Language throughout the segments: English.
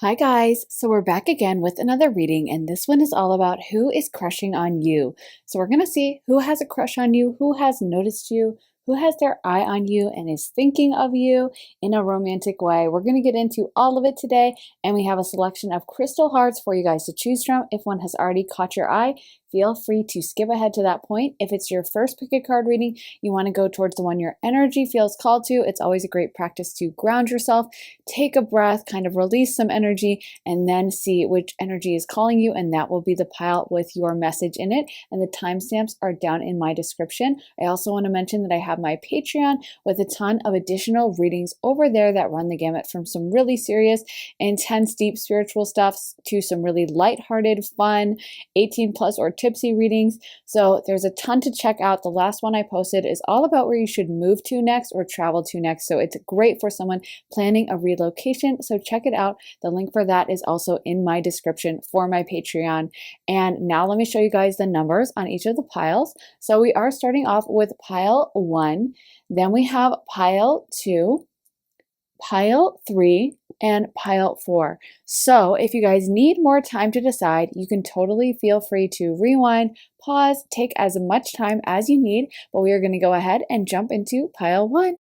Hi guys, so we're back again with another reading, and this one is all about who is crushing on you. So we're gonna see who has a crush on you, who has noticed you, who has their eye on you and is thinking of you in a romantic way. We're gonna get into all of it today, and we have a selection of crystal hearts for you guys to choose from. If one has already caught your eye, feel free to skip ahead to that point. If it's your first pick a card reading, you want to go towards the one your energy feels called to. It's always a great practice to ground yourself, take a breath, kind of release some energy, and then see which energy is calling you, and that will be the pile with your message in it. And the timestamps are down in my description. I also want to mention that I have my Patreon with a ton of additional readings over there that run the gamut from some really serious, intense, deep spiritual stuff to some really lighthearted, fun, 18 plus or tipsy readings. So there's a ton to check out. The last one I posted is all about where you should move to next or travel to next. So it's great for someone planning a relocation. So check it out. The link for that is also in my description for my Patreon. And now let me show you guys the numbers on each of the piles. So we are starting off with pile 1, then we have pile 2, pile 3, and pile 4. So if you guys need more time to decide, you can totally feel free to rewind, pause, take as much time as you need, but we are going to go ahead and jump into pile 1.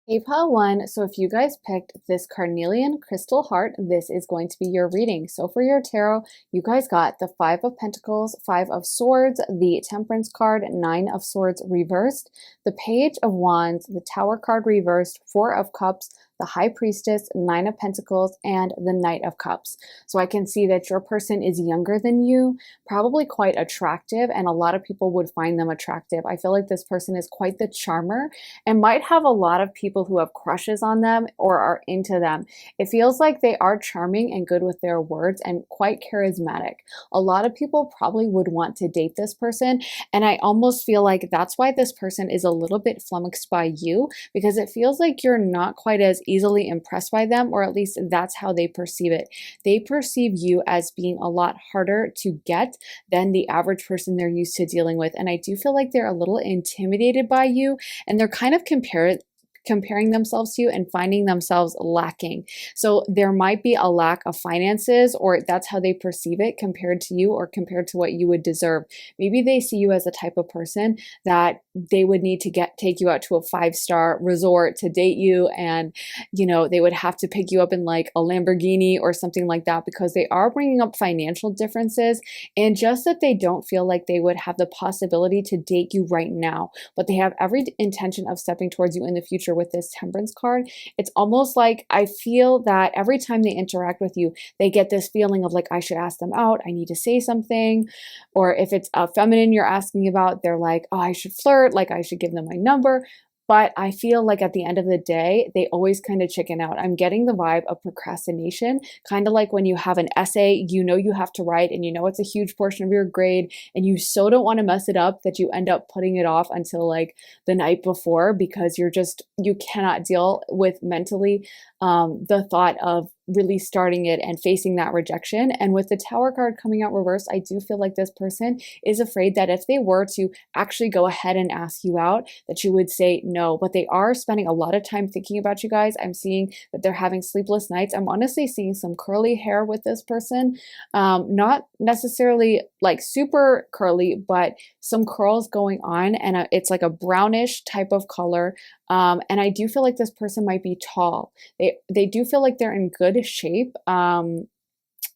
Hey, pile 1, so if you guys picked this carnelian crystal heart, this is going to be your reading. So for your tarot, you guys got the 5 of Pentacles, 5 of Swords, the Temperance card, 9 of Swords reversed, the Page of Wands, the Tower card reversed, 4 of Cups, the High Priestess, 9 of Pentacles, and the Knight of Cups. So I can see that your person is younger than you, probably quite attractive, and a lot of people would find them attractive. I feel like this person is quite the charmer and might have a lot of people who have crushes on them or are into them. It feels like they are charming and good with their words and quite charismatic. A lot of people probably would want to date this person, and I almost feel like that's why this person is a little bit flummoxed by you, because it feels like you're not quite as easily impressed by them, or at least that's how they perceive it. They perceive you as being a lot harder to get than the average person they're used to dealing with, and I do feel like they're a little intimidated by you, and they're kind of comparing themselves to you and finding themselves lacking. So there might be a lack of finances, or that's how they perceive it compared to you or compared to what you would deserve. Maybe they see you as the type of person that they would need to take you out to a 5-star resort to date you, and they would have to pick you up in like a Lamborghini or something like that, because they are bringing up financial differences, and just that they don't feel like they would have the possibility to date you right now, but they have every intention of stepping towards you in the future. With this Temperance card, it's almost like I feel that every time they interact with you, they get this feeling of like, I should ask them out, I need to say something. Or if it's a feminine you're asking about, they're like, oh, I should flirt, like I should give them my number. But I feel like at the end of the day, they always kind of chicken out. I'm getting the vibe of procrastination, kind of like when you have an essay you have to write, and it's a huge portion of your grade, and you so don't want to mess it up that you end up putting it off until like the night before, because you cannot deal with mentally the thought of really starting it and facing that rejection. And with the Tower card coming out reversed, I do feel like this person is afraid that if they were to actually go ahead and ask you out, that you would say no. But they are spending a lot of time thinking about you guys. I'm seeing that they're having sleepless nights. I'm honestly seeing some curly hair with this person. Not necessarily like super curly, but some curls going on, and it's like a brownish type of color. And I do feel like this person might be tall. They do feel like they're in good shape.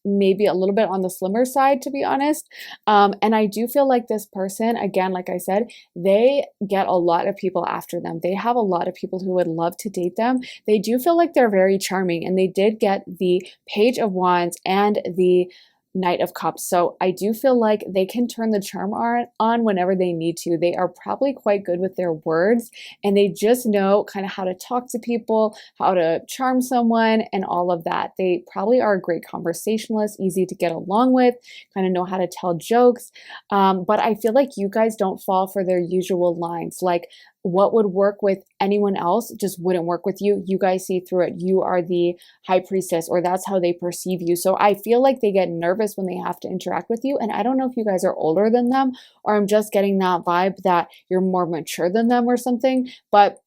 Maybe a little bit on the slimmer side, to be honest. And I do feel like this person, again, like I said, they get a lot of people after them. They have a lot of people who would love to date them. They do feel like they're very charming, and they did get the Page of Wands and the Knight of Cups. So I do feel like they can turn the charm on whenever they need to. They are probably quite good with their words, and they just know kind of how to talk to people, how to charm someone, and all of that. They probably are a great conversationalist, easy to get along with, kind of know how to tell jokes. But I feel like you guys don't fall for their usual lines. Like, what would work with anyone else just wouldn't work with you. You guys see through it. You are the High Priestess, or that's how they perceive you. So I feel like they get nervous when they have to interact with you. And I don't know if you guys are older than them, or I'm just getting that vibe that you're more mature than them or something. But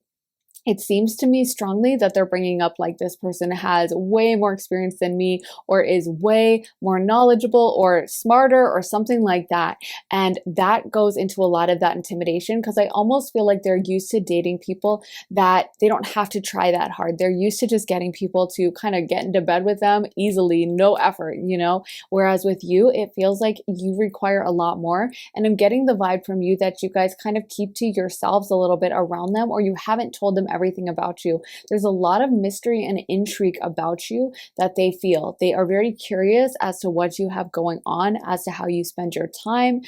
it seems to me strongly that they're bringing up like this person has way more experience than me, or is way more knowledgeable or smarter or something like that. And that goes into a lot of that intimidation, because I almost feel like they're used to dating people that they don't have to try that hard. They're used to just getting people to kind of get into bed with them easily, no effort, you know? Whereas with you, it feels like you require a lot more. And I'm getting the vibe from you that you guys kind of keep to yourselves a little bit around them, or you haven't told them everything about you. There's a lot of mystery and intrigue about you that they feel. They are very curious as to what you have going on, as to how you spend your time,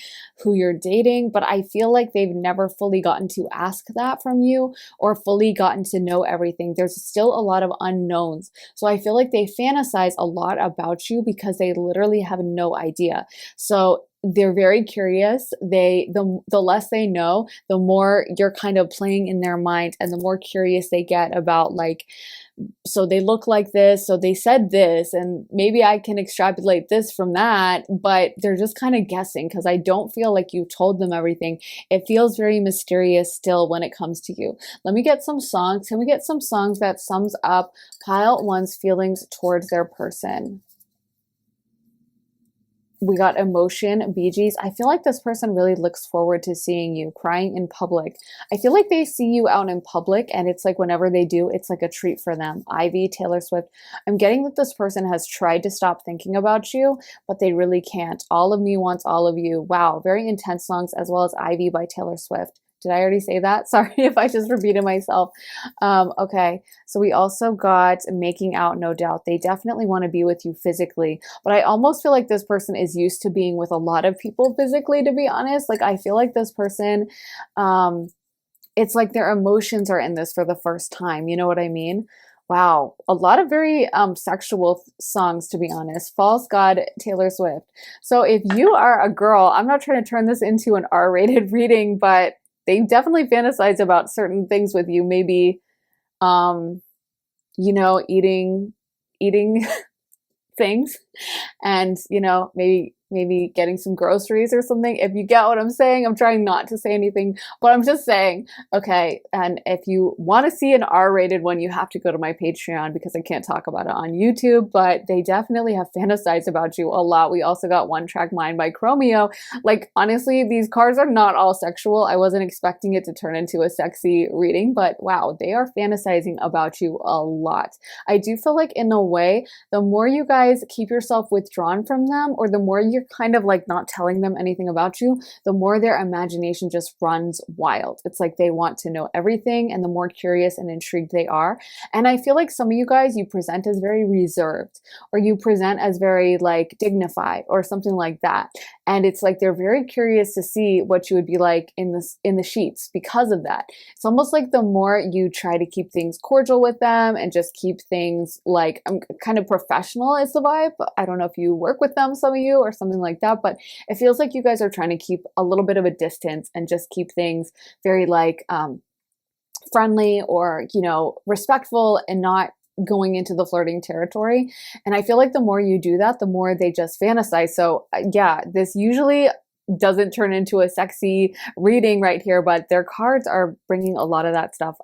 who you're dating, but I feel like they've never fully gotten to ask that from you or fully gotten to know everything. There's still a lot of unknowns. So I feel like they fantasize a lot about you because they literally have no idea. So they're very curious. The less they know, the more you're kind of playing in their mind, and the more curious they get about, like, so they look like this, so they said this, and maybe I can extrapolate this from that, but they're just kind of guessing, because I don't feel like you told them everything. It feels very mysterious still when it comes to you. Let me get some songs. Can we get some songs that sums up pile one's feelings towards their person? We got emotion, Bee Gees. I feel like this person really looks forward to seeing you crying in public. I feel like they see you out in public, and it's like whenever they do, it's like a treat for them. Ivy, Taylor Swift. I'm getting that this person has tried to stop thinking about you, but they really can't. All of Me Wants All of You. Wow, very intense songs, as well as Ivy by Taylor Swift. Did I already say that? Sorry if I just repeated myself. Okay, so we also got Making Out, No Doubt. They definitely want to be with you physically, but I almost feel like this person is used to being with a lot of people physically, to be honest. Like, I feel like this person, it's like their emotions are in this for the first time. You know what I mean? Wow, a lot of very sexual songs, to be honest. False God, Taylor Swift. So if you are a girl, I'm not trying to turn this into an R-rated reading, but they definitely fantasize about certain things with you. Maybe, you know, eating things, and, you know, maybe getting some groceries or something. If you get what I'm saying, I'm trying not to say anything, but I'm just saying, okay. And if you want to see an R-rated one, you have to go to my Patreon, because I can't talk about it on YouTube, but they definitely have fantasized about you a lot. We also got One Track Mind by Chromeo. Like, honestly, these cards are not all sexual. I wasn't expecting it to turn into a sexy reading, but wow, they are fantasizing about you a lot. I do feel like, in a way, the more you guys keep yourself withdrawn from them, or the more you're kind of like not telling them anything about you, the more their imagination just runs wild. It's like they want to know everything, and the more curious and intrigued they are. And I feel like some of you guys, you present as very reserved, or you present as very like dignified or something like that. And it's like they're very curious to see what you would be like in the sheets because of that. It's almost like the more you try to keep things cordial with them and just keep things like kind of professional is the vibe. I don't know if you work with them, some of you, or something like that, but it feels like you guys are trying to keep a little bit of a distance and just keep things very like friendly, or, you know, respectful, and not going into the flirting territory. And I feel like the more you do that, the more they just fantasize. So yeah, this usually doesn't turn into a sexy reading right here, but their cards are bringing a lot of that stuff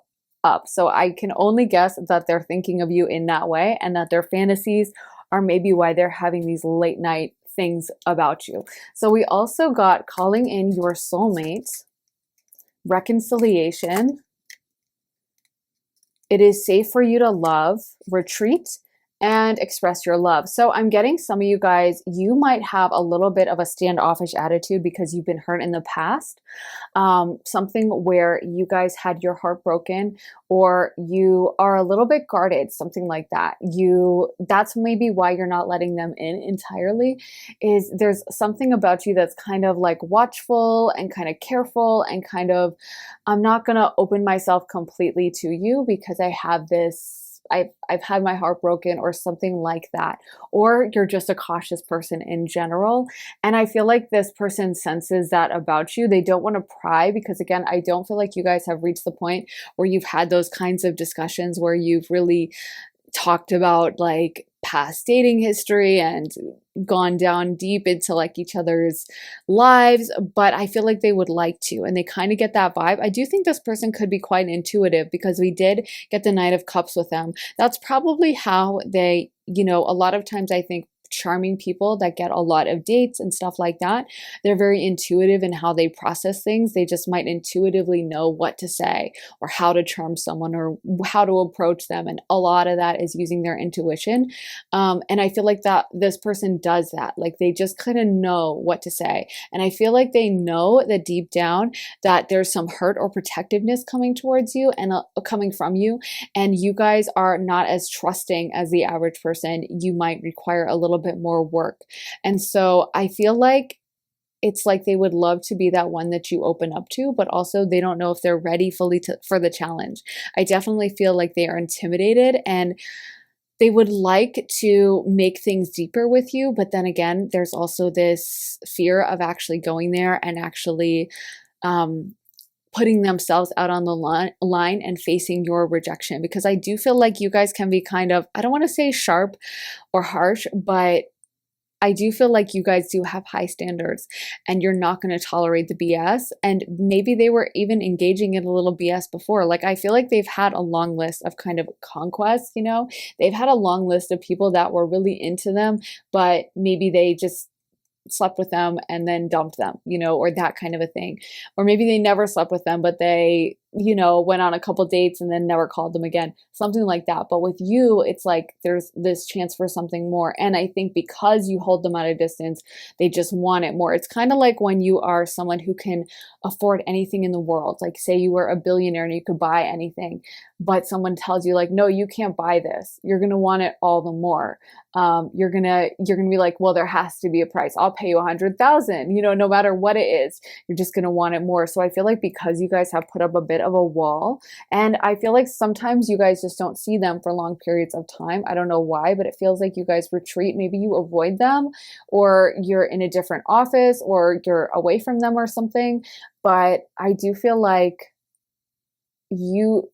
up. So I can only guess that they're thinking of you in that way, and that their fantasies are maybe why they're having these late night things about you. So we also got Calling in Your Soulmate, Reconciliation, It Is Safe for You to Love, Retreat, and Express Your Love. So I'm getting some of you guys, you might have a little bit of a standoffish attitude because you've been hurt in the past. Something where you guys had your heart broken, or you are a little bit guarded, something like that. That's maybe why you're not letting them in entirely, is there's something about you that's kind of like watchful and kind of careful, and kind of, I'm not going to open myself completely to you because I have this, I've had my heart broken, or something like that. Or you're just a cautious person in general. And I feel like this person senses that about you. They don't want to pry, because again, I don't feel like you guys have reached the point where you've had those kinds of discussions where you've really talked about like past dating history and gone down deep into like each other's lives, but I feel like they would like to, and they kind of get that vibe. I do think this person could be quite intuitive because we did get the Knight of Cups with them. That's probably how they, a lot of times I think charming people that get a lot of dates and stuff like that, they're very intuitive in how they process things. They just might intuitively know what to say or how to charm someone or how to approach them, and a lot of that is using their intuition. And I feel like that this person does that. Like they just kind of know what to say, and I feel like they know that deep down that there's some hurt or protectiveness coming towards you and coming from you, and you guys are not as trusting as the average person. You might require a little bit more work. And so I feel like it's like they would love to be that one that you open up to, but also they don't know if they're ready fully for the challenge. I definitely feel like they are intimidated and they would like to make things deeper with you. But then again, there's also this fear of actually going there and actually putting themselves out on the line and facing your rejection, because I do feel like you guys can be kind of, I don't want to say sharp or harsh, but I do feel like you guys do have high standards and you're not going to tolerate the BS. And maybe they were even engaging in a little BS before. Like I feel like they've had a long list of kind of conquests, they've had a long list of people that were really into them, but maybe they just slept with them and then dumped them, or that kind of a thing. Or maybe they never slept with them, but they, went on a couple dates and then never called them again, something like that. But with you, it's like there's this chance for something more. And I think because you hold them at a distance, they just want it more. It's kind of like when you are someone who can afford anything in the world. Like say you were a billionaire and you could buy anything, but someone tells you like, no, you can't buy this. You're going to want it all the more. You're going to be like, well, there has to be a price. I'll pay you 100,000, no matter what it is, you're just going to want it more. So I feel like because you guys have put up a bit of a wall, and I feel like sometimes you guys just don't see them for long periods of time. I don't know why, but it feels like you guys retreat. Maybe you avoid them, or you're in a different office, or you're away from them or something. But I do feel like you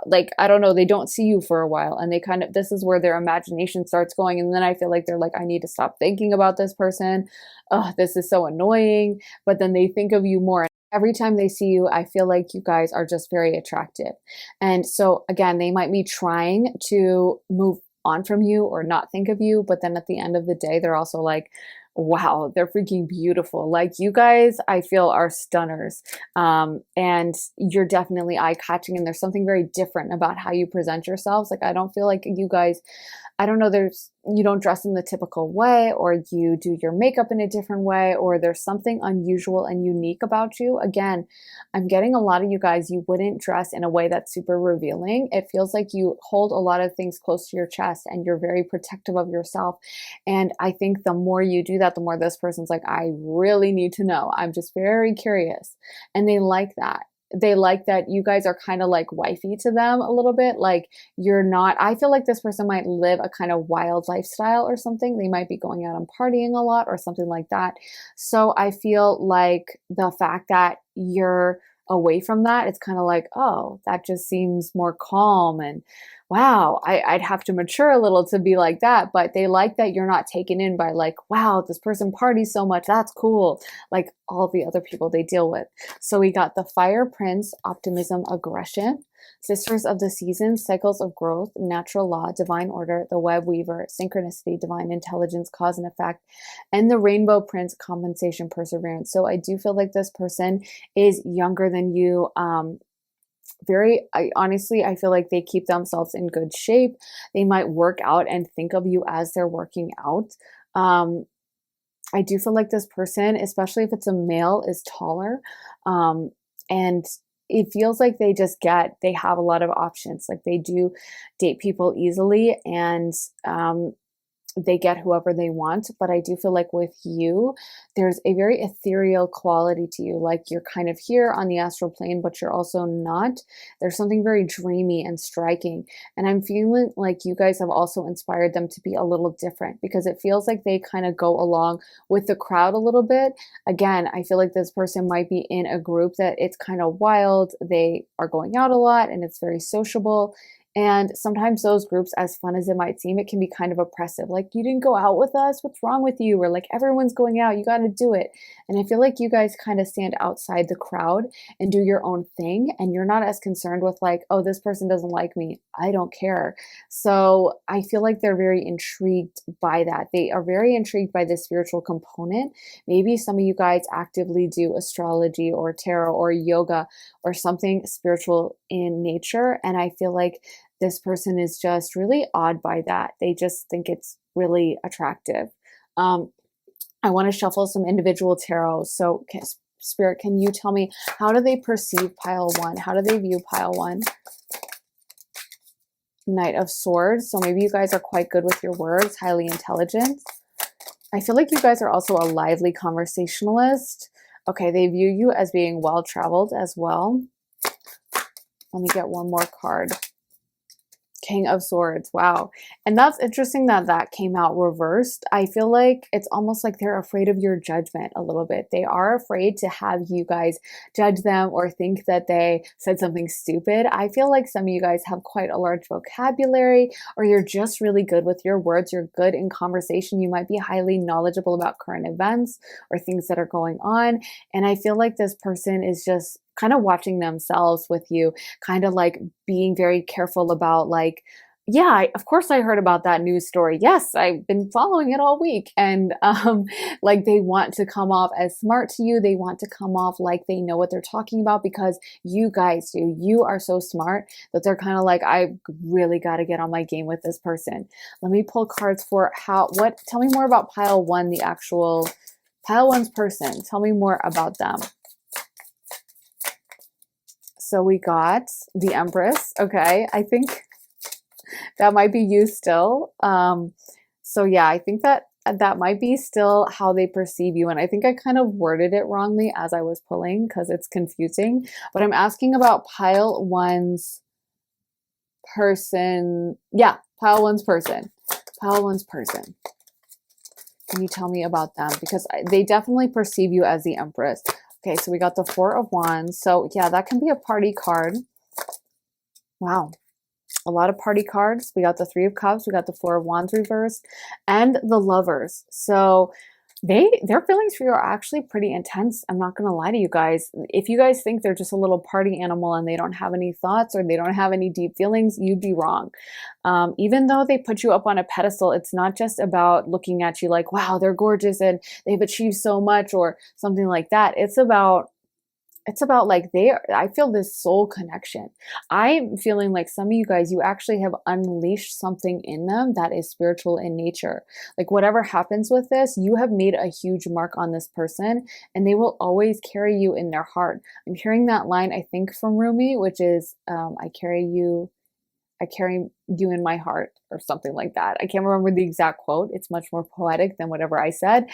like, I don't know, they don't see you for a while, and they kind of, this is where their imagination starts going, and then I feel like they're like, I need to stop thinking about this person. Oh, this is so annoying. But then they think of you more. Every time they see you, I feel like you guys are just very attractive. And so again, they might be trying to move on from you or not think of you, but then at the end of the day, they're also like, wow, they're freaking beautiful. Like you guys, I feel, are stunners. And you're definitely eye-catching, and there's something very different about how you present yourselves. Like I don't feel like you guys, I don't know, you don't dress in the typical way, or you do your makeup in a different way, or there's something unusual and unique about you. Again, I'm getting a lot of you guys, you wouldn't dress in a way that's super revealing. It feels like you hold a lot of things close to your chest and you're very protective of yourself. And I think the more you do that, the more this person's like, I really need to know. I'm just very curious. And they like that. They like that you guys are kind of like wifey to them a little bit. Like you're not, I feel like this person might live a kind of wild lifestyle or something. They might be going out and partying a lot or something like that. So I feel like the fact that you're away from that, it's kind of like, oh, that just seems more calm, and wow, I'd have to mature a little to be like that. But they like that you're not taken in by like, wow, this person parties so much, that's cool, like all the other people they deal with. So we got the Fire Prince, optimism, aggression, Sisters of the Seasons, cycles of growth, natural law, divine order, the web weaver, synchronicity, divine intelligence, cause and effect, and the Rainbow Prince, compensation, perseverance. So I do feel like this person is younger than you. Honestly, I feel like they keep themselves in good shape. They might work out and think of you as they're working out. I do feel like this person, especially if it's a male, is taller. And it feels like they have a lot of options. Like they do date people easily, and they get whoever they want. But I do feel like with you, there's a very ethereal quality to you. Like you're kind of here on the astral plane, but you're also not. There's something very dreamy and striking. And I'm feeling like you guys have also inspired them to be a little different, because it feels like they kind of go along with the crowd a little bit. Again, I feel like this person might be in a group that it's kind of wild. They are going out a lot and it's very sociable. And sometimes those groups, as fun as it might seem, it can be kind of oppressive. Like, you didn't go out with us, what's wrong with you? Or like, everyone's going out, you got to do it. And I feel like you guys kind of stand outside the crowd and do your own thing. And you're not as concerned with like, oh, this person doesn't like me, I don't care. So I feel like they're very intrigued by that. They are very intrigued by the spiritual component. Maybe some of you guys actively do astrology or tarot or yoga or something spiritual in nature. And I feel like this person is just really awed by that. They just think it's really attractive. I want to shuffle some individual tarot. So, Spirit, can you tell me, how do they perceive pile one? How do they view pile one? Knight of Swords. So maybe you guys are quite good with your words, highly intelligent. I feel like you guys are also a lively conversationalist. Okay, they view you as being well-traveled as well. Let me get one more card. King of Swords. Wow. And that's interesting that that came out reversed. I feel like it's almost like they're afraid of your judgment a little bit. They are afraid to have you guys judge them or think that they said something stupid. I feel like some of you guys have quite a large vocabulary, or you're just really good with your words. You're good in conversation. You might be highly knowledgeable about current events or things that are going on. And I feel like this person is just kind of watching themselves with you, kind of like being very careful about like, yeah, of course I heard about that news story. Yes, I've been following it all week. And like they want to come off as smart to you. They want to come off like they know what they're talking about because you guys do. You are so smart that they're kind of like, I really got to get on my game with this person. Let me pull cards for tell me more about pile one, the actual pile one's person. Tell me more about them. So we got the Empress. Okay, I think that might be you still. So yeah, I think that might be still how they perceive you. And I think I kind of worded it wrongly as I was pulling because it's confusing. But I'm asking about pile one's person. Yeah, pile one's person. Pile one's person. Can you tell me about them? Because they definitely perceive you as the Empress. Okay, so we got the Four of Wands. So yeah, that can be a party card. Wow. A lot of party cards. We got the Three of Cups. We got the Four of Wands reversed and the Lovers. So their feelings for you are actually pretty intense. I'm not going to lie to you guys. If you guys think they're just a little party animal and they don't have any thoughts or they don't have any deep feelings, you'd be wrong. Even though they put you up on a pedestal, it's not just about looking at you like, wow, they're gorgeous and they've achieved so much or something like that. It's about like I feel this soul connection. I'm feeling like some of you guys, you actually have unleashed something in them that is spiritual in nature. Like whatever happens with this, you have made a huge mark on this person and they will always carry you in their heart. I'm hearing that line, I think from Rumi, which is, I carry you in my heart or something like that. I can't remember the exact quote. It's much more poetic than whatever I said.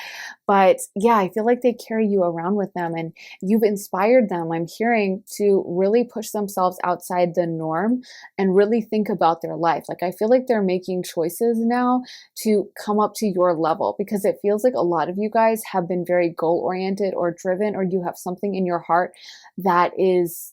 But yeah, I feel like they carry you around with them and you've inspired them, I'm hearing, to really push themselves outside the norm and really think about their life. Like I feel like they're making choices now to come up to your level because it feels like a lot of you guys have been very goal-oriented or driven, or you have something in your heart that is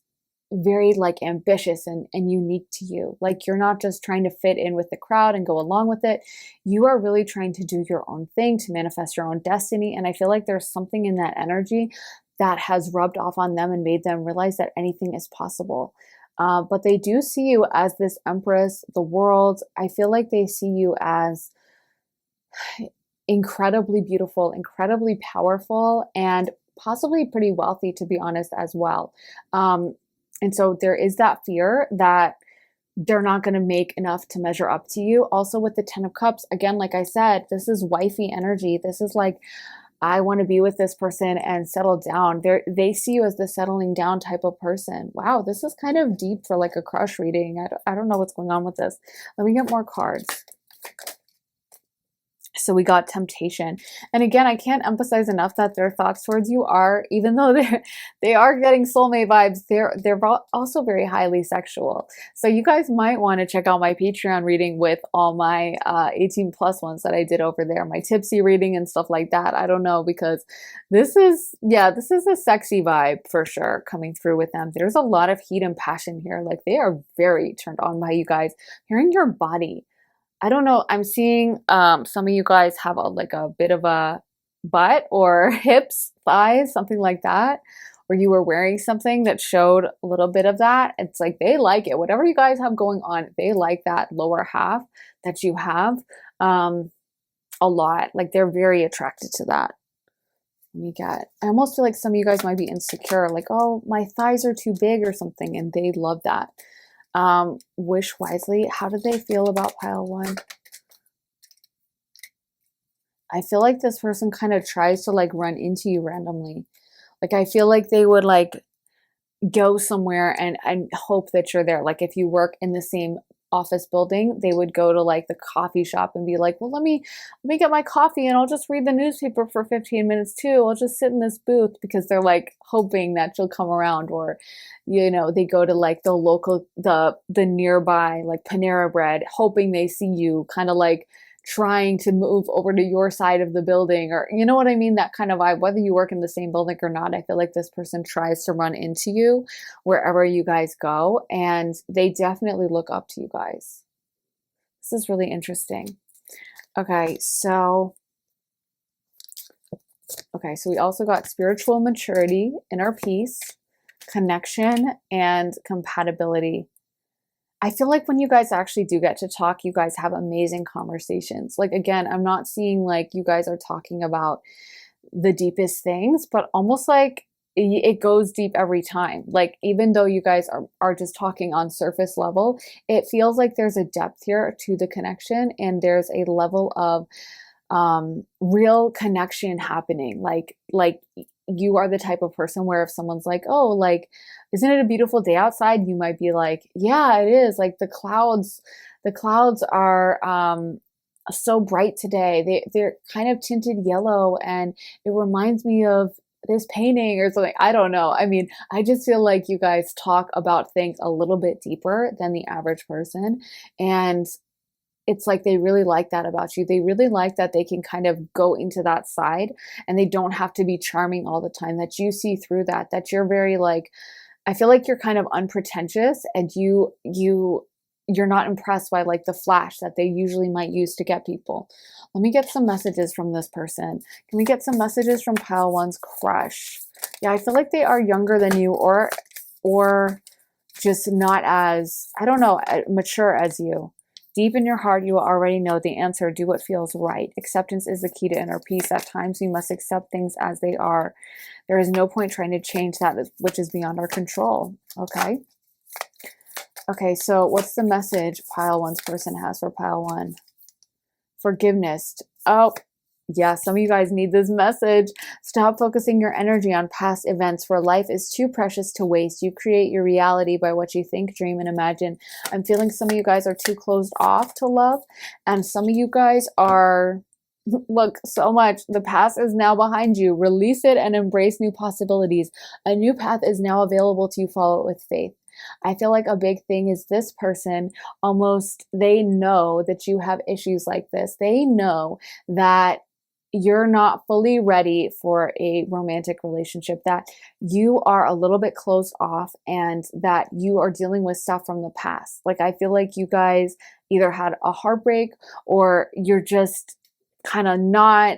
very like ambitious and unique to you. Like you're not just trying to fit in with the crowd and go along with it. You are really trying to do your own thing, to manifest your own destiny. And I feel like there's something in that energy that has rubbed off on them and made them realize that anything is possible. But they do see you as this Empress, the world. I feel like they see you as incredibly beautiful, incredibly powerful, and possibly pretty wealthy, to be honest, as well. And so there is that fear that they're not going to make enough to measure up to you. Also with the Ten of Cups, again, like I said, this is wifey energy. This is like, I want to be with this person and settle down. They see you as the settling down type of person. Wow, this is kind of deep for like a crush reading. I don't know what's going on with this. Let me get more cards. So we got temptation. And again, I can't emphasize enough that their thoughts towards you are, even though they are getting soulmate vibes, they're also very highly sexual. So you guys might want to check out my Patreon reading with all my 18 plus ones that I did over there, my tipsy reading and stuff like that. I don't know, because this is a sexy vibe for sure coming through with them. There's a lot of heat and passion here. Like, they are very turned on by you guys. Hearing your body, I don't know. I'm seeing some of you guys have like a bit of a butt or hips, thighs, something like that, or you were wearing something that showed a little bit of that. It's like they like it. Whatever you guys have going on, they like that lower half that you have a lot. Like, they're very attracted to that. I almost feel like some of you guys might be insecure, like, oh, my thighs are too big or something, and they love that. Wish wisely. How do they feel about pile one? I feel like this person kind of tries to like run into you randomly. Like, I feel like they would like go somewhere and hope that you're there. Like, if you work in the same office building, they would go to like the coffee shop and be like, well, let me get my coffee and I'll just read the newspaper for 15 minutes too. I'll just sit in this booth, because they're like hoping that you'll come around. Or, you know, they go to like the local, the nearby like Panera Bread, hoping they see you, kind of like trying to move over to your side of the building, or you know what I mean, that kind of vibe. Whether you work in the same building or not, I feel like this person tries to run into you wherever you guys go, and they definitely look up to you guys. This is really interesting. Okay, so we also got spiritual maturity, inner peace, connection, and compatibility. I feel like when you guys actually do get to talk, you guys have amazing conversations. Like, again, I'm not seeing like you guys are talking about the deepest things, but almost like it goes deep every time. Like, even though you guys are just talking on surface level, it feels like there's a depth here to the connection, and there's a level of real connection happening. Like you are the type of person where if someone's like, oh, like, isn't it a beautiful day outside? You might be like, yeah, it is. Like, the clouds are so bright today. They're kind of tinted yellow, and it reminds me of this painting or something. I don't know. I mean, I just feel like you guys talk about things a little bit deeper than the average person. And it's like they really like that about you. They really like that they can kind of go into that side, and they don't have to be charming all the time, that you see through that you're very like, I feel like you're kind of unpretentious, and you're not impressed by like the flash that they usually might use to get people. Let me get some messages from this person. Can we get some messages from pile one's crush? Yeah, I feel like they are younger than you, or just not as, I don't know, mature as you. Deep in your heart, you already know the answer. Do what feels right. Acceptance is the key to inner peace. At times, we must accept things as they are. There is no point trying to change that which is beyond our control. Okay. Okay, so what's the message pile one's person has for pile one? Forgiveness. Oh, yeah, some of you guys need this message. Stop focusing your energy on past events, for life is too precious to waste. You create your reality by what you think, dream, and imagine. I'm feeling some of you guys are too closed off to love, and some of you guys are, look, so much. The past is now behind you. Release it and embrace new possibilities. A new path is now available to you. Follow it with faith. I feel like a big thing is this person, almost, they know that you have issues like this. They know that you're not fully ready for a romantic relationship, that you are a little bit closed off, and that you are dealing with stuff from the past. Like, I feel like you guys either had a heartbreak, or you're just kind of not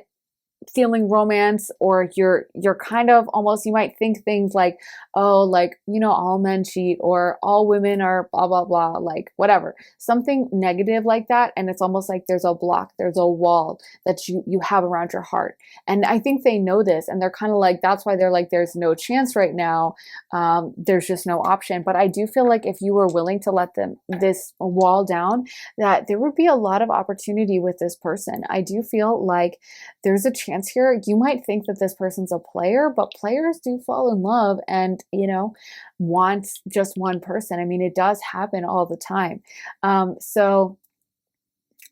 feeling romance, or you're kind of almost, you might think things like, oh, like, you know, all men cheat, or all women are blah blah blah, like whatever, something negative like that. And it's almost like there's a block, there's a wall that you have around your heart. And I think they know this, and they're kind of like, that's why they're like, there's no chance right now. There's just no option. But I do feel like if you were willing to let this wall down, that there would be a lot of opportunity with this person. I do feel like there's a chance here. You might think that this person's a player, but players do fall in love and, you know, want just one person. I mean, it does happen all the time. So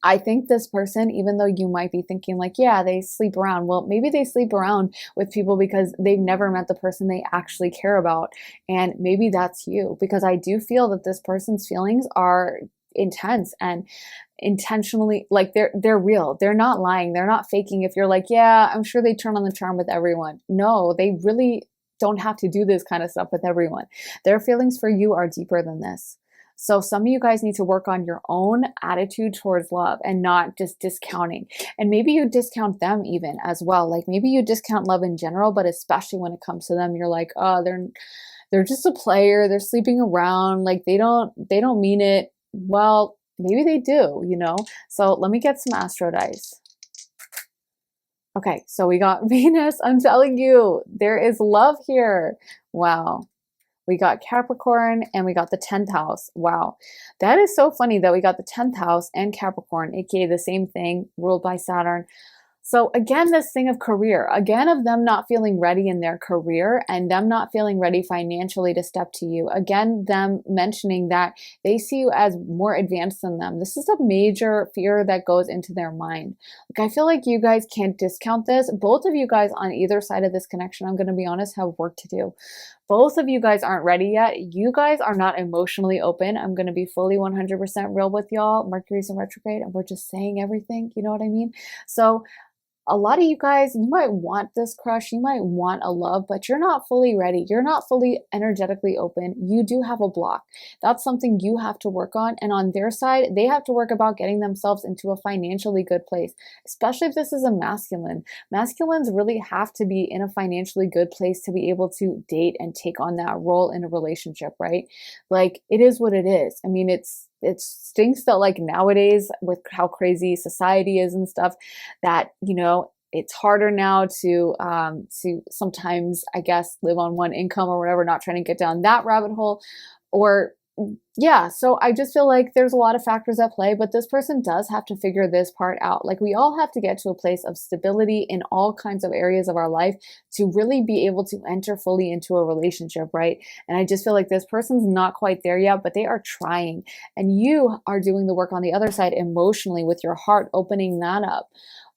I think this person, even though you might be thinking like, yeah, they sleep around. Well, maybe they sleep around with people because they've never met the person they actually care about. And maybe that's you, because I do feel that this person's feelings are intense and intentionally, like they're real. They're not lying. They're not faking. If you're like, yeah, I'm sure they turn on the charm with everyone. No, they really don't have to do this kind of stuff with everyone. Their feelings for you are deeper than this. So some of you guys need to work on your own attitude towards love and not just discounting. And maybe you discount them even as well. Like maybe you discount love in general, but especially when it comes to them, you're like, oh, they're just a player. They're sleeping around. Like they don't mean it. Well, maybe they do, you know? So let me get some astro dice. Okay, so we got Venus. I'm telling you, there is love here. Wow. We got Capricorn and we got the 10th house. Wow. That is so funny that we got the 10th house and Capricorn, aka the same thing, ruled by Saturn. So again, this thing of career, again, of them not feeling ready in their career and them not feeling ready financially to step to you. Again, them mentioning that they see you as more advanced than them. This is a major fear that goes into their mind. Like, I feel like you guys can't discount this. Both of you guys on either side of this connection, I'm going to be honest, have work to do. Both of you guys aren't ready yet. You guys are not emotionally open. I'm going to be fully 100% real with y'all. Mercury's in retrograde and we're just saying everything. You know what I mean? So a lot of you guys, you might want this crush, you might want a love, but you're not fully ready. You're not fully energetically open. You do have a block. That's something you have to work on. And on their side, they have to work about getting themselves into a financially good place, especially if this is a masculine. Masculines really have to be in a financially good place to be able to date and take on that role in a relationship, right? Like, it is what it is. I mean, it stinks that like nowadays with how crazy society is and stuff, that, you know, it's harder now to sometimes, I guess, live on one income or whatever, not trying to get down that rabbit hole. Or yeah, so I just feel like there's a lot of factors at play, but this person does have to figure this part out. Like, we all have to get to a place of stability in all kinds of areas of our life to really be able to enter fully into a relationship, right? And I just feel like this person's not quite there yet, but they are trying. And you are doing the work on the other side emotionally with your heart, opening that up,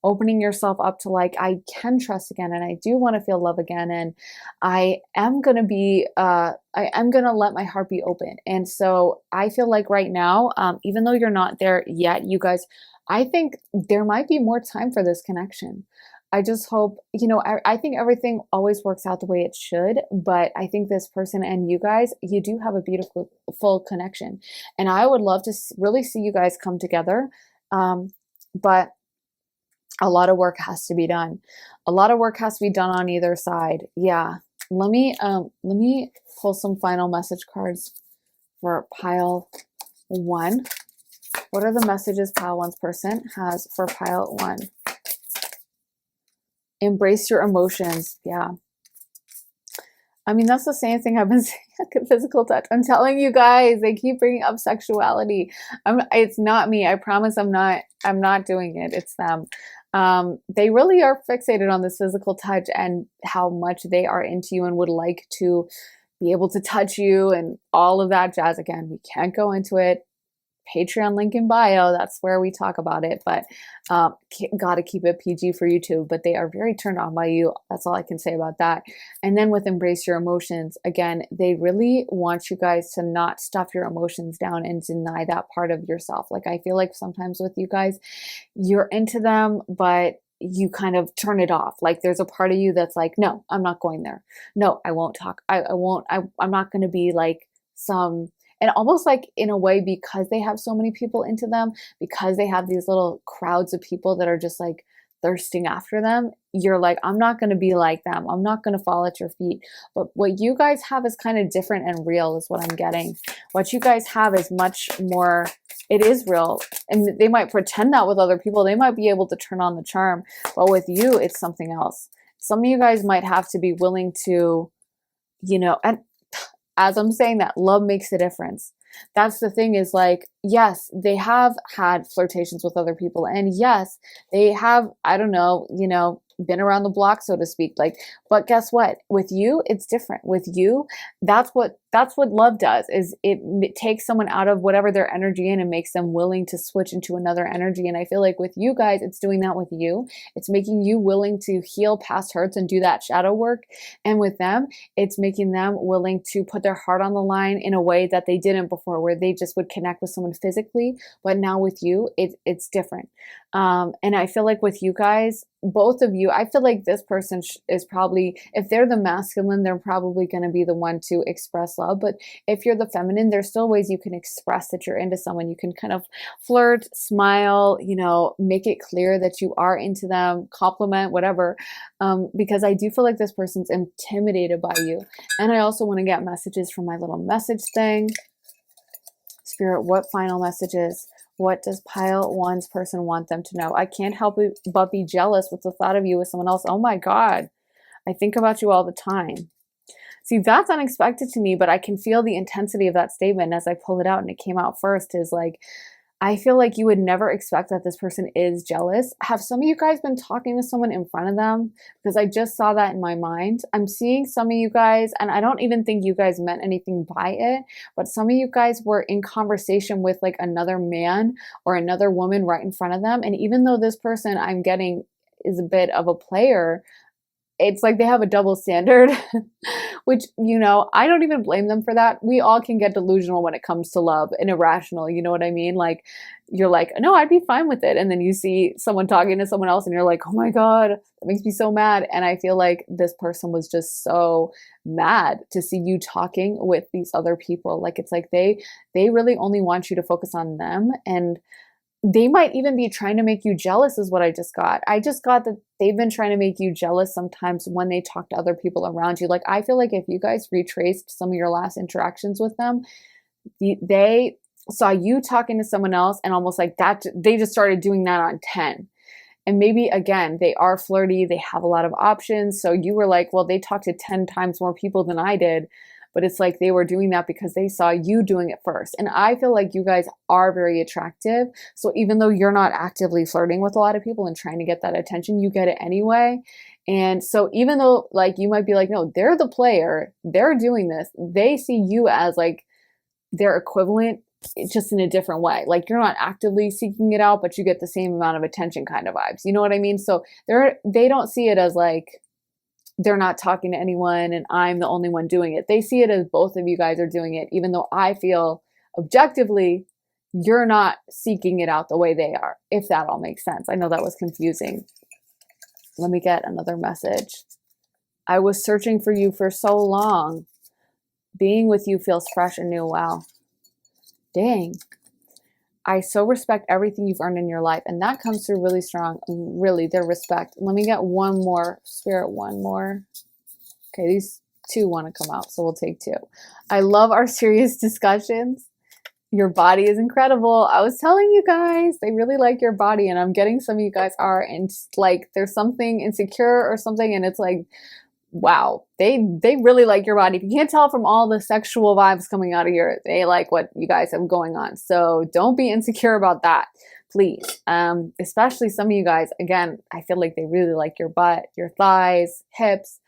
opening yourself up to like, I can trust again, and I do want to feel love again, and I am going to be, I am going to let my heart be open. And so I feel like right now, even though you're not there yet, you guys, I think there might be more time for this connection. I just hope, you know, I think everything always works out the way it should, but I think this person and you guys, you do have a beautiful full connection. And I would love to really see you guys come together. But a lot of work has to be done. A lot of work has to be done on either side. Yeah. Let me pull some final message cards for pile 1. What are the messages pile 1's person has for pile 1? Embrace your emotions. Yeah. I mean, that's the same thing I've been saying. Physical touch. I'm telling you guys, they keep bringing up sexuality. It's not me. I promise I'm not doing it. It's them. They really are fixated on this physical touch and how much they are into you and would like to be able to touch you and all of that jazz. Again, we can't go into it. Patreon link in bio, that's where we talk about it, but got to keep it PG for YouTube. But they are very turned on by you. That's all I can say about that. And then with embrace your emotions, again, they really want you guys to not stuff your emotions down and deny that part of yourself. Like, I feel like sometimes with you guys, you're into them, but you kind of turn it off. Like, there's a part of you that's like, no, I'm not going there. No, I won't talk. I'm not going to be like some. And almost like in a way, because they have so many people into them, because they have these little crowds of people that are just like thirsting after them, you're like, I'm not going to be like them. I'm not going to fall at your feet. But what you guys have is kind of different and real is what I'm getting. What you guys have is much more, it is real. And they might pretend that with other people. They might be able to turn on the charm. But with you, it's something else. Some of you guys might have to be willing to, you know, and as I'm saying that, love makes a difference. That's the thing, is like, yes, they have had flirtations with other people. And yes, they have, I don't know, you know, been around the block, so to speak. Like, but guess what? With you, it's different. With you, that's what that's what love does, is it takes someone out of whatever their energy in and makes them willing to switch into another energy. And I feel like with you guys, it's doing that with you. It's making you willing to heal past hurts and do that shadow work. And with them, it's making them willing to put their heart on the line in a way that they didn't before, where they just would connect with someone physically. But now with you, it's different. And I feel like with you guys, both of you, I feel like this person is probably, if they're the masculine, they're probably going to be the one to express love. But if you're the feminine, there's still ways you can express that you're into someone. You can kind of flirt, smile, make it clear that you are into them, compliment, whatever. Because I do feel like this person's intimidated by you. And I also want to get messages from my little message thing. Spirit, what final messages? What does pile one's person want them to know? I can't help but be jealous with the thought of you with someone else. Oh my God. I think about you all the time. See, that's unexpected to me, but I can feel the intensity of that statement as I pull it out and it came out first, is like, I feel like you would never expect that this person is jealous. Have some of you guys been talking to someone in front of them? Because I just saw that in my mind. I'm seeing some of you guys, and I don't even think you guys meant anything by it, but some of you guys were in conversation with like another man or another woman right in front of them. And even though this person I'm getting is a bit of a player, it's like they have a double standard, which, I don't even blame them for that. We all can get delusional when it comes to love and irrational. You know what I mean? Like, you're like, no, I'd be fine with it. And then you see someone talking to someone else and you're like, oh my God, that makes me so mad. And I feel like this person was just so mad to see you talking with these other people. Like, it's like they really only want you to focus on them. And they might even be trying to make you jealous, is what I just got. I just got that they've been trying to make you jealous sometimes when they talk to other people around you. Like, I feel like if you guys retraced some of your last interactions with them, they saw you talking to someone else and almost like that, they just started doing that on 10. And maybe, again, they are flirty, they have a lot of options. So you were like, well, they talked to 10 times more people than I did. But it's like they were doing that because they saw you doing it first. And I feel like you guys are very attractive. So even though you're not actively flirting with a lot of people and trying to get that attention, you get it anyway. And so even though like you might be like, no, they're the player, they're doing this, they see you as like their equivalent, just in a different way. Like, you're not actively seeking it out, but you get the same amount of attention kind of vibes. You know what I mean? So they don't see it as like, they're not talking to anyone and I'm the only one doing it. They see it as both of you guys are doing it, even though I feel objectively you're not seeking it out the way they are, if that all makes sense. I know that was confusing. Let me get another message. I was searching for you for so long. Being with you feels fresh and new. Wow. Dang. I so respect everything you've earned in your life. And that comes through really strong, really, their respect. Let me get one more, Spirit, one more. Okay, these two want to come out, so we'll take two. I love our serious discussions. Your body is incredible. I was telling you guys, they really like your body, and I'm getting some of you guys are, and like there's something insecure or something, and it's like, wow, they really like your body. If you can't tell from all the sexual vibes coming out of here, they like what you guys have going on. So don't be insecure about that, please. Especially some of you guys, again, I feel like they really like your butt, your thighs, hips.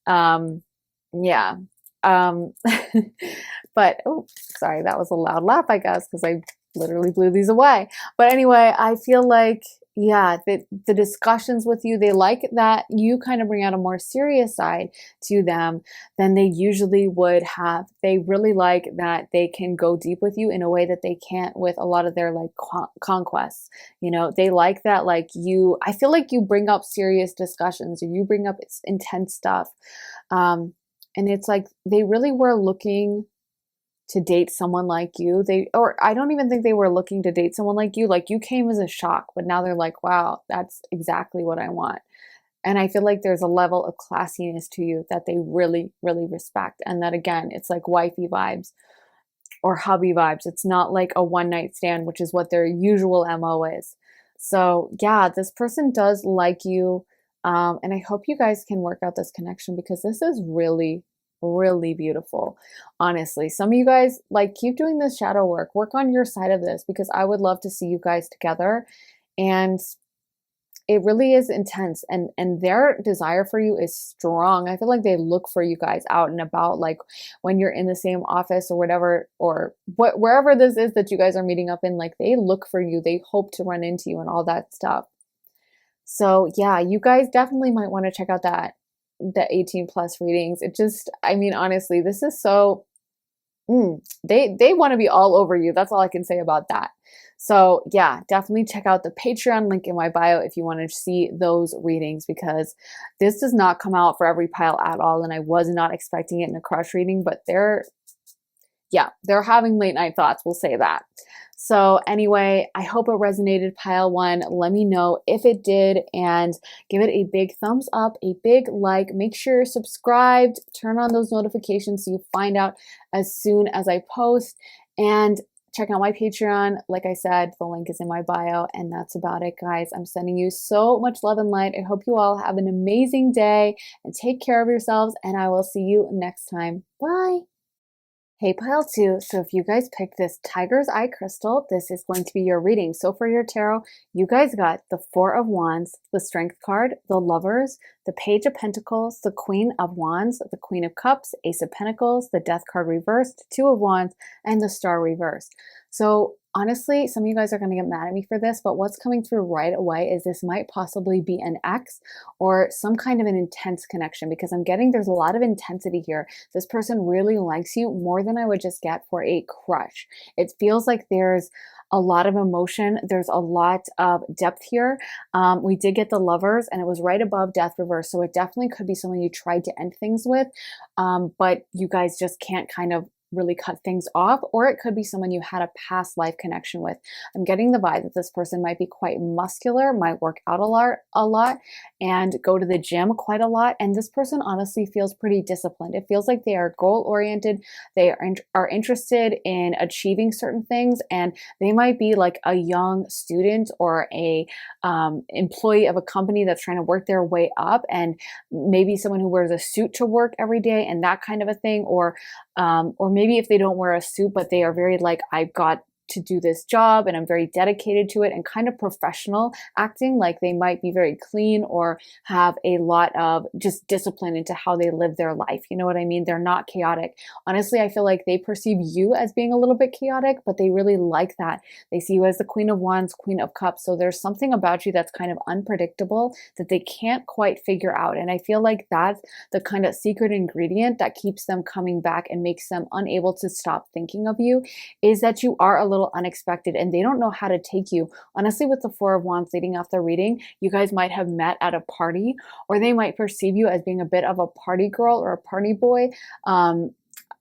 Yeah. But, oh, sorry, that was a loud laugh, I guess, because I literally blew these away. But anyway, I feel like, yeah, the discussions with you, they like that you kind of bring out a more serious side to them than they usually would have. They really like that they can go deep with you in a way that they can't with a lot of their like conquests. They like that, like I feel like you bring up serious discussions, or you bring up intense stuff. And it's like they really were looking to date someone like you. Or I don't even think they were looking to date someone like you. Like, you came as a shock, but now they're like, wow, that's exactly what I want. And I feel like there's a level of classiness to you that they really, really respect. And that, again, it's like wifey vibes or hubby vibes. It's not like a one night stand, which is what their usual MO is. So yeah, this person does like you. And I hope you guys can work out this connection, because this is really, really beautiful. Honestly, some of you guys, like, keep doing this shadow work on your side of this, because I would love to see you guys together. And it really is intense, and their desire for you is strong. I feel like they look for you guys out and about, like when you're in the same office or whatever, or wherever this is that you guys are meeting up in, like they look for you, they hope to run into you and all that stuff. So yeah, you guys definitely might want to check out the 18 plus readings. It just, I mean, honestly, this is so they want to be all over you. That's all I can say about that. So yeah, definitely check out the Patreon link in my bio if you want to see those readings, because this does not come out for every pile at all. And I was not expecting it in a crush reading, but they're having late night thoughts. We'll say that. So anyway, I hope it resonated, pile one. Let me know if it did, and give it a big thumbs up, a big like. Make sure you're subscribed, turn on those notifications so you find out as soon as I post, and check out my Patreon. Like I said, the link is in my bio, and that's about it, guys. I'm sending you so much love and light. I hope you all have an amazing day and take care of yourselves, and I will see you next time. Bye. Hey, pile two. So if you guys picked this Tiger's Eye crystal, this is going to be your reading. So for your tarot, you guys got the Four of Wands, the Strength card, the Lovers, the Page of Pentacles, the Queen of Wands, the Queen of Cups, Ace of Pentacles, the Death card reversed, Two of Wands, and the Star reversed. So honestly, some of you guys are going to get mad at me for this, but what's coming through right away is this might possibly be an ex or some kind of an intense connection, because I'm getting there's a lot of intensity here. This person really likes you more than I would just get for a crush. It feels like there's a lot of emotion. There's a lot of depth here. We did get the Lovers, and it was right above Death reverse. So it definitely could be someone you tried to end things with, but you guys just can't kind of really cut things off, or it could be someone you had a past life connection with. I'm getting the vibe that this person might be quite muscular, might work out a lot, and go to the gym quite a lot. And this person honestly feels pretty disciplined. It feels like they are goal oriented. They are interested in achieving certain things, and they might be like a young student or a employee of a company that's trying to work their way up, and maybe someone who wears a suit to work every day and that kind of a thing, or maybe if they don't wear a suit, but they are very like, I've got to do this job and I'm very dedicated to it, and kind of professional acting, like they might be very clean or have a lot of just discipline into how they live their life. You know what I mean? They're not chaotic. Honestly, I feel like they perceive you as being a little bit chaotic, but they really like that. They see you as the Queen of Wands, Queen of Cups. So there's something about you that's kind of unpredictable that they can't quite figure out. And I feel like that's the kind of secret ingredient that keeps them coming back and makes them unable to stop thinking of you, is that you are a little unexpected and they don't know how to take you. Honestly, with the Four of Wands leading off the reading, you guys might have met at a party, or they might perceive you as being a bit of a party girl or a party boy.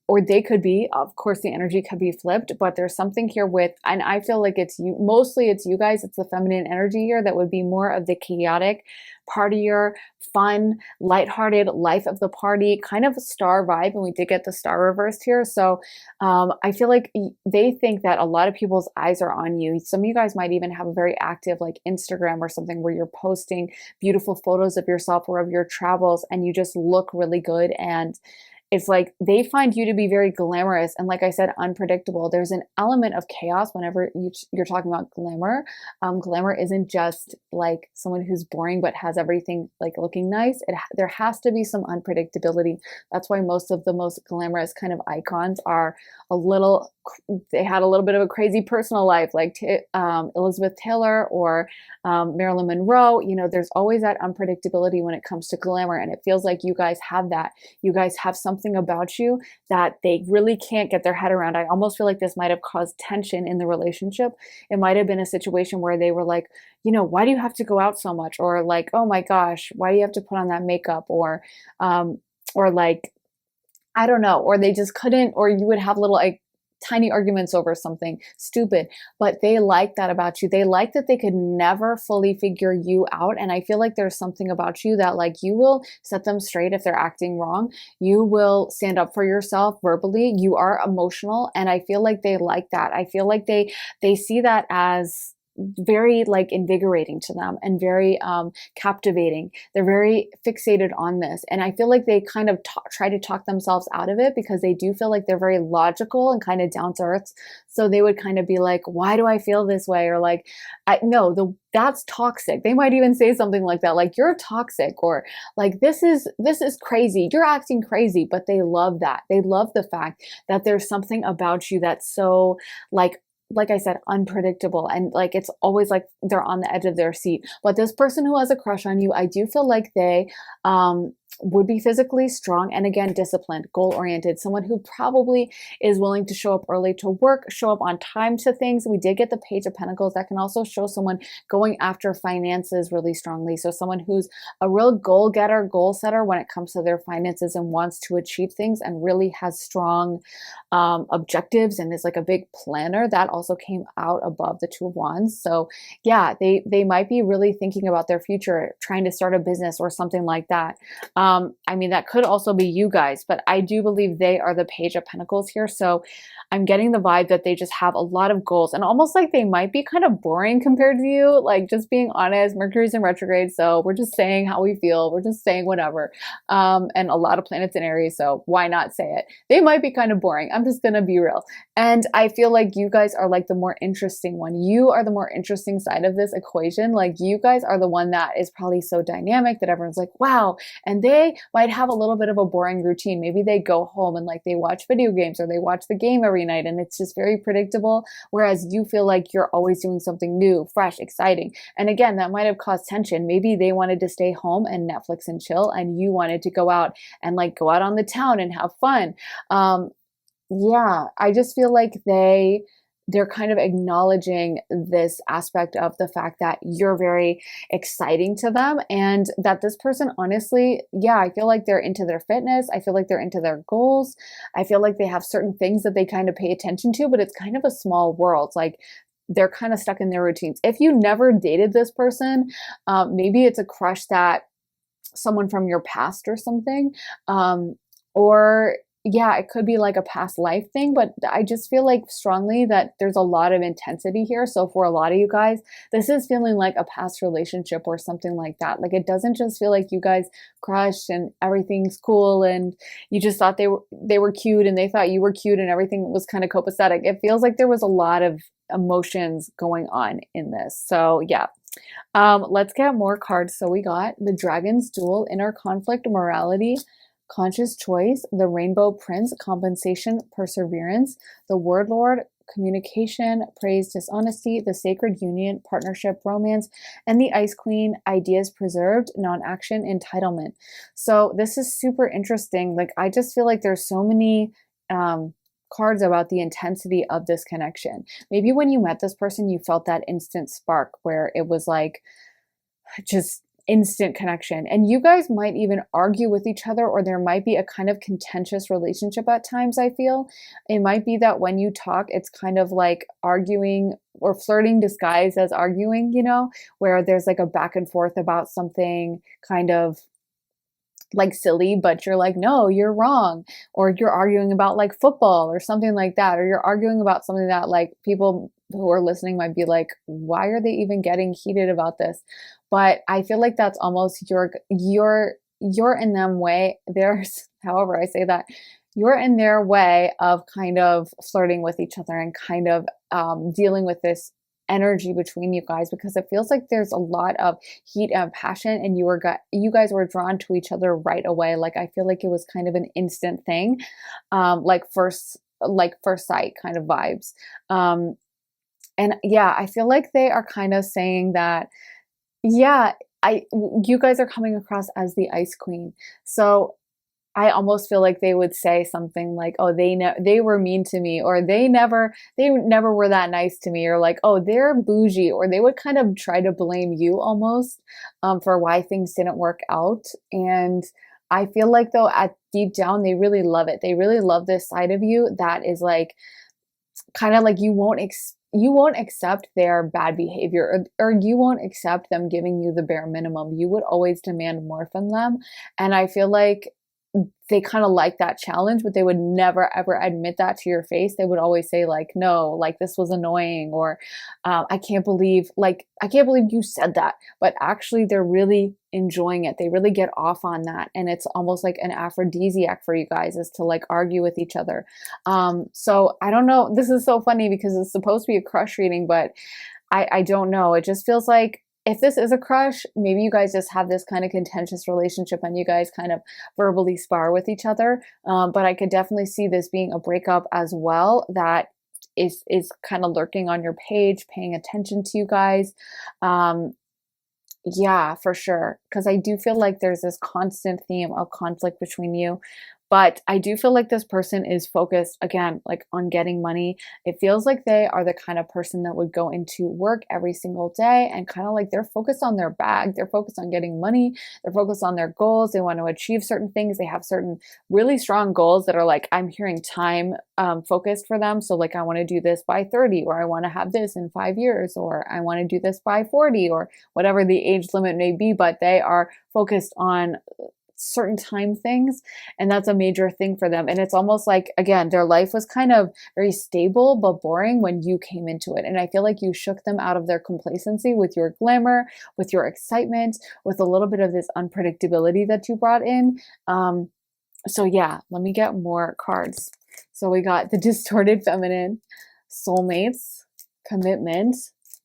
Or they could be, of course, the energy could be flipped, but there's something here with, and I feel like it's you, mostly it's you guys, it's the feminine energy here that would be more of the chaotic, partier, fun, lighthearted, life of the party, kind of star vibe, and we did get the Star reversed here. So I feel like they think that a lot of people's eyes are on you. Some of you guys might even have a very active like Instagram or something where you're posting beautiful photos of yourself or of your travels, and you just look really good, and it's like they find you to be very glamorous and, like I said, unpredictable. There's an element of chaos whenever you're talking about glamour. Glamour isn't just like someone who's boring but has everything like looking nice. There has to be some unpredictability. That's why most of the most glamorous kind of icons are they had a little bit of a crazy personal life, like Elizabeth Taylor or Marilyn Monroe. You know, there's always that unpredictability when it comes to glamour, and it feels like you guys have that. You guys have something about you that they really can't get their head around. I almost feel like this might have caused tension in the relationship. It might have been a situation where they were like, you know, why do you have to go out so much? Or like, oh my gosh, why do you have to put on that makeup? Or like, I don't know, or they just couldn't, or you would have little like tiny arguments over something stupid, but they like that about you. They like that they could never fully figure you out. And I feel like there's something about you that like you will set them straight if they're acting wrong. You will stand up for yourself verbally. You are emotional. And I feel like they like that. I feel like they see that as very like invigorating to them and very captivating. They're very fixated on this. And I feel like they kind of try to talk themselves out of it because they do feel like they're very logical and kind of down to earth. So they would kind of be like, why do I feel this way? Or like, no, that's toxic. They might even say something like that, like you're toxic, or like this is crazy. You're acting crazy. But they love that. They love the fact that there's something about you that's so like I said, unpredictable. And like, it's always like they're on the edge of their seat. But this person who has a crush on you, I do feel like they would be physically strong and again, disciplined, goal oriented, someone who probably is willing to show up early to work, show up on time to things. We did get the Page of Pentacles. That can also show someone going after finances really strongly. So someone who's a real goal getter, goal setter when it comes to their finances and wants to achieve things and really has strong objectives and is like a big planner. That also came out above the Two of Wands. So yeah, they might be really thinking about their future, trying to start a business or something like that. I mean, that could also be you guys, but I do believe they are the Page of Pentacles here. So I'm getting the vibe that they just have a lot of goals and almost like they might be kind of boring compared to you. Like, just being honest, Mercury's in retrograde. So we're just saying how we feel. We're just saying whatever. And a lot of planets in Aries. So why not say it? They might be kind of boring. I'm just going to be real. And I feel like you guys are like the more interesting one. You are the more interesting side of this equation. Like, you guys are the one that is probably so dynamic that everyone's like, wow. And they might have a little bit of a boring routine. Maybe they go home and like they watch video games or they watch the game every night and it's just very predictable. Whereas you feel like you're always doing something new, fresh, exciting. And again, that might have caused tension. Maybe they wanted to stay home and Netflix and chill, and you wanted to go out and like go out on the town and have fun. Yeah, I just feel like they're kind of acknowledging this aspect of the fact that you're very exciting to them, and that this person, honestly, yeah, I feel like they're into their fitness. I feel like they're into their goals. I feel like they have certain things that they kind of pay attention to, but it's kind of a small world. Like, they're kind of stuck in their routines. If you never dated this person, maybe it's a crush that someone from your past or something, or yeah, it could be like a past life thing, but I just feel like strongly that there's a lot of intensity here. So for a lot of you guys, this is feeling like a past relationship or something like that. Like, it doesn't just feel like you guys crushed and everything's cool and you just thought they were cute and they thought you were cute and everything was kind of copacetic. It feels like there was a lot of emotions going on in this. So yeah. Let's get more cards. So we got the Dragon's Duel, Inner Conflict, Morality, Conscious Choice, the Rainbow Prince, Compensation, Perseverance, the Word Lord, Communication, Praise, Dishonesty, the Sacred Union, Partnership, Romance, and the Ice Queen, Ideas Preserved, Non-Action, Entitlement. So this is super interesting. Like, I just feel like there's so many cards about the intensity of this connection. Maybe when you met this person, you felt that instant spark where it was like just instant connection. And you guys might even argue with each other, or there might be a kind of contentious relationship at times, I feel. It might be that when you talk, it's kind of like arguing or flirting disguised as arguing, you know, where there's like a back and forth about something kind of like silly, but you're like, no, you're wrong. Or you're arguing about like football or something like that. Or you're arguing about something that like people who are listening might be like, why are they even getting heated about this? But I feel like that's almost you're in them way. There's, however I say that, you're in their way of kind of flirting with each other and kind of dealing with this energy between you guys, because it feels like there's a lot of heat and passion, and you guys were drawn to each other right away. Like, I feel like it was kind of an instant thing, like first sight kind of vibes. And yeah, I feel like they are kind of saying that, yeah, you guys are coming across as the Ice Queen. So I almost feel like they would say something like, oh, they were mean to me, or they never were that nice to me, or like, oh, they're bougie, or they would kind of try to blame you almost for why things didn't work out. And I feel like, though, at deep down, they really love it. They really love this side of you that is like kind of like you won't accept their bad behavior, or you won't accept them giving you the bare minimum. You would always demand more from them. And I feel like they kind of like that challenge, but they would never ever admit that to your face. They would always say like, no, like this was annoying, or I can't believe, like, I can't believe you said that. But actually, they're really enjoying it. They really get off on that. And it's almost like an aphrodisiac for you guys, is to like argue with each other. So I don't know. This is so funny because it's supposed to be a crush reading, but I don't know. It just feels like if this is a crush, maybe you guys just have this kind of contentious relationship and you guys kind of verbally spar with each other. But I could definitely see this being a breakup as well, that is kind of lurking on your page, paying attention to you guys. Yeah, for sure. Because I do feel like there's this constant theme of conflict between you. But I do feel like this person is focused, again, like on getting money. It feels like they are the kind of person that would go into work every single day and kind of like they're focused on their bag. They're focused on getting money. They're focused on their goals. They want to achieve certain things. They have certain really strong goals that are like, I'm hearing time focused for them. So like, I want to do this by 30, or I want to have this in 5 years, or I want to do this by 40, or whatever the age limit may be, but they are focused on certain time things, and that's a major thing for them. And it's almost like, again, their life was kind of very stable but boring when you came into it, and I feel like you shook them out of their complacency with your glamour, with your excitement, with a little bit of this unpredictability that you brought in. So yeah, let me get more cards. So we got the distorted feminine, soulmates, commitment,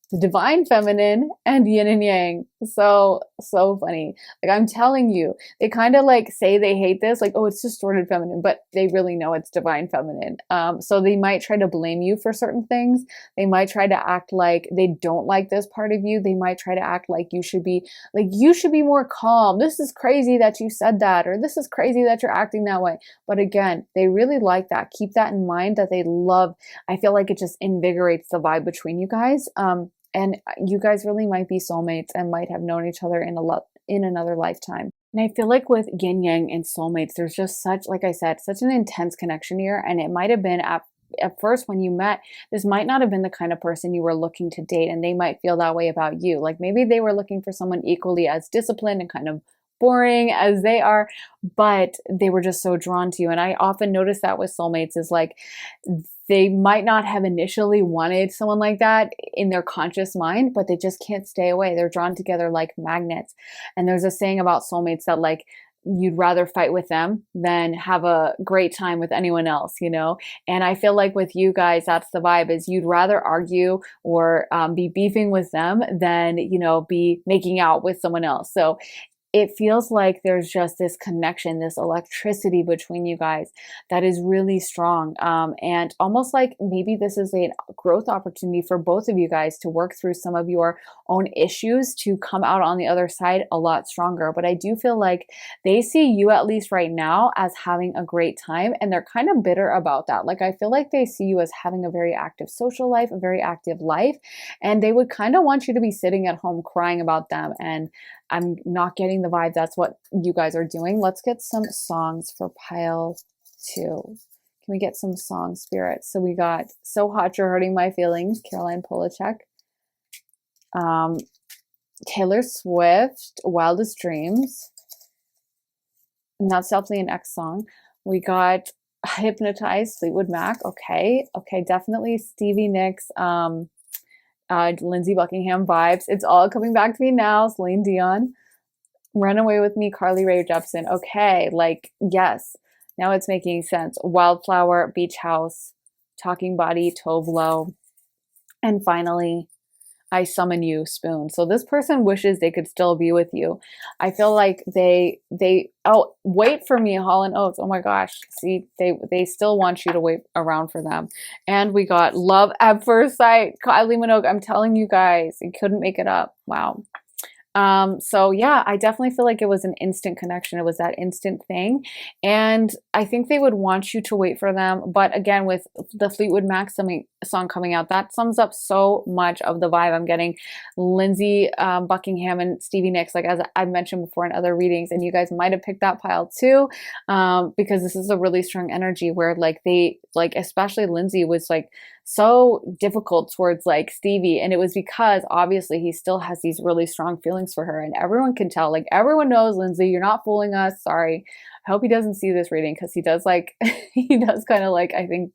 the divine feminine, and yin and yang. So funny. Like, I'm telling you, they kind of like say they hate this, like, oh, it's distorted feminine, but they really know it's divine feminine. So they might try to blame you for certain things. They might try to act like they don't like this part of you. They might try to act like you should be more calm. This is crazy that you said that, or this is crazy that you're acting that way. But again, they really like that. Keep that in mind, that they love. I feel like it just invigorates the vibe between you guys. And you guys really might be soulmates and might have known each other in another lifetime. And I feel like with yin yang and soulmates, there's just such, like I said, such an intense connection here. And it might have been at first when you met, this might not have been the kind of person you were looking to date, and they might feel that way about you. Like maybe they were looking for someone equally as disciplined and kind of boring as they are, but they were just so drawn to you. And I often notice that with soulmates is like, they might not have initially wanted someone like that in their conscious mind, but they just can't stay away. They're drawn together like magnets. And there's a saying about soulmates that like, you'd rather fight with them than have a great time with anyone else, you know? And I feel like with you guys, that's the vibe, is you'd rather argue or be beefing with them than, you know, be making out with someone else. So it feels like there's just this connection, this electricity between you guys that is really strong. And almost like maybe this is a growth opportunity for both of you guys to work through some of your own issues to come out on the other side a lot stronger. But I do feel like they see you, at least right now, as having a great time, and they're kind of bitter about that. Like I feel like they see you as having a very active social life, a very active life, and they would kind of want you to be sitting at home crying about them. And I'm not getting the vibe that's what you guys are doing. Let's get some songs for pile 2. Can we get some song spirits? So we got So Hot You're Hurting My Feelings, Caroline Polachek. Taylor Swift, Wildest Dreams. And that's definitely an X song. We got Hypnotized, Fleetwood Mac. Okay, definitely Stevie Nicks, Lindsey Buckingham vibes. It's all coming back to me now. Celine Dion, Run Away With Me, Carly Rae Jepsen. Okay, like, yes, now it's making sense. Wildflower, Beach House, Talking Body, Tove Lo. And finally, I Summon You, Spoon. So this person wishes they could still be with you. I feel like oh, Wait for Me, Hall & Oates. Oh my gosh. See, they still want you to wait around for them. And we got Love at First Sight, Kylie Minogue. I'm telling you guys, you couldn't make it up. Wow. So yeah, I definitely feel like it was an instant connection. It was that instant thing. And I think they would want you to wait for them. But again, with the Fleetwood Mac song coming out, that sums up so much of the vibe I'm getting. Lindsey Buckingham and Stevie Nicks, like as I've mentioned before in other readings, and you guys might have picked that pile too, because this is a really strong energy where like especially Lindsey was like so difficult towards like Stevie. And it was because obviously he still has these really strong feelings for her. And everyone can tell, like everyone knows, Lindsay, you're not fooling us. Sorry. I hope he doesn't see this reading because he does like, he does kind of like, I think,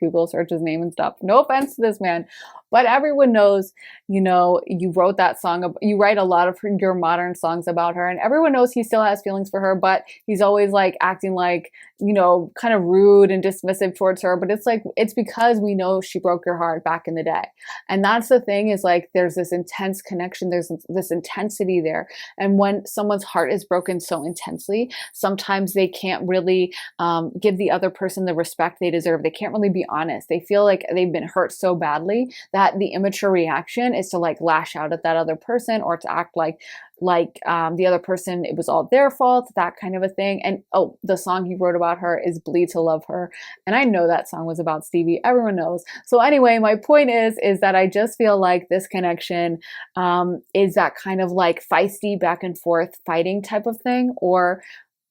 Google search his name and stuff. No offense to this man, but everyone knows, you know, you wrote that song. You write a lot of your modern songs about her, and everyone knows he still has feelings for her, but he's always like acting like, you know, kind of rude and dismissive towards her. But it's like, it's because we know she broke your heart back in the day. And that's the thing, is like, there's this intense connection. There's this intensity there. And when someone's heart is broken so intensely, sometimes they can't really give the other person the respect they deserve. They can't really be honest. They feel like they've been hurt so badly that the immature reaction is to like lash out at that other person, or to act like the other person, it was all their fault, that kind of a thing. And oh, the song he wrote about her is Bleed to Love Her. And I know that song was about Stevie. Everyone knows. So anyway, my point is that I just feel like this connection is that kind of like feisty back and forth fighting type of thing. Or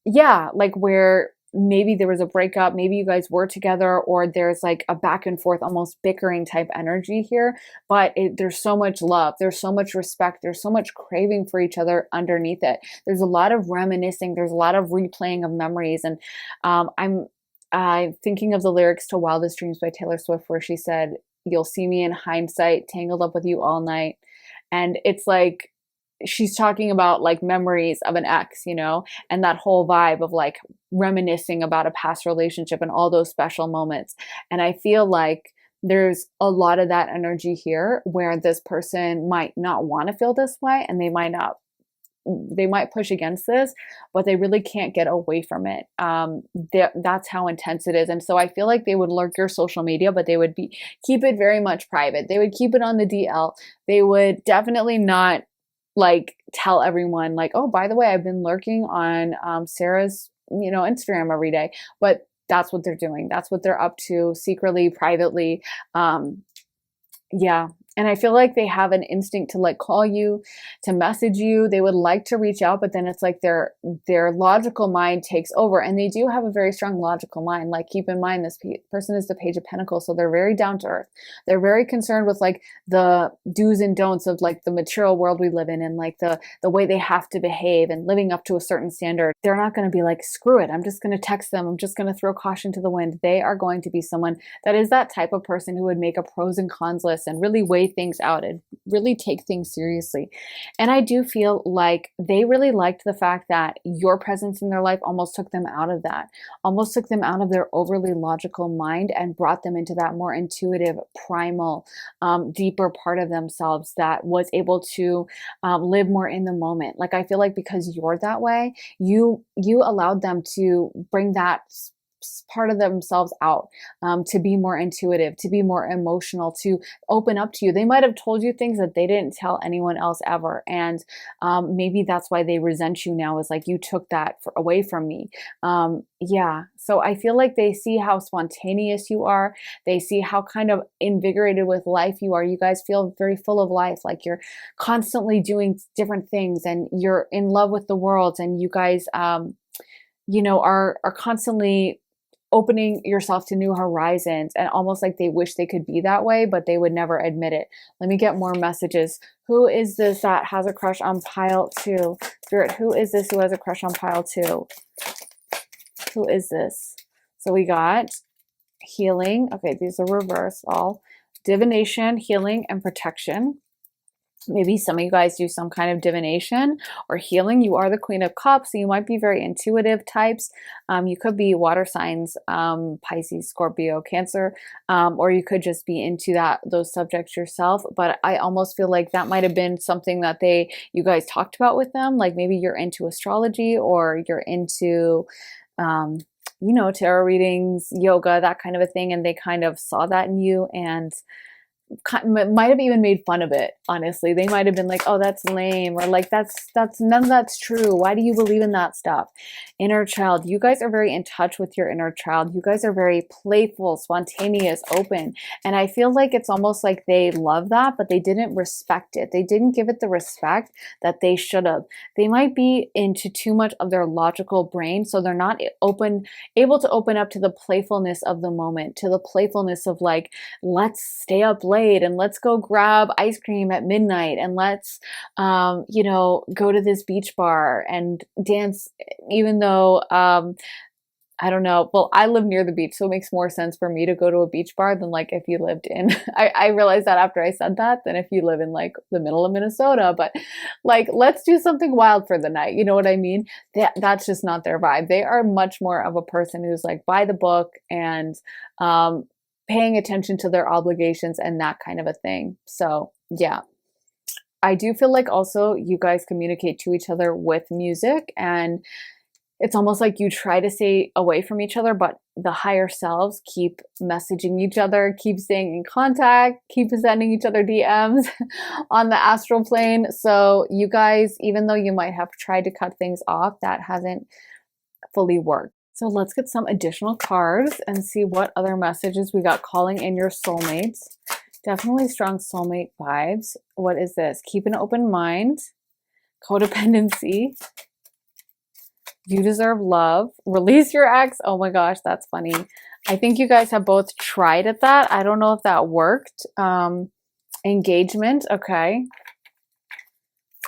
yeah, like where maybe there was a breakup, maybe you guys were together, or there's like a back and forth, almost bickering type energy here, but there's so much love, there's so much respect, there's so much craving for each other underneath it. There's a lot of reminiscing, there's a lot of replaying of memories. And I'm thinking of the lyrics to Wildest Dreams by Taylor Swift, where she said, "You'll see me in hindsight, tangled up with you all night." And it's like, she's talking about like memories of an ex, you know, and that whole vibe of like reminiscing about a past relationship and all those special moments. And I feel like there's a lot of that energy here, where this person might not want to feel this way, and they might push against this, but they really can't get away from it. That's how intense it is. And so I feel like they would lurk your social media, but they would keep it very much private. They would keep it on the DL. They would definitely not like tell everyone like, oh, by the way, I've been lurking on Sarah's, you know, Instagram every day. But that's what they're doing. That's what they're up to, secretly, privately. Yeah. And I feel like they have an instinct to like call you, to message you. They would like to reach out, but then it's like their logical mind takes over. And they do have a very strong logical mind. Like, keep in mind, this person is the Page of Pentacles, so they're very down to earth. They're very concerned with like the do's and don'ts of like the material world we live in, and like the way they have to behave and living up to a certain standard. They're not going to be like, screw it, I'm just going to text them, I'm just going to throw caution to the wind. They are going to be someone that is that type of person who would make a pros and cons list and really weigh things out and really take things seriously. And I do feel like they really liked the fact that your presence in their life almost took them out of that, almost took them out of their overly logical mind and brought them into that more intuitive, primal, deeper part of themselves that was able to live more in the moment. Like, I feel like because you're that way, you allowed them to bring that part of themselves out, to be more intuitive, to be more emotional, to open up to you. They might have told you things that they didn't tell anyone else ever. And maybe that's why they resent you now, is like, you took that away from me. Yeah. So I feel like they see how spontaneous you are. They see how kind of invigorated with life you are. You guys feel very full of life. Like, you're constantly doing different things, and you're in love with the world. And you guys, you know, are constantly opening yourself to new horizons, and almost like they wish they could be that way, but they would never admit it. Let me get more messages. Who is this that has a crush on pile 2? Spirit, who is this who has a crush on pile 2? Who is this? So we got healing. Okay, these are reversed all. Divination, healing, and protection. Maybe some of you guys do some kind of divination or healing. You are the Queen of Cups, so you might be very intuitive types. You could be water signs, Pisces, Scorpio, Cancer, or you could just be into those subjects yourself. But I almost feel like that might have been something that you guys talked about with them. Like, maybe you're into astrology, or you're into you know, tarot readings, yoga, that kind of a thing, and they kind of saw that in you, and might have even made fun of it. Honestly, they might have been like, oh, that's lame, or like that's none of that's true, why do you believe in that stuff? Inner child, you guys are very in touch with your inner child. You guys are very playful, spontaneous, open, and I feel like it's almost like they love that, but they didn't respect it. They didn't give it the respect that they should have. They might be into too much of their logical brain, so they're not able to open up to the playfulness of the moment, to the playfulness of like, let's stay up late and let's go grab ice cream at midnight, and let's you know, go to this beach bar and dance, even though I don't know. Well, I live near the beach, so it makes more sense for me to go to a beach bar than like if you lived in, I realized that after I said that, than if you live in like the middle of Minnesota. But like, let's do something wild for the night. You know what I mean? That's just not their vibe. They are much more of a person who's like by the book and paying attention to their obligations and that kind of a thing. So yeah. I do feel like also you guys communicate to each other with music, and it's almost like you try to stay away from each other, but the higher selves keep messaging each other, keep staying in contact, keep sending each other DMs on the astral plane. So you guys, even though you might have tried to cut things off, that hasn't fully worked. So let's get some additional cards and see what other messages we got calling in your soulmates. Definitely strong soulmate vibes. What is this? Keep an open mind. Codependency. You deserve love. Release your ex. Oh my gosh, that's funny. I think you guys have both tried at that. I don't know if that worked. Engagement. Okay.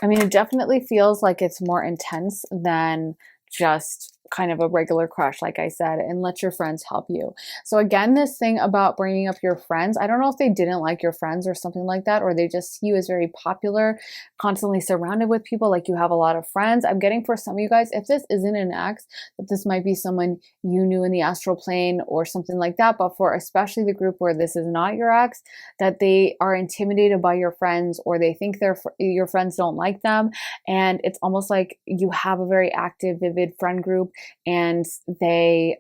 I mean, it definitely feels like it's more intense than just kind of a regular crush, like I said, and let your friends help you. So again, this thing about bringing up your friends, I don't know if they didn't like your friends or something like that, or they just see you as very popular, constantly surrounded with people, like you have a lot of friends. I'm getting for some of you guys, if this isn't an ex, that this might be someone you knew in the astral plane or something like that. But for especially the group where this is not your ex, that they are intimidated by your friends, or they think your friends don't like them. And it's almost like you have a very active, vivid friend group, and they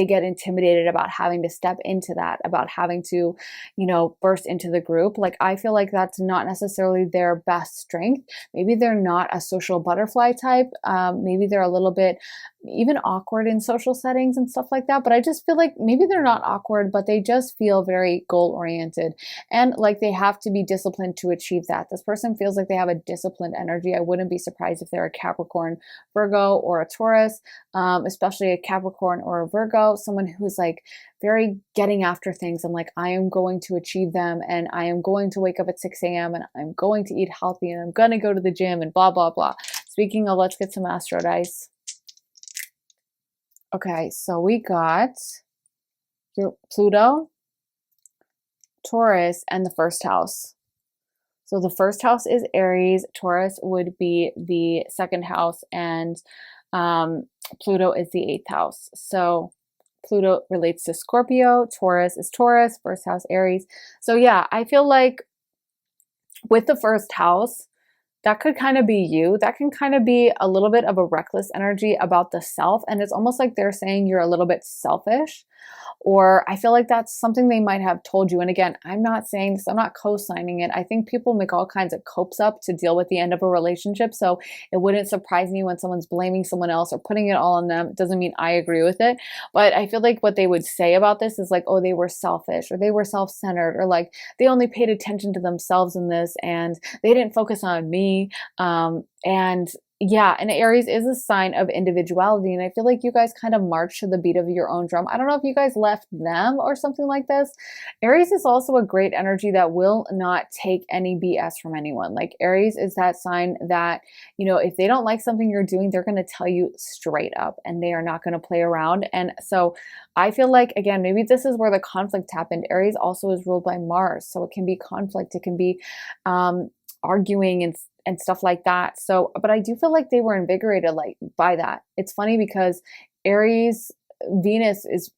get intimidated about having to step into that, about having to, you know, burst into the group. Like, I feel like that's not necessarily their best strength. Maybe they're not a social butterfly type. Maybe they're a little bit even awkward in social settings and stuff like that. But I just feel like maybe they're not awkward, but they just feel very goal oriented, and like they have to be disciplined to achieve that. This person feels like they have a disciplined energy. I wouldn't be surprised if they're a Capricorn, Virgo, or a Taurus, especially a Capricorn or a Virgo, someone who's like very getting after things and like, I am going to achieve them, and I am going to wake up at 6 a.m. and I'm going to eat healthy, and I'm going to go to the gym, and blah, blah, blah. Speaking of, let's get some astro dice. Okay, so we got your Pluto, Taurus, and the first house. So the first house is Aries, Taurus would be the second house, and Pluto is the 8th house. So Pluto relates to Scorpio, Taurus is Taurus, first house Aries. So yeah, I feel like with the first house, that could kind of be you. That can kind of be a little bit of a reckless energy about the self. And it's almost like they're saying you're a little bit selfish, or I feel like that's something they might have told you. And again, I'm not saying this, I'm not co-signing it. I think people make all kinds of copes up to deal with the end of a relationship. So it wouldn't surprise me when someone's blaming someone else or putting it all on them. It doesn't mean I agree with it. But I feel like what they would say about this is like, oh, they were selfish, or they were self-centered, or like they only paid attention to themselves in this and they didn't focus on me. And yeah, and Aries is a sign of individuality, and I feel like you guys kind of march to the beat of your own drum. I don't know if you guys left them or something like this. Aries is also a great energy that will not take any BS from anyone. Like, Aries is that sign that, you know, if they don't like something you're doing, they're going to tell you straight up, and they are not going to play around. And so I feel like, again, maybe this is where the conflict happened. Aries also is ruled by Mars, so it can be conflict. It can be arguing and stuff like that. So, but I do feel like they were invigorated like by that. It's funny because Aries, Venus is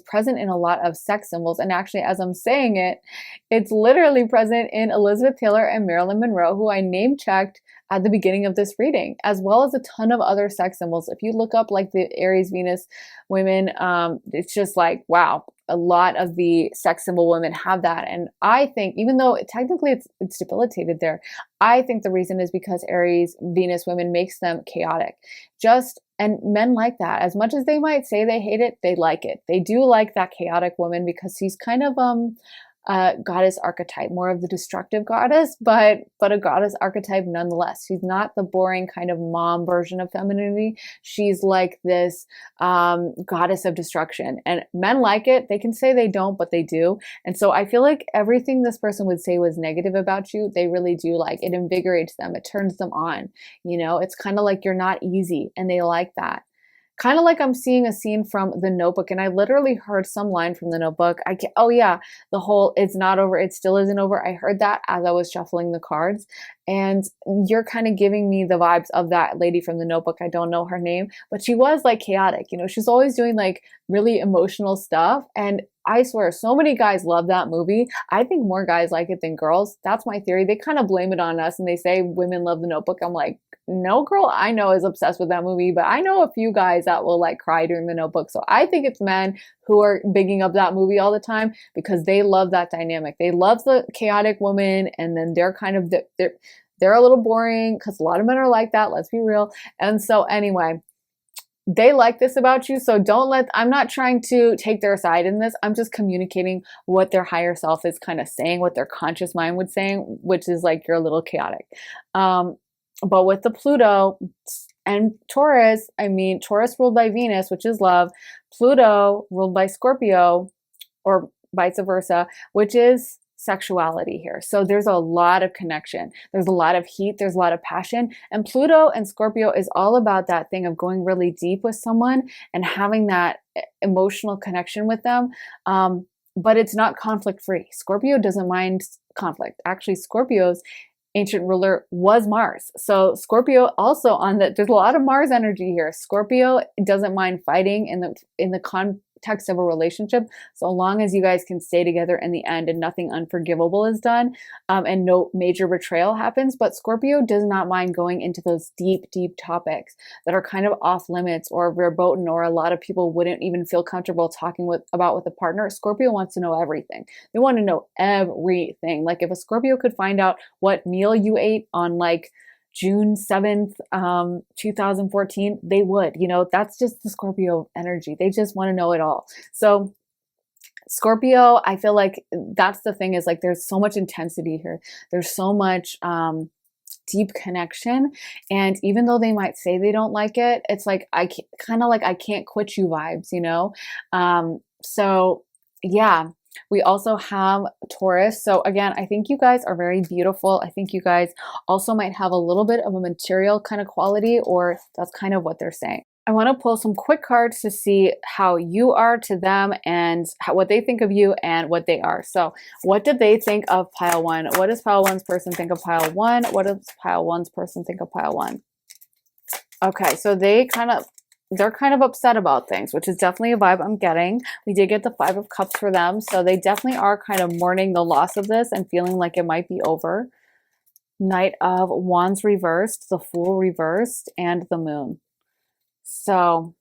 present in a lot of sex symbols, and actually, as I'm saying it, it's literally present in Elizabeth Taylor and Marilyn Monroe, who I name checked at the beginning of this reading, as well as a ton of other sex symbols. If you look up like the Aries, Venus women, it's just like, wow, a lot of the sex symbol women have that. And I think, even though technically it's debilitated there, I think the reason is because Aries, Venus women makes them chaotic. And men like that. As much as they might say they hate it, they like it. They do like that chaotic woman because she's kind of goddess archetype, more of the destructive goddess, but a goddess archetype nonetheless. She's not the boring kind of mom version of femininity. She's like this goddess of destruction, and men like it. They can say they don't, but they do. And so I feel like everything this person would say was negative about you, they really do like. It invigorates them. It turns them on. You know, it's kind of like you're not easy, and they like that. Kind of like I'm seeing a scene from The Notebook, and I literally heard some line from The Notebook. Oh yeah, the whole "it's not over, it still isn't over." I heard that as I was shuffling the cards, and you're kind of giving me the vibes of that lady from The Notebook. I don't know her name, but she was like chaotic. You know, she's always doing like really emotional stuff, and I swear, so many guys love that movie. I think more guys like it than girls. That's my theory. They kind of blame it on us, and they say women love The Notebook. I'm like, no girl I know is obsessed with that movie, but I know a few guys that will like cry during The Notebook. So I think it's men who are bigging up that movie all the time because they love that dynamic. They love the chaotic woman, and then they're kind of they're a little boring because a lot of men are like that. Let's be real. And so anyway, they like this about you. So I'm not trying to take their side in this. I'm just communicating what their higher self is kind of saying, what their conscious mind would saying, which is like, you're a little chaotic. But with the Pluto and Taurus, I mean, Taurus ruled by Venus, which is love, Pluto ruled by Scorpio, or vice versa, which is sexuality here. So there's a lot of connection. There's a lot of heat. There's a lot of passion. And Pluto and Scorpio is all about that thing of going really deep with someone and having that emotional connection with them. But it's not conflict free. Scorpio doesn't mind conflict. Actually, Scorpio's ancient ruler was Mars. So Scorpio also there's a lot of Mars energy here. Scorpio doesn't mind fighting in the context of a relationship, so long as you guys can stay together in the end and nothing unforgivable is done, and no major betrayal happens. But Scorpio does not mind going into those deep topics that are kind of off limits or verboten, or a lot of people wouldn't even feel comfortable talking about with a partner. Scorpio wants to know everything. They want to know everything. Like if a Scorpio could find out what meal you ate on like June 7th, 2014, they would, that's just the Scorpio energy. They just want to know it all. So Scorpio, I feel like that's the thing, is like, there's so much intensity here. There's so much, deep connection. And even though they might say they don't like it, it's like, I can't quit you vibes, So yeah. We also have Taurus. So again, I think you guys are very beautiful. I think you guys also might have a little bit of a material kind of quality, or that's kind of what they're saying. I want to pull some quick cards to see how you are to them, and what they think of you and what they are. So what did they think of pile one? What does pile one's person think of pile one? What does pile one's person think of pile one? Okay, so they're kind of upset about things, which is definitely a vibe I'm getting. We did get the 5 of Cups for them. So they definitely are kind of mourning the loss of this and feeling like it might be over. Knight of Wands reversed, the Fool reversed, and the Moon. So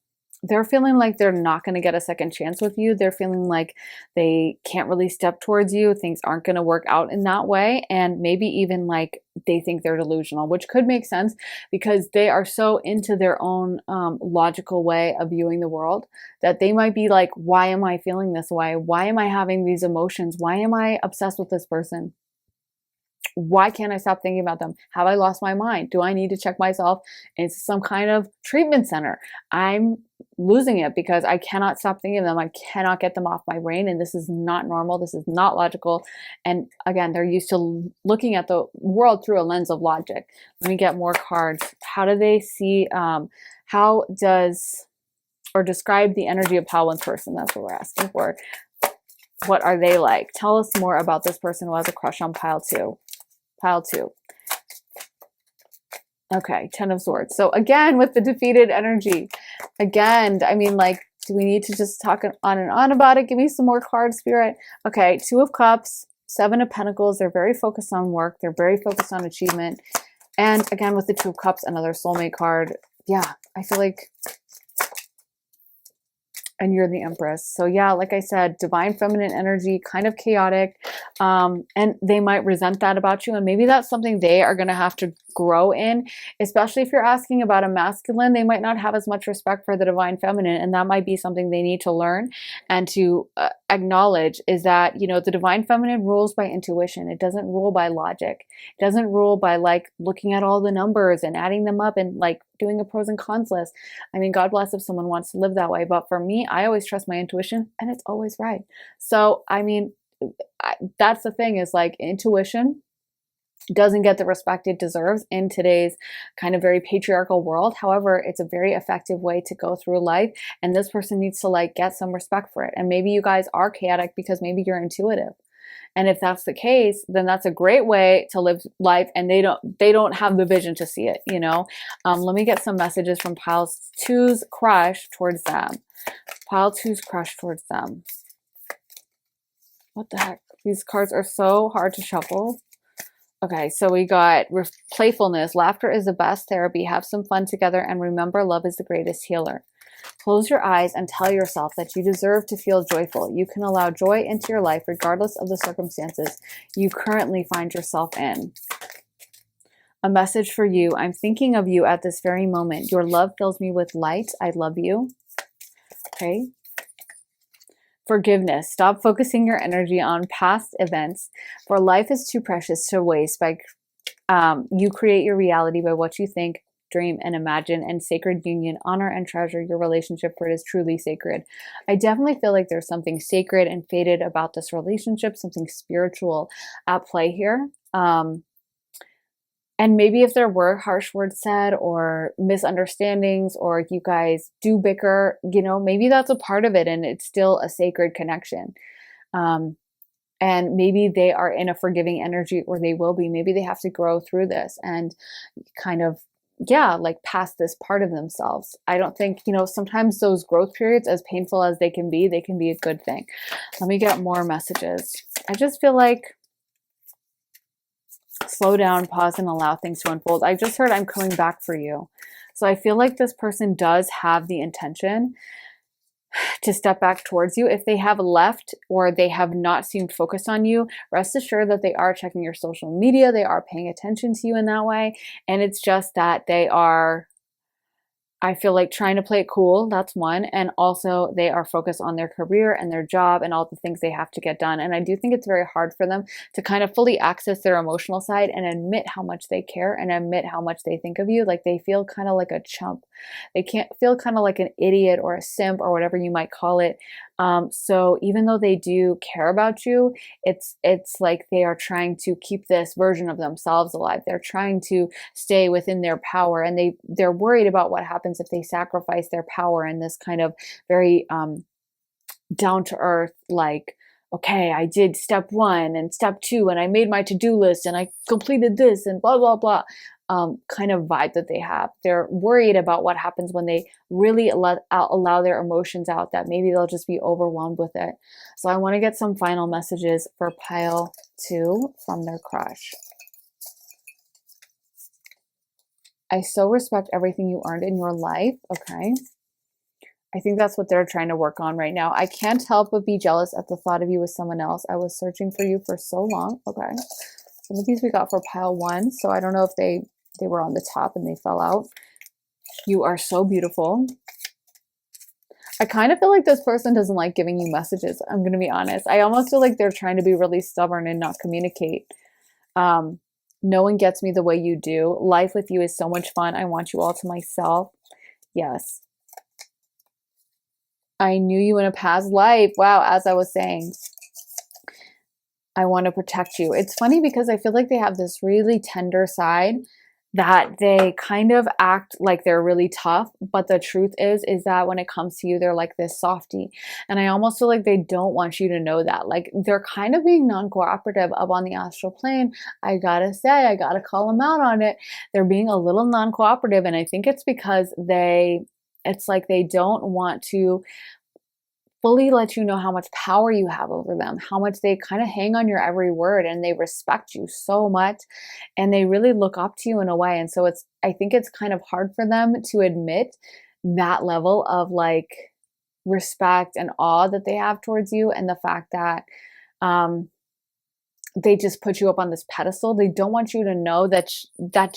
they're feeling like they're not going to get a second chance with you. They're feeling like they can't really step towards you. Things aren't going to work out in that way. And maybe even like they think they're delusional, which could make sense because they are so into their own logical way of viewing the world that they might be like, why am I feeling this way? Why am I having these emotions? Why am I obsessed with this person? Why can't I stop thinking about them? Have I lost my mind? Do I need to check myself into some kind of treatment center? I'm losing it because I cannot stop thinking of them. I cannot get them off my brain. And this is not normal. This is not logical. And again, they're used to looking at the world through a lens of logic. Let me get more cards. How do they see, or describe the energy of pile one's person? That's what we're asking for. What are they like? Tell us more about this person who has a crush on pile two. Pile two. Okay, 10 of Swords. So again, with the defeated energy, again, I mean, like, do we need to just talk on and on about it? Give me some more cards, Spirit. Okay, 2 of Cups, 7 of Pentacles. They're very focused on work. They're very focused on achievement. And again, with the Two of Cups, another soulmate card. Yeah, I feel like, and you're the Empress. So yeah, like I said, divine feminine energy, kind of chaotic. And they might resent that about you. And maybe that's something they are going to have to grow in, especially if you're asking about a masculine. They might not have as much respect for the divine feminine. And that might be something they need to learn and to acknowledge, is that, you know, the divine feminine rules by intuition. It doesn't rule by logic. It doesn't rule by like looking at all the numbers and adding them up and like doing a pros and cons list. I mean, God bless if someone wants to live that way. But for me, I always trust my intuition and it's always right. So, I mean, that's the thing, is like intuition doesn't get the respect it deserves in today's kind of very patriarchal world. However, it's a very effective way to go through life. And this person needs to like get some respect for it. And maybe you guys are chaotic because maybe you're intuitive. And if that's the case, then that's a great way to live life, and they don't have the vision to see it, you know. Let me get some messages from pile two's crush towards them. Pile two's crush towards them. What the heck? These cards are so hard to shuffle. Okay, so we got playfulness. Laughter is the best therapy. Have some fun together, and remember, love is the greatest healer. Close your eyes and tell yourself that you deserve to feel joyful. You can allow joy into your life regardless of the circumstances you currently find yourself in. A message for you. I'm thinking of you at this very moment. Your love fills me with light. I love you. Okay. Forgiveness. Stop focusing your energy on past events, for life is too precious to waste. By you create your reality by what you think, dream, and imagine. And sacred union, honor and treasure your relationship, for it is truly sacred. I definitely feel like there's something sacred and fated about this relationship, something spiritual at play here. And maybe if there were harsh words said or misunderstandings, or you guys do bicker, you know, maybe that's a part of it and it's still a sacred connection. And maybe they are in a forgiving energy, or they will be. Maybe they have to grow through this and kind of, yeah, like past this part of themselves. I don't think, you know, sometimes those growth periods, as painful as they can be a good thing. Let me get more messages. I just feel like slow down, pause, and allow things to unfold. I just heard I'm coming back for you. So I feel like this person does have the intention to step back towards you. If they have left or they have not seemed focused on you, rest assured that they are checking your social media. They are paying attention to you in that way. And it's just that they are, I feel like, trying to play it cool. That's one. And also they are focused on their career and their job and all the things they have to get done. And I do think it's very hard for them to kind of fully access their emotional side and admit how much they care and admit how much they think of you. Like they feel kind of like a chump. They can't feel kind of like an idiot or a simp or whatever you might call it. So even though they do care about you, it's like they are trying to keep this version of themselves alive. They're trying to stay within their power, and they're worried about what happens if they sacrifice their power in this kind of very down to earth, like, okay, I did step 1 and step 2 and I made my to-do list and I completed this and blah, blah, blah. Kind of vibe that they have. They're worried about what happens when they really allow their emotions out, that maybe they'll just be overwhelmed with it. So I want to get some final messages for pile 2 from their crush. I so respect everything you earned in your life. Okay. I think that's what they're trying to work on right now. I can't help but be jealous at the thought of you with someone else. I was searching for you for so long. Okay. Some of these we got for pile 1. So I don't know if they were on the top and they fell out. You are so beautiful. I kind of feel like this person doesn't like giving you messages. I'm going to be honest. I almost feel like they're trying to be really stubborn and not communicate. No one gets me the way you do. Life with you is so much fun. I want you all to myself. Yes. I knew you in a past life. Wow, as I was saying. I want to protect you. It's funny because I feel like they have this really tender side that they kind of act like they're really tough, but the truth is that when it comes to you, they're like this softie. And I almost feel like they don't want you to know that. Like they're kind of being non-cooperative up on the astral plane. I gotta say, I gotta call them out on it. They're being a little non-cooperative, and I think it's because it's like they don't want to fully let you know how much power you have over them, how much they kind of hang on your every word and they respect you so much and they really look up to you in a way. And so I think it's kind of hard for them to admit that level of like respect and awe that they have towards you, and the fact that um they just put you up on this pedestal. They don't want you to know that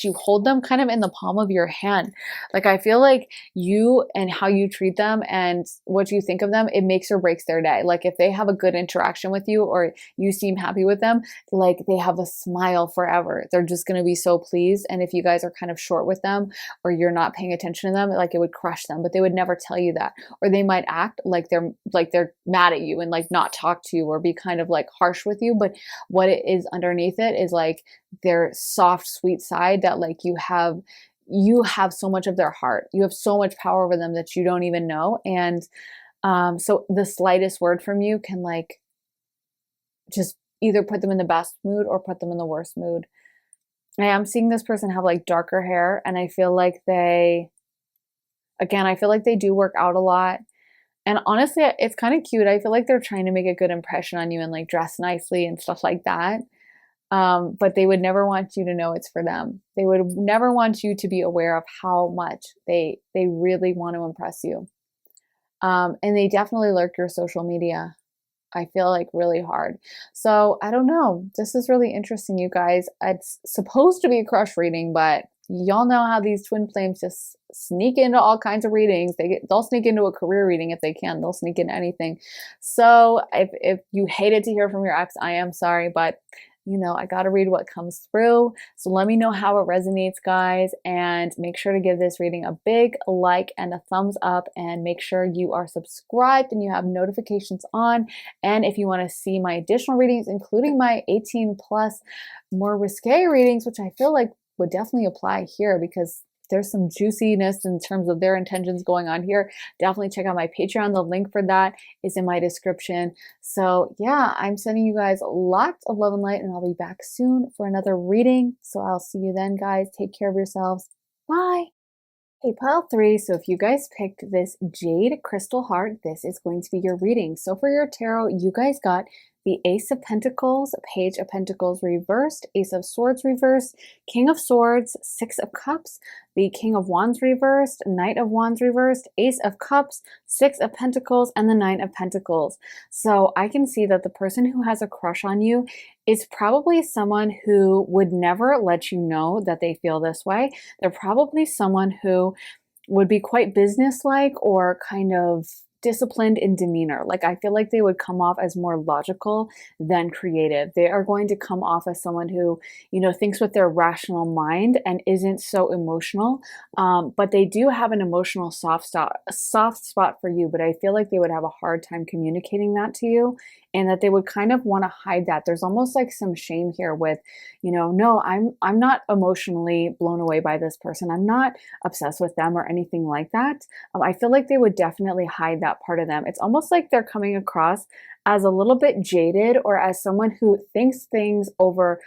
you hold them kind of in the palm of your hand. Like I feel like you and how you treat them and what you think of them, it makes or breaks their day. Like if they have a good interaction with you or you seem happy with them, like they have a smile forever. They're just going to be so pleased. And if you guys are kind of short with them or you're not paying attention to them, like it would crush them, but they would never tell you that. Or they might act like they're mad at you and like not talk to you or be kind of like harsh with you, but what it is underneath it is like their soft, sweet side that like you have so much of their heart. You have so much power over them that you don't even know. And so the slightest word from you can like just either put them in the best mood or put them in the worst mood. I am seeing this person have like darker hair, and I feel like I feel like they do work out a lot. And honestly, it's kind of cute. I feel like they're trying to make a good impression on you and like dress nicely and stuff like that. But they would never want you to know it's for them. They would never want you to be aware of how much they really want to impress you. And they definitely lurk your social media. I feel like really hard. So I don't know. This is really interesting, you guys. It's supposed to be a crush reading, but y'all know how these twin flames just sneak into all kinds of readings. They'll sneak into a career reading if they can. They'll sneak into anything. So if you hated to hear from your ex, I am sorry, but I got to read what comes through. So let me know how it resonates, guys, and make sure to give this reading a big like and a thumbs up, and make sure you are subscribed and you have notifications on. And if you want to see my additional readings, including my 18 plus more risque readings, which I feel like would definitely apply here because there's some juiciness in terms of their intentions going on here, definitely check out my Patreon. The link for that is in my description. So yeah, I'm sending you guys lots of love and light, and I'll be back soon for another reading. So I'll see you then, guys. Take care of yourselves. Bye. Hey, pile three. So if you guys picked this Jade Crystal Heart, this is going to be your reading. So for your tarot, you guys got the Ace of Pentacles, Page of Pentacles reversed, Ace of Swords reversed, King of Swords, Six of Cups, the King of Wands reversed, Knight of Wands reversed, Ace of Cups, Six of Pentacles, and the Nine of Pentacles. So I can see that the person who has a crush on you is probably someone who would never let you know that they feel this way. They're probably someone who would be quite businesslike or kind of disciplined in demeanor. Like I feel like they would come off as more logical than creative. They are going to come off as someone who, thinks with their rational mind and isn't so emotional. But they do have an emotional soft spot for you. But I feel like they would have a hard time communicating that to you, and that they would kind of want to hide that. There's almost like some shame here with, no, I'm not emotionally blown away by this person. I'm not obsessed with them or anything like that. I feel like they would definitely hide that part of them. It's almost like they're coming across as a little bit jaded, or as someone who thinks things over,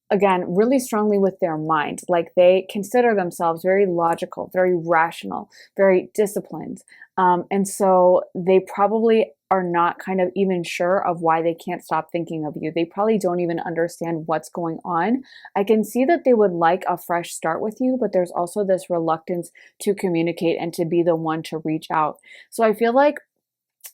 again, really strongly with their mind. Like they consider themselves very logical, very rational, very disciplined. And so they probably are not kind of even sure of why they can't stop thinking of you. They probably don't even understand what's going on. I can see that they would like a fresh start with you, but there's also this reluctance to communicate and to be the one to reach out. So I feel like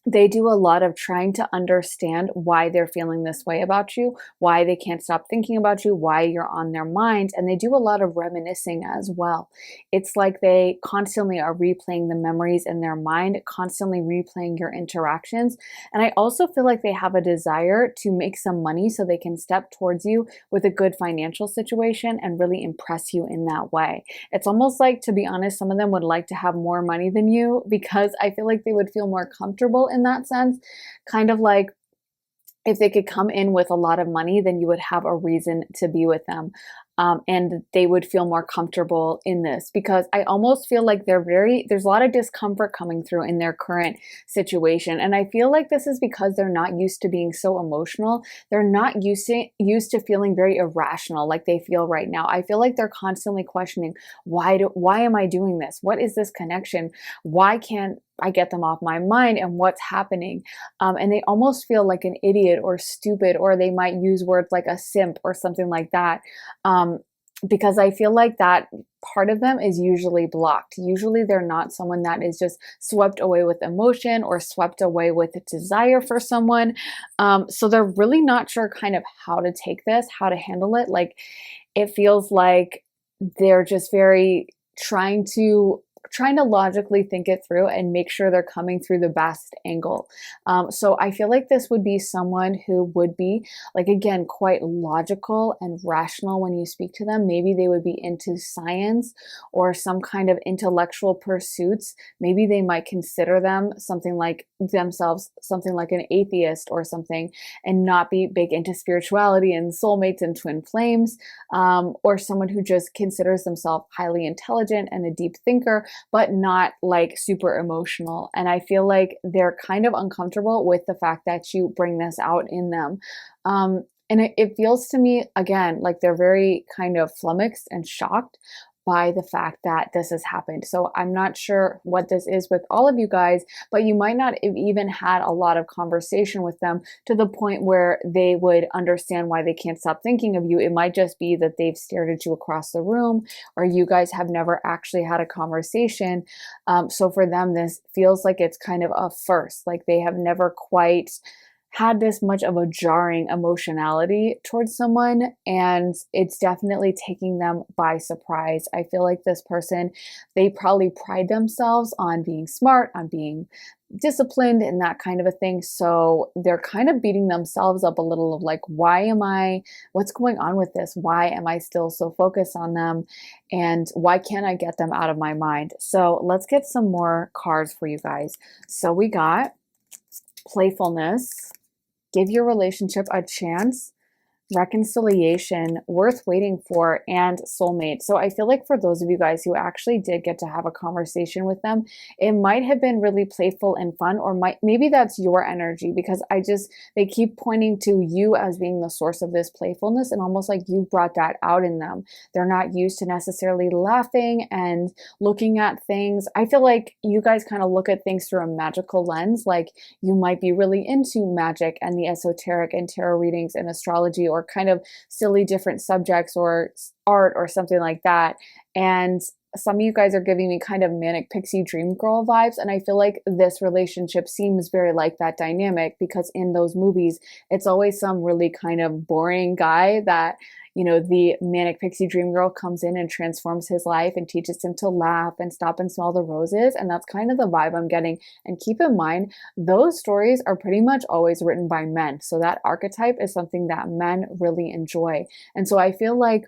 they do a lot of trying to understand why they're feeling this way about you, why they can't stop thinking about you, why you're on their mind. And they do a lot of reminiscing as well. It's like they constantly are replaying the memories in their mind, constantly replaying your interactions. And I also feel like they have a desire to make some money so they can step towards you with a good financial situation and really impress you in that way. It's almost like, to be honest, some of them would like to have more money than you, because I feel like they would feel more comfortable in that sense. Kind of like if they could come in with a lot of money, then you would have a reason to be with them. And they would feel more comfortable in this, because I almost feel like there's a lot of discomfort coming through in their current situation. And I feel like this is because they're not used to being so emotional. They're not used to feeling very irrational like they feel right now. I feel like they're constantly questioning, why am I doing this? What is this connection? Why can't I get them off my mind and what's happening. And they almost feel like an idiot or stupid, or they might use words like a simp or something like that. Because I feel like that part of them is usually blocked. Usually they're not someone that is just swept away with emotion or swept away with a desire for someone. So they're really not sure kind of how to take this, how to handle it. Like it feels like they're just very trying to logically think it through and make sure they're coming through the best angle. So I feel like this would be someone who would be, like, again, quite logical and rational when you speak to them. Maybe they would be into science or some kind of intellectual pursuits. Maybe they might consider themselves something like an atheist or something, and not be big into spirituality and soulmates and twin flames, or someone who just considers themselves highly intelligent and a deep thinker, but not like super emotional. And I feel like they're kind of uncomfortable with the fact that you bring this out in them. And it feels to me, again, like they're very kind of flummoxed and shocked by the fact that this has happened. So I'm not sure what this is with all of you guys, but you might not have even had a lot of conversation with them to the point where they would understand why they can't stop thinking of you. It might just be that they've stared at you across the room, or you guys have never actually had a conversation. So for them, this feels like it's kind of a first, like they have never quite had this much of a jarring emotionality towards someone, and it's definitely taking them by surprise. I feel like this person, they probably pride themselves on being smart, on being disciplined and that kind of a thing. So they're kind of beating themselves up a little of like, what's going on with this? Why am I still so focused on them? And why can't I get them out of my mind? So let's get some more cards for you guys. So we got playfulness, give your relationship a chance, reconciliation, worth waiting for, and soulmate. So I feel like for those of you guys who actually did get to have a conversation with them, it might have been really playful and fun, or maybe that's your energy, because they keep pointing to you as being the source of this playfulness, and almost like you brought that out in them. They're not used to necessarily laughing and looking at things. I feel like you guys kind of look at things through a magical lens. Like you might be really into magic and the esoteric and tarot readings and astrology, or kind of silly different subjects or art or something like that. And some of you guys are giving me kind of manic pixie dream girl vibes. And I feel like this relationship seems very like that dynamic, because in those movies, it's always some really kind of boring guy that, the manic pixie dream girl comes in and transforms his life and teaches him to laugh and stop and smell the roses. And that's kind of the vibe I'm getting. And keep in mind, those stories are pretty much always written by men. So that archetype is something that men really enjoy. And so I feel like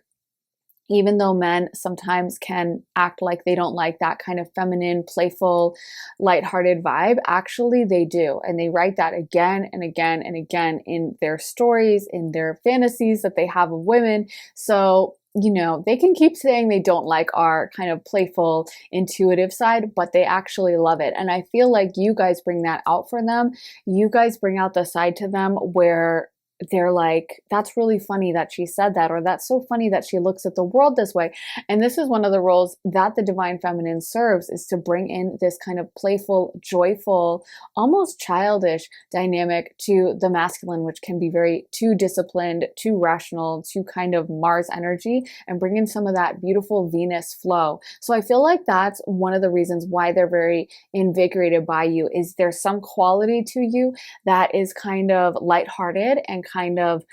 even though men sometimes can act like they don't like that kind of feminine, playful, lighthearted vibe, actually they do. And they write that again and again and again in their stories, in their fantasies that they have of women. So, they can keep saying they don't like our kind of playful, intuitive side, but they actually love it. And I feel like you guys bring that out for them. You guys bring out the side to them where they're like, that's really funny that she said that, or that's so funny that she looks at the world this way. And this is one of the roles that the divine feminine serves, is to bring in this kind of playful, joyful, almost childish dynamic to the masculine, which can be very too disciplined, too rational, too kind of Mars energy, and bring in some of that beautiful Venus flow. So I feel like that's one of the reasons why they're very invigorated by you, is there's some quality to you that is kind of lighthearted and kind of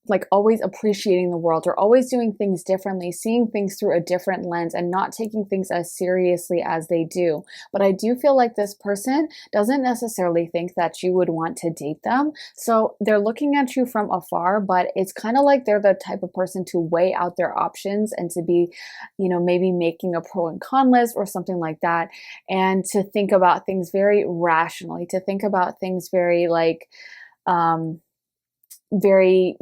like always appreciating the world, or always doing things differently, seeing things through a different lens, and not taking things as seriously as they do. But I do feel like this person doesn't necessarily think that you would want to date them. So they're looking at you from afar, but it's kind of like they're the type of person to weigh out their options and to be, maybe making a pro and con list or something like that, and to think about things very rationally, to think about things very like, very,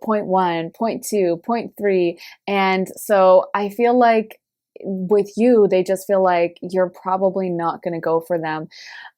point one, point two, point three. And so I feel like with you, they just feel like you're probably not going to go for them.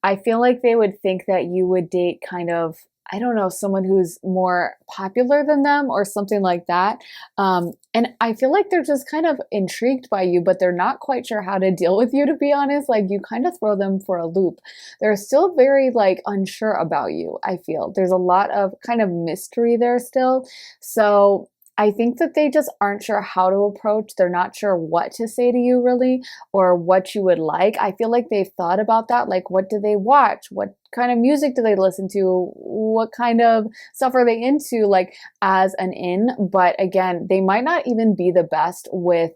I feel like they would think that you would date kind of I don't know, someone who's more popular than them or something like that. And I feel like they're just kind of intrigued by you, but they're not quite sure how to deal with you, to be honest. Like you kind of throw them for a loop. They're still very like unsure about you, I feel. There's a lot of kind of mystery there still. So I think that they just aren't sure how to approach. They're not sure what to say to you really or what you would like. I feel like they've thought about that. Like, what do they watch? What kind of music do they listen to? What kind of stuff are they into, like, as an in? But again, they might not even be the best with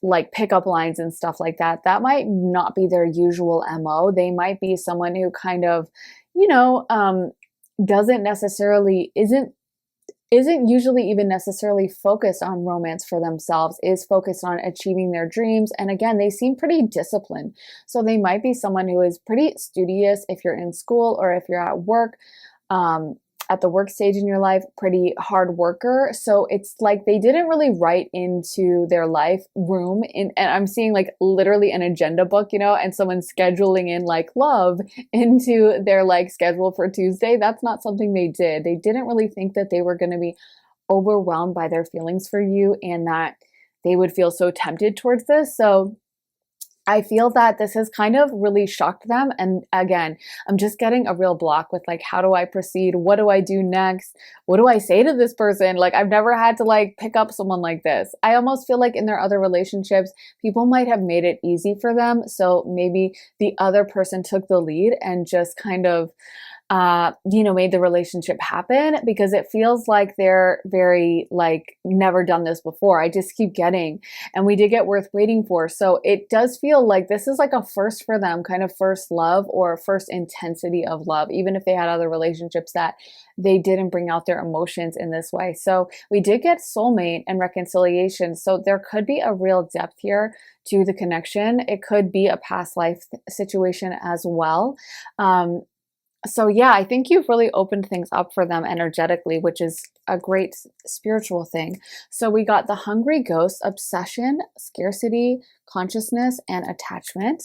like pickup lines and stuff like that. That might not be their usual MO. They might be someone who kind of, you know, doesn't necessarily, isn't usually even necessarily focused on romance for themselves, is focused on achieving their dreams. And again, they seem pretty disciplined. So they might be someone who is pretty studious if you're in school or if you're at work, at the work stage in your life, pretty hard worker. So it's like they didn't really write into their life room in, and I'm seeing like literally an agenda book, you know, and someone scheduling in like love into their like schedule for Tuesday. That's not something they did. They didn't really think that they were going to be overwhelmed by their feelings for you and that they would feel so tempted towards this. So I feel that this has kind of really shocked them. And again, I'm just getting a real block with like, how do I proceed? What do I do next? What do I say to this person? Like, I've never had to like pick up someone like this. I almost feel like in their other relationships, people might have made it easy for them. So maybe the other person took the lead and just kind of made the relationship happen, because it feels like they're very like never done this before. I just keep getting, and we did get worth waiting for. So it does feel like this is like a first for them, kind of first love or first intensity of love, even if they had other relationships that they didn't bring out their emotions in this way. So we did get soulmate and reconciliation. So there could be a real depth here to the connection. It could be a past life situation as well. So yeah, I think you've really opened things up for them energetically, which is a great spiritual thing. So we got the hungry ghost, obsession, scarcity, consciousness, and attachment.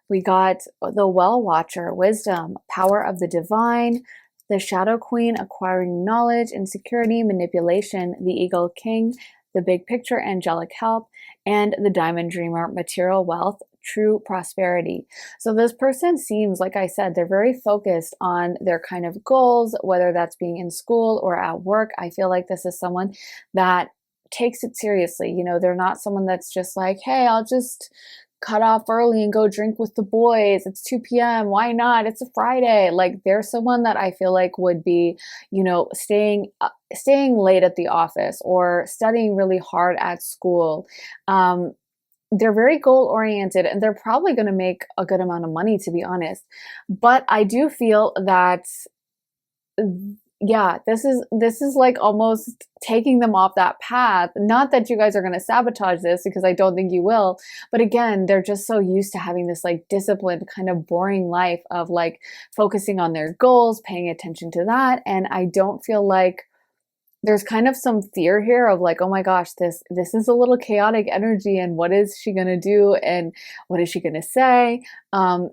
We got the well watcher, wisdom, power of the divine, the shadow queen, acquiring knowledge, insecurity, manipulation, the eagle king, the big picture, angelic help, and the diamond dreamer, material wealth, true prosperity. So this person seems, like I said, they're very focused on their kind of goals, whether that's being in school or at work. I feel like this is someone that takes it seriously. You know, they're not someone that's just like, hey, I'll just cut off early and go drink with the boys. It's 2 p.m. Why not? It's a Friday. Like, they're someone that I feel like would be, you know, staying late at the office or studying really hard at school. They're very goal oriented, and they're probably going to make a good amount of money, to be honest. But I do feel that, yeah, this is like almost taking them off that path. Not that you guys are going to sabotage this, because I don't think you will. But again, they're just so used to having this like disciplined, kind of boring life of like focusing on their goals, paying attention to that. And I don't feel like there's kind of some fear here of like, oh my gosh, this is a little chaotic energy, and what is she going to do, and what is she going to say?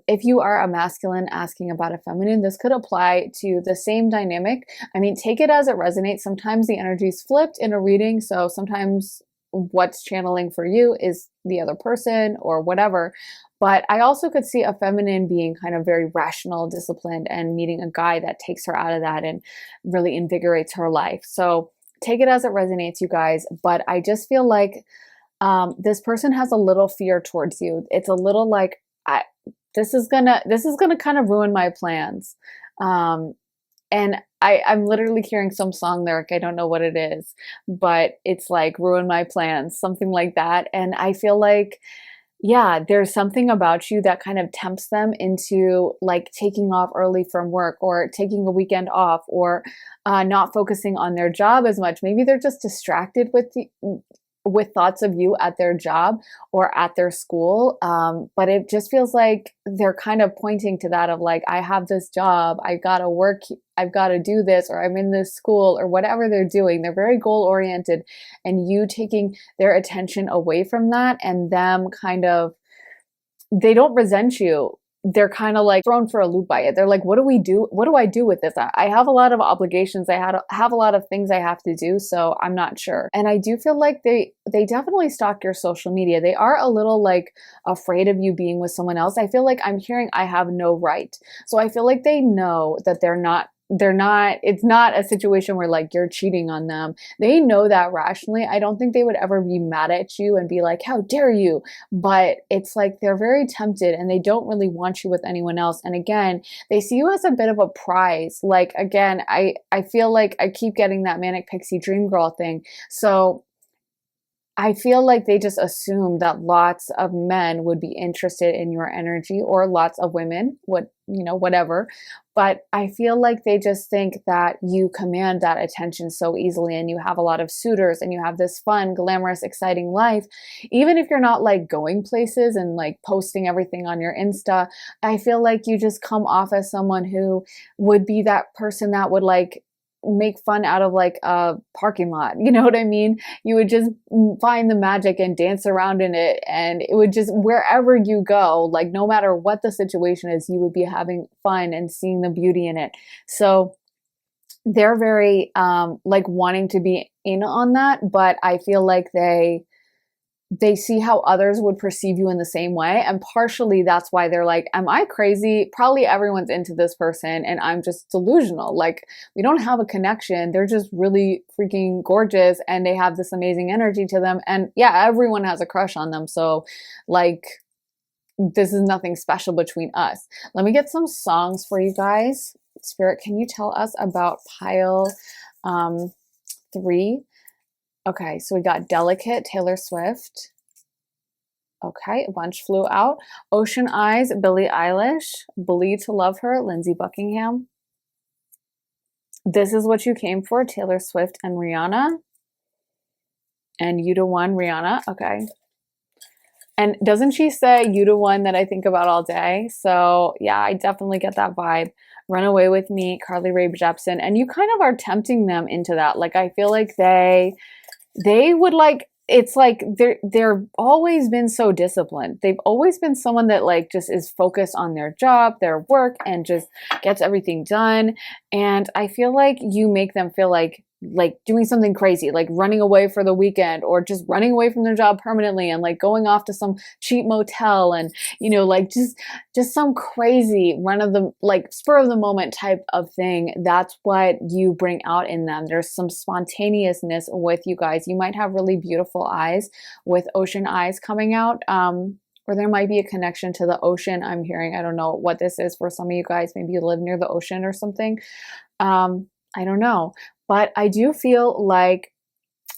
If you are a masculine asking about a feminine, this could apply to the same dynamic. I mean, take it as it resonates. Sometimes the energy is flipped in a reading, so sometimes what's channeling for you is the other person or whatever. But I also could see a feminine being kind of very rational, disciplined, and meeting a guy that takes her out of that and really invigorates her life. So take it as it resonates, you guys. But I just feel like this person has a little fear towards you. It's a little like, this is gonna kind of ruin my plans. And I'm literally hearing some song lyric. I don't know what it is, but it's like ruin my plans, something like that. And I feel like, yeah, there's something about you that kind of tempts them into like taking off early from work, or taking a weekend off, or not focusing on their job as much. Maybe they're just distracted with thoughts of you at their job or at their school. But it just feels like they're kind of pointing to that of like, I have this job, I gotta work, I've got to do this, or I'm in this school, or whatever they're doing. They're very goal oriented, and you taking their attention away from that, and them kind of, they don't resent you. they're kind of like thrown for a loop by it. They're like, what do we do? What do I do with this? I have a lot of obligations. have a lot of things I have to do. So I'm not sure. And I do feel like they definitely stalk your social media. They are a little like afraid of you being with someone else. I feel like I'm hearing I have no right. So I feel like they know that it's not a situation where like you're cheating on them. They know that rationally. I don't think they would ever be mad at you and be like, how dare you? But it's like they're very tempted and they don't really want you with anyone else. And again, they see you as a bit of a prize. Like, again, I feel like I keep getting that manic pixie dream girl thing. So I feel like they just assume that lots of men would be interested in your energy, or lots of women would, whatever. But I feel like they just think that you command that attention so easily and you have a lot of suitors and you have this fun, glamorous, exciting life. Even if you're not like going places and like posting everything on your Insta, I feel like you just come off as someone who would be that person that would like make fun out of like a parking lot. You know what I mean? You would just find the magic and dance around in it. And it would just, wherever you go, like no matter what the situation is, you would be having fun and seeing the beauty in it. So they're very like wanting to be in on that, but I feel like they see how others would perceive you in the same way. And partially that's why they're like, am I crazy? Probably everyone's into this person and I'm just delusional. Like, we don't have a connection. They're just really freaking gorgeous and they have this amazing energy to them. And yeah, everyone has a crush on them. So like, this is nothing special between us. Let me get some songs for you guys. Spirit, can you tell us about pile 3? Okay, so we got Delicate, Taylor Swift. Okay, a bunch flew out. Ocean Eyes, Billie Eilish. Believe to Love Her, Lindsey Buckingham. This Is What You Came For, Taylor Swift and Rihanna. And You the One, Rihanna. Okay. And doesn't she say you the one that I think about all day? So yeah, I definitely get that vibe. Run Away With Me, Carly Rae Jepsen. And you kind of are tempting them into that. Like, I feel like they would like, it's like they're always been so disciplined. They've always been someone that like just is focused on their job, their work, and just gets everything done. And I feel like you make them feel like doing something crazy, like running away for the weekend or just running away from their job permanently and like going off to some cheap motel and, like just some crazy run of the, like spur of the moment type of thing. That's what you bring out in them. There's some spontaneousness with you guys. You might have really beautiful eyes with ocean eyes coming out. Or there might be a connection to the ocean. I'm hearing, I don't know what this is for some of you guys. Maybe you live near the ocean or something. I don't know. But I do feel like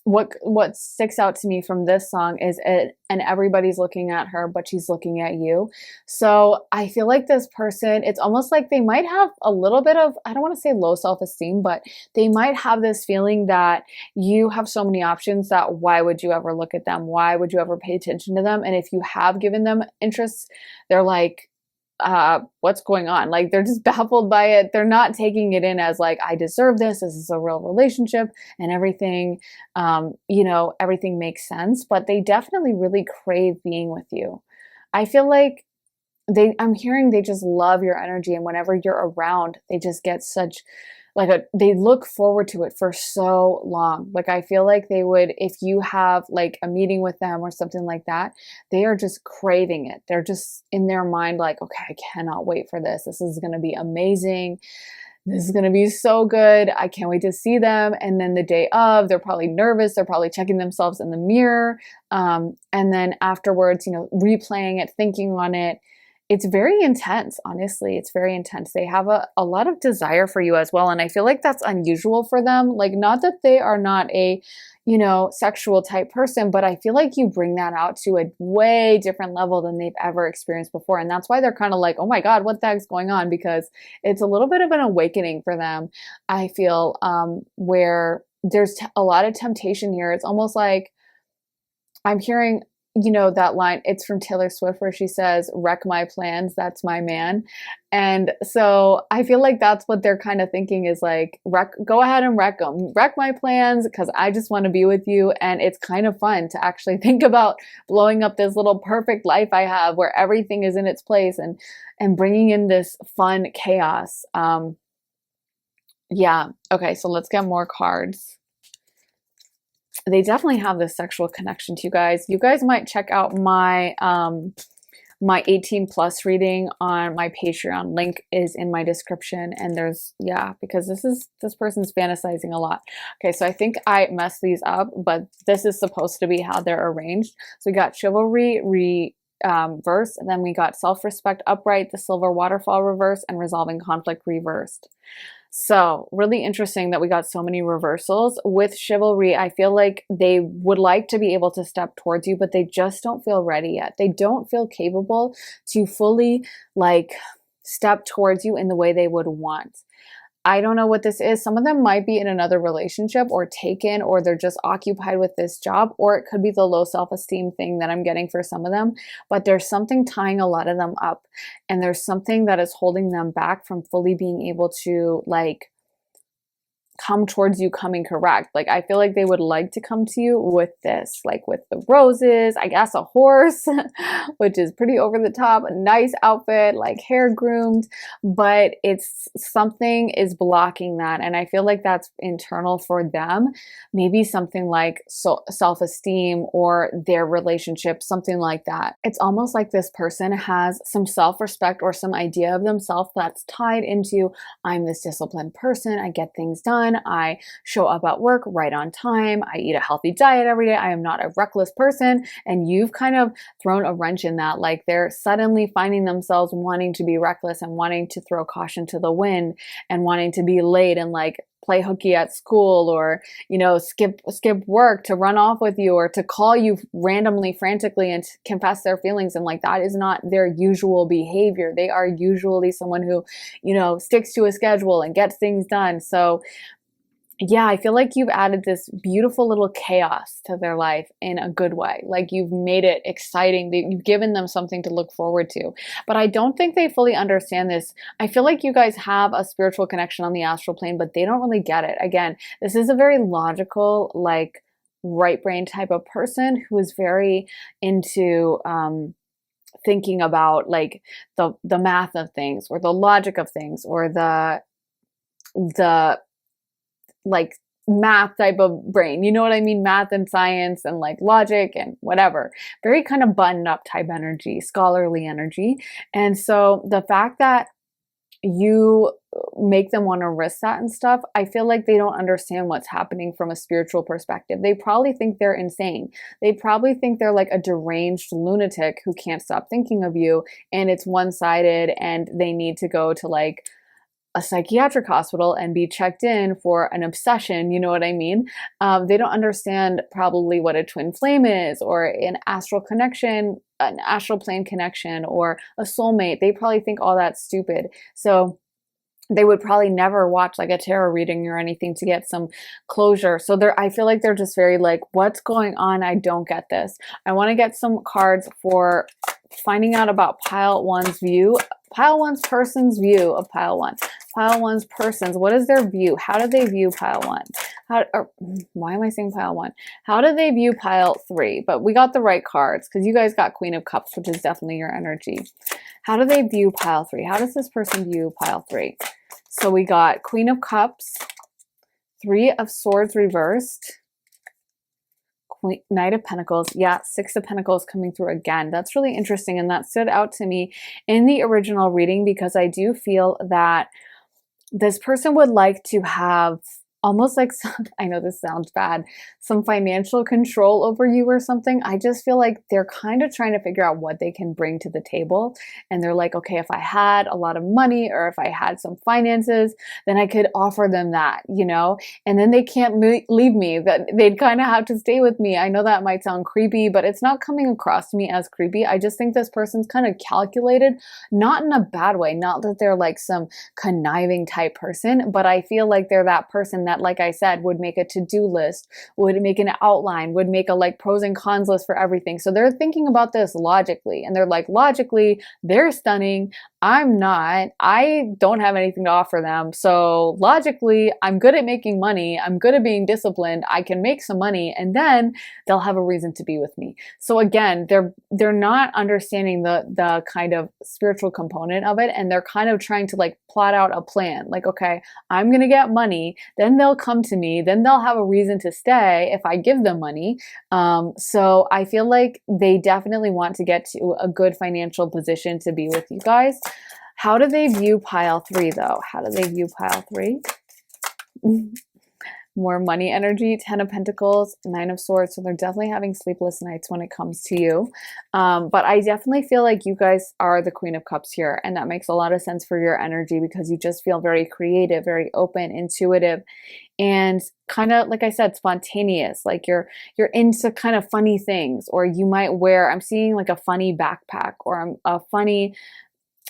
what sticks out to me from this song is it, and everybody's looking at her, but she's looking at you. So I feel like this person, it's almost like they might have a little bit of, I don't want to say low self-esteem, but they might have this feeling that you have so many options that why would you ever look at them? Why would you ever pay attention to them? And if you have given them interest, they're like, what's going on? Like, they're just baffled by it. They're not taking it in as like, I deserve this. This is a real relationship and everything, everything makes sense, but they definitely really crave being with you. I feel like I'm hearing they just love your energy. And whenever you're around, they just get such they look forward to it for so long. Like, I feel like they would, if you have like a meeting with them or something like that, they are just craving it. They're just in their mind like, okay, I cannot wait for this. This is going to be amazing. This is going to be so good. I can't wait to see them. And then the day of, they're probably nervous. They're probably checking themselves in the mirror. And then afterwards, replaying it, thinking on it. It's very intense, honestly. It's very intense. They have a lot of desire for you as well. And I feel like that's unusual for them. Like, not that they are not a, sexual type person, but I feel like you bring that out to a way different level than they've ever experienced before. And that's why they're kind of like, oh my God, what the heck's going on? Because it's a little bit of an awakening for them, I feel, where there's a lot of temptation here. It's almost like I'm hearing you know, that line, it's from Taylor Swift where she says, wreck my plans, that's my man. And so I feel like that's what they're kind of thinking is like, go ahead and wreck them, wreck my plans because I just want to be with you. And it's kind of fun to actually think about blowing up this little perfect life I have where everything is in its place and bringing in this fun chaos. Yeah. Okay. So let's get more cards. They definitely have this sexual connection to you guys. You guys might check out my my 18 plus reading on my Patreon. Link is in my description. And there's, yeah, because this person's fantasizing a lot. Okay, so I think I messed these up, but this is supposed to be how they're arranged. So we got chivalry reversed, and then we got self-respect upright, the silver waterfall reversed, and resolving conflict reversed. So really interesting that we got so many reversals. With chivalry, I feel like they would like to be able to step towards you, but they just don't feel ready yet. They don't feel capable to fully like step towards you in the way they would want. I don't know what this is. Some of them might be in another relationship or taken, or they're just occupied with this job, or it could be the low self-esteem thing that I'm getting for some of them. But there's something tying a lot of them up, and there's something that is holding them back from fully being able to like come towards you coming correct. Like I feel like they would like to come to you with this, like with the roses, I guess a horse, which is pretty over the top, a nice outfit, like hair groomed, but it's something is blocking that. And I feel like that's internal for them. Maybe something like self-esteem or their relationship, something like that. It's almost like this person has some self-respect or some idea of themselves that's tied into, I'm this disciplined person, I get things done, I show up at work right on time, I eat a healthy diet every day, I am not a reckless person. And you've kind of thrown a wrench in that. Like they're suddenly finding themselves wanting to be reckless and wanting to throw caution to the wind and wanting to be late and like play hooky at school, or, you know, skip work to run off with you, or to call you randomly, frantically, and confess their feelings. And like, that is not their usual behavior. They are usually someone who, you know, sticks to a schedule and gets things done. So yeah, I feel like you've added this beautiful little chaos to their life in a good way. Like you've made it exciting. You've given them something to look forward to. But I don't think they fully understand this. I feel like you guys have a spiritual connection on the astral plane, but they don't really get it. Again, this is a very logical, like right brain type of person who is very into thinking about like the math of things, or the logic of things, or the like math type of brain, you know what I mean? Math and science and like logic and whatever. Very kind of buttoned up type energy, scholarly energy. And so the fact that you make them want to risk that and stuff, I feel like they don't understand what's happening from a spiritual perspective. They probably think they're insane. They probably think they're like a deranged lunatic who can't stop thinking of you, and it's one-sided, and they need to go to like a psychiatric hospital and be checked in for an obsession, you know what I mean? They don't understand probably what a twin flame is, or an astral connection, an astral plane connection, or a soulmate. They probably think all that's stupid. So they would probably never watch like a tarot reading or anything to get some closure. So I feel like they're just very like, what's going on? I don't get this. I want to get some cards for finding out about pile one's view, pile one's person's view of pile one. Pile one's persons, what is their view? How do they view pile one? Why am I saying pile one? How do they view pile three? But we got the right cards because you guys got Queen of Cups, which is definitely your energy. How do they view pile three? How does this person view pile three? So we got Queen of Cups, Three of Swords reversed, Knight of Pentacles. Yeah, Six of Pentacles coming through again. That's really interesting. And that stood out to me in the original reading because I do feel that this person would like to have almost like some, I know this sounds bad, some financial control over you or something. I just feel like they're kind of trying to figure out what they can bring to the table. And they're like, okay, if I had a lot of money, or if I had some finances, then I could offer them that, you know, and then they can't leave me, that they'd kind of have to stay with me. I know that might sound creepy, but it's not coming across to me as creepy. I just think this person's kind of calculated, not in a bad way, not that they're like some conniving type person, but I feel like they're that person that that, like I said, would make a to-do list, would make an outline, would make a like pros and cons list for everything. So they're thinking about this logically, and they're like, logically, they're stunning. I'm not. I don't have anything to offer them. So logically, I'm good at making money. I'm good at being disciplined. I can make some money, and then they'll have a reason to be with me. So again, they're not understanding the kind of spiritual component of it, and they're kind of trying to like plot out a plan. Like, okay, I'm going to get money, then they'll come to me, then they'll have a reason to stay if I give them money. So I feel like they definitely want to get to a good financial position to be with you guys. How do they view pile 3 though? How do they view pile 3? More money energy, 10 of Pentacles, 9 of Swords. So they're definitely having sleepless nights when it comes to you. But I definitely feel like you guys are the Queen of Cups here. And that makes a lot of sense for your energy because you just feel very creative, very open, intuitive, and kind of, like I said, spontaneous. Like you're into kind of funny things, or you might wear, I'm seeing like a funny backpack, or a funny,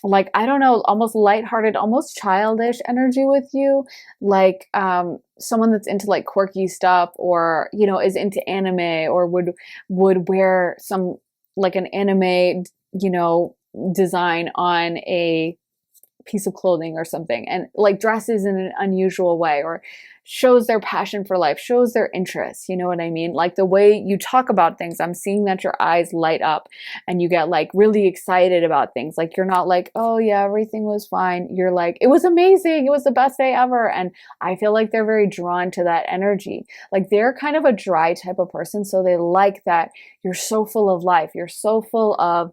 like, I don't know, almost lighthearted, almost childish energy with you. Like someone that's into like quirky stuff, or, you know, is into anime, or would wear some like an anime, you know, design on a piece of clothing or something, and like dresses in an unusual way, or shows their passion for life, shows their interests. You know what I mean? Like the way you talk about things, I'm seeing that your eyes light up and you get like really excited about things. Like you're not like, oh yeah, everything was fine. You're like, it was amazing. It was the best day ever. And I feel like they're very drawn to that energy. Like they're kind of a dry type of person. So they like that you're so full of life. You're so full of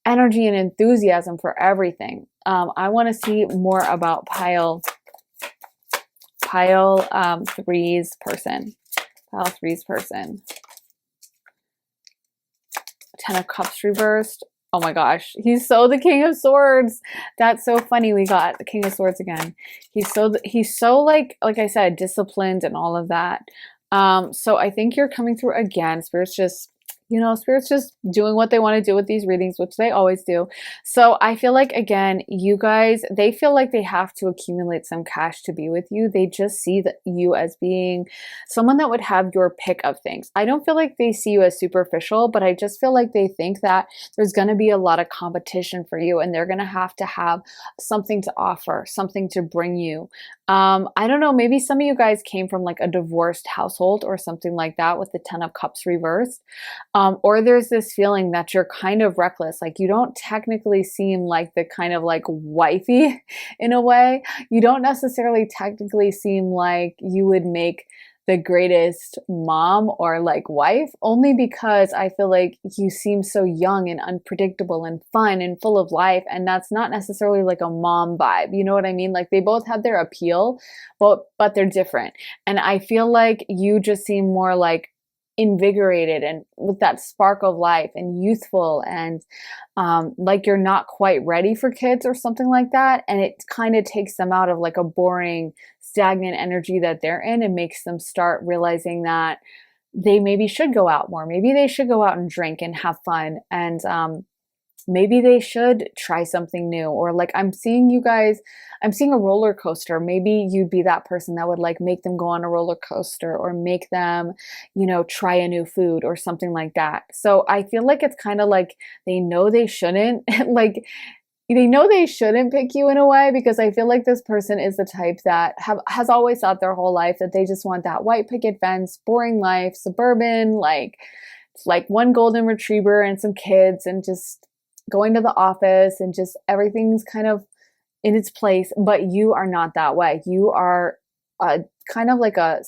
energy and enthusiasm for everything. I want to see more about pile 3's person. Pile 3's person. 10 of Cups reversed. Oh my gosh, he's so the King of Swords. That's so funny. We got the King of Swords again. He's so like I said, disciplined and all of that. So I think you're coming through again. Spirit's just, you know, Spirit's just doing what they want to do with these readings, which they always do. So I feel like, again, you guys, they feel like they have to accumulate some cash to be with you. They just see you as being someone that would have your pick of things. I don't feel like they see you as superficial, but I just feel like they think that there's going to be a lot of competition for you, and they're going to have something to offer, something to bring you. I don't know, maybe some of you guys came from like a divorced household or something like that with the 10 of Cups reversed. Or there's this feeling that you're kind of reckless. Like you don't technically seem like the kind of like wifey in a way. You don't necessarily technically seem like you would make the greatest mom or like wife, only because I feel like you seem so young and unpredictable and fun and full of life. And that's not necessarily like a mom vibe. You know what I mean? Like they both have their appeal, but they're different. And I feel like you just seem more like invigorated and with that spark of life and youthful, and like you're not quite ready for kids or something like that. And it kind of takes them out of like a boring, stagnant energy that they're in, and makes them start realizing that they maybe should go out more. Maybe they should go out and drink and have fun. And maybe they should try something new. Or like I'm seeing you guys, I'm seeing a roller coaster. Maybe you'd be that person that would like make them go on a roller coaster, or make them, you know, try a new food or something like that. So I feel like it's kind of like they know they shouldn't like they know they shouldn't pick you in a way, because I feel like this person is the type that has always thought their whole life that they just want that white picket fence, boring life, suburban, like it's like one golden retriever and some kids, and just going to the office, and just everything's kind of in its place. But you are not that way. You are kind of like a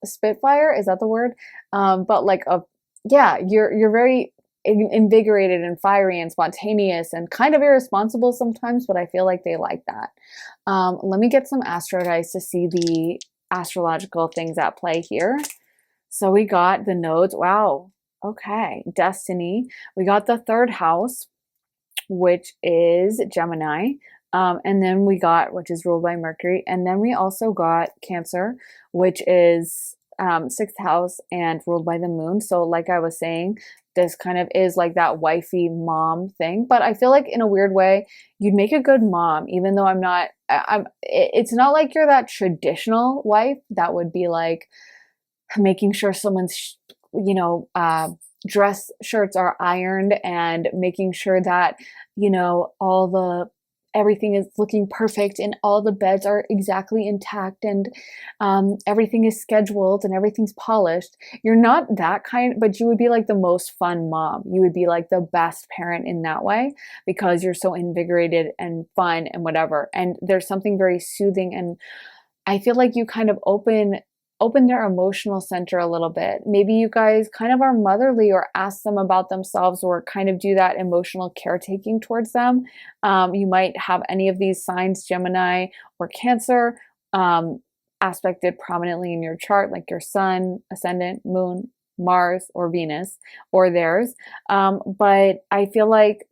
spitfire. Is that the word? But like you're very invigorated and fiery and spontaneous and kind of irresponsible sometimes, but I feel like they like that. Let me get some astro dice to see the astrological things at play here. So we got the nodes. Wow. Okay. Destiny. We got the 3rd house, which is Gemini. And then we got, which is ruled by Mercury. And then we also got Cancer, which is sixth house and ruled by the moon. So like I was saying, this kind of is like that wifey mom thing. But I feel like in a weird way, you'd make a good mom, even though it's not like you're that traditional wife that would be like making sure someone's, dress shirts are ironed and making sure that, everything is looking perfect and all the beds are exactly intact and everything is scheduled and everything's polished. You're not that kind, but you would be like the most fun mom. You would be like the best parent in that way because you're so invigorated and fun and whatever. And there's something very soothing, and I feel like you kind of open their emotional center a little bit. Maybe you guys kind of are motherly or ask them about themselves or kind of do that emotional caretaking towards them. You might have any of these signs, Gemini or Cancer, aspected prominently in your chart, like your sun, ascendant, moon, Mars, or Venus, or theirs. But I feel like,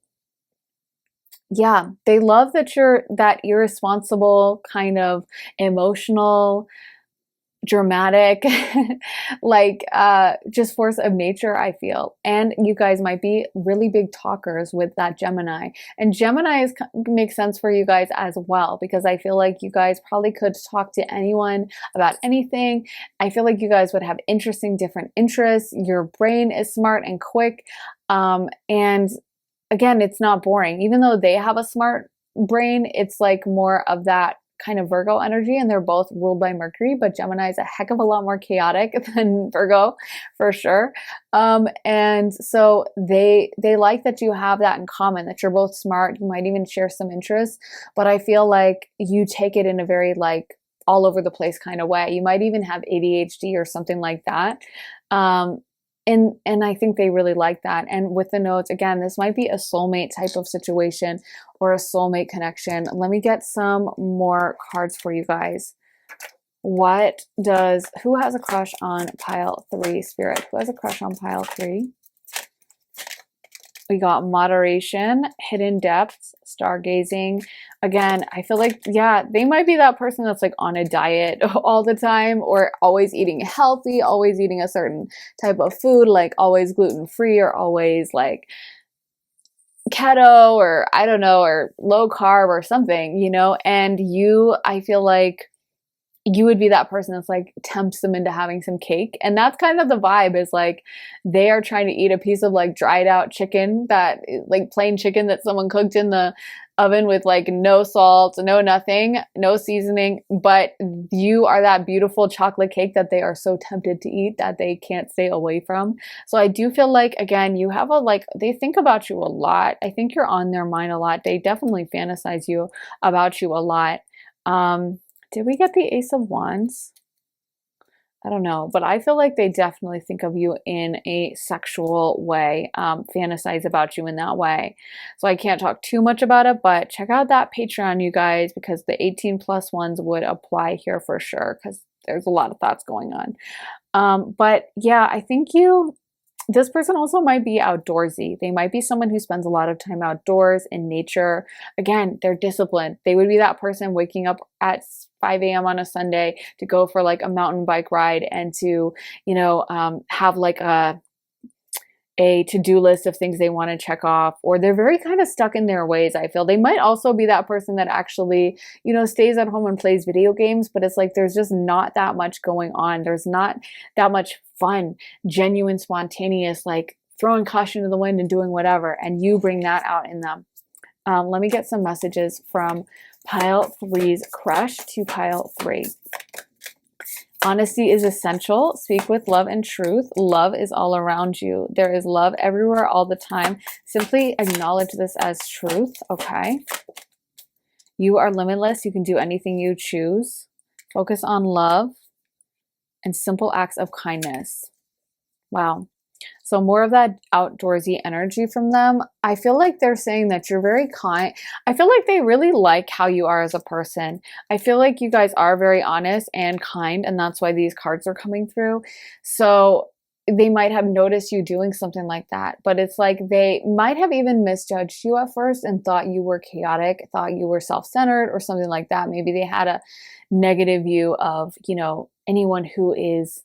yeah, they love that you're that irresponsible, kind of emotional, dramatic, like just force of nature, I feel. And you guys might be really big talkers with that Gemini, and Gemini makes sense for you guys as well, because I feel like you guys probably could talk to anyone about anything. I feel like you guys would have interesting different interests. Your brain is smart and quick, and again, it's not boring. Even though they have a smart brain, it's like more of that kind of Virgo energy, and they're both ruled by Mercury, but Gemini is a heck of a lot more chaotic than Virgo, for sure. And so they like that you have that in common, that you're both smart. You might even share some interests, but I feel like you take it in a very like all over the place kind of way. You might even have ADHD or something like that. And I think they really like that. And with the notes, again, this might be a soulmate type of situation or a soulmate connection. Let me get some more cards for you guys. Who has a crush on pile 3, Spirit? Who has a crush on pile 3? We got moderation, hidden depths, stargazing. Again, I feel like, yeah, they might be that person that's like on a diet all the time, or always eating healthy, always eating a certain type of food, like always gluten-free or always like keto or I don't know, or low carb or something, and I feel like you would be that person that's like tempts them into having some cake. And that's kind of the vibe, is like they are trying to eat a piece of like dried out chicken, that like plain chicken that someone cooked in the oven with like no salt, no nothing, no seasoning, but you are that beautiful chocolate cake that they are so tempted to eat that they can't stay away from. So I do feel like, again, you have they think about you a lot. I think you're on their mind a lot. They definitely fantasize about you a lot. Did we get the Ace of Wands? I don't know, but I feel like they definitely think of you in a sexual way, fantasize about you in that way. So I can't talk too much about it, but check out that Patreon, you guys, because the 18+ ones would apply here for sure, because there's a lot of thoughts going on. But yeah, I think this person also might be outdoorsy. They might be someone who spends a lot of time outdoors in nature. Again, they're disciplined. They would be that person waking up at 5 a.m. on a Sunday to go for like a mountain bike ride and to, have like a to-do list of things they want to check off, or they're very kind of stuck in their ways. I feel they might also be that person that actually, stays at home and plays video games, but it's like there's just not that much going on. There's not that much fun, genuine, spontaneous, like throwing caution to the wind and doing whatever, and you bring that out in them. Let me get some messages from pile 3's crush to pile 3. Honesty is essential. Speak with love and truth. Love is all around you. There is love everywhere all the time. Simply acknowledge this as truth, okay? You are limitless. You can do anything you choose. Focus on love and simple acts of kindness. Wow. So more of that outdoorsy energy from them. I feel like they're saying that you're very kind. I feel like they really like how you are as a person. I feel like you guys are very honest and kind, and that's why these cards are coming through. So they might have noticed you doing something like that, but it's like they might have even misjudged you at first and thought you were chaotic, thought you were self-centered or something like that. Maybe they had a negative view of, anyone who is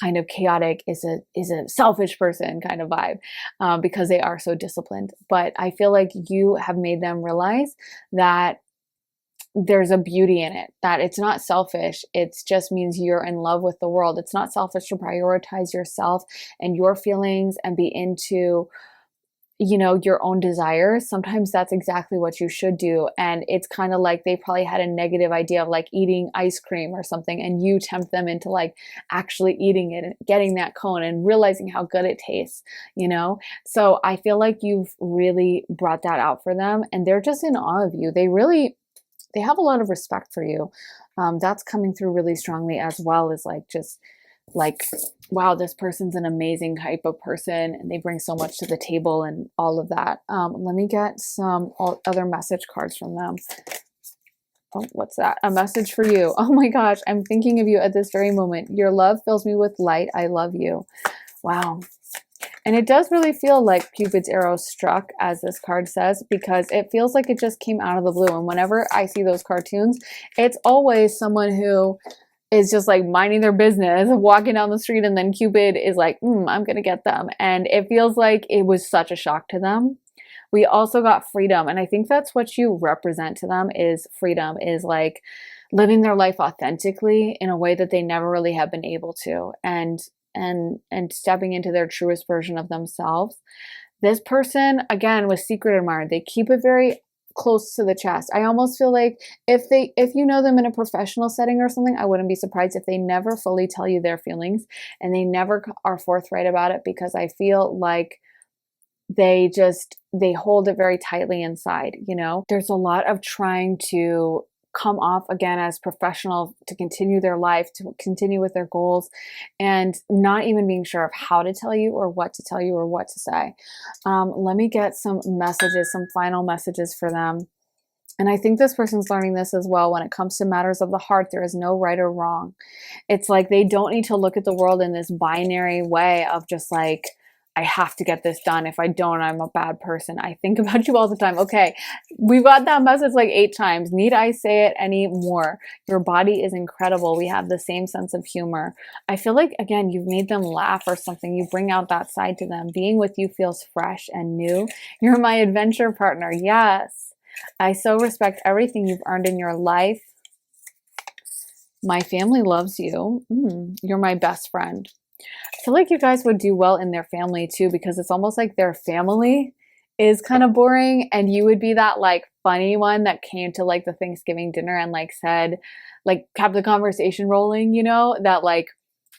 kind of chaotic is a selfish person kind of vibe, because they are so disciplined. But I feel like you have made them realize that there's a beauty in it, that it's not selfish. It just means you're in love with the world. It's not selfish to prioritize yourself and your feelings and be into, your own desires. Sometimes that's exactly what you should do. And it's kind of like they probably had a negative idea of like eating ice cream or something, and you tempt them into like actually eating it and getting that cone and realizing how good it tastes. So I feel like you've really brought that out for them, and they're just in awe of you. They have a lot of respect for you. That's coming through really strongly, as well as like just like, wow, this person's an amazing type of person and they bring so much to the table and all of that. Let me get some other message cards from them. Oh, what's that? A message for you. Oh my gosh, I'm thinking of you at this very moment. Your love fills me with light. I love you. Wow. And it does really feel like Cupid's arrow struck, as this card says, because it feels like it just came out of the blue. And whenever I see those cartoons, it's always someone who is just like minding their business, walking down the street, and then Cupid is like, I'm gonna get them. And it feels like it was such a shock to them. We also got freedom, and I think that's what you represent to them, is freedom, is like living their life authentically in a way that they never really have been able to, and stepping into their truest version of themselves. This person, again, with secret admirer, they keep it very close to the chest. I almost feel like if you know them in a professional setting or something, I wouldn't be surprised if they never fully tell you their feelings and they never are forthright about it, because I feel like they hold it very tightly inside. There's a lot of trying to come off again as professional, to continue their life, to continue with their goals, and not even being sure of how to tell you or what to tell you or what to say. Let me get some messages, some final messages for them. And I think this person's learning this as well. When it comes to matters of the heart, there is no right or wrong. It's like they don't need to look at the world in this binary way of just like, I have to get this done. If I don't, I'm a bad person. I think about you all the time. Okay, we've got that message like 8 times. Need I say it any more? Your body is incredible. We have the same sense of humor. I feel like, again, you've made them laugh or something. You bring out that side to them. Being with you feels fresh and new. You're my adventure partner. Yes. I so respect everything you've earned in your life. My family loves you. You're my best friend. I feel like you guys would do well in their family too, because it's almost like their family is kind of boring, and you would be that like funny one that came to like the Thanksgiving dinner and like said, like kept the conversation rolling, that like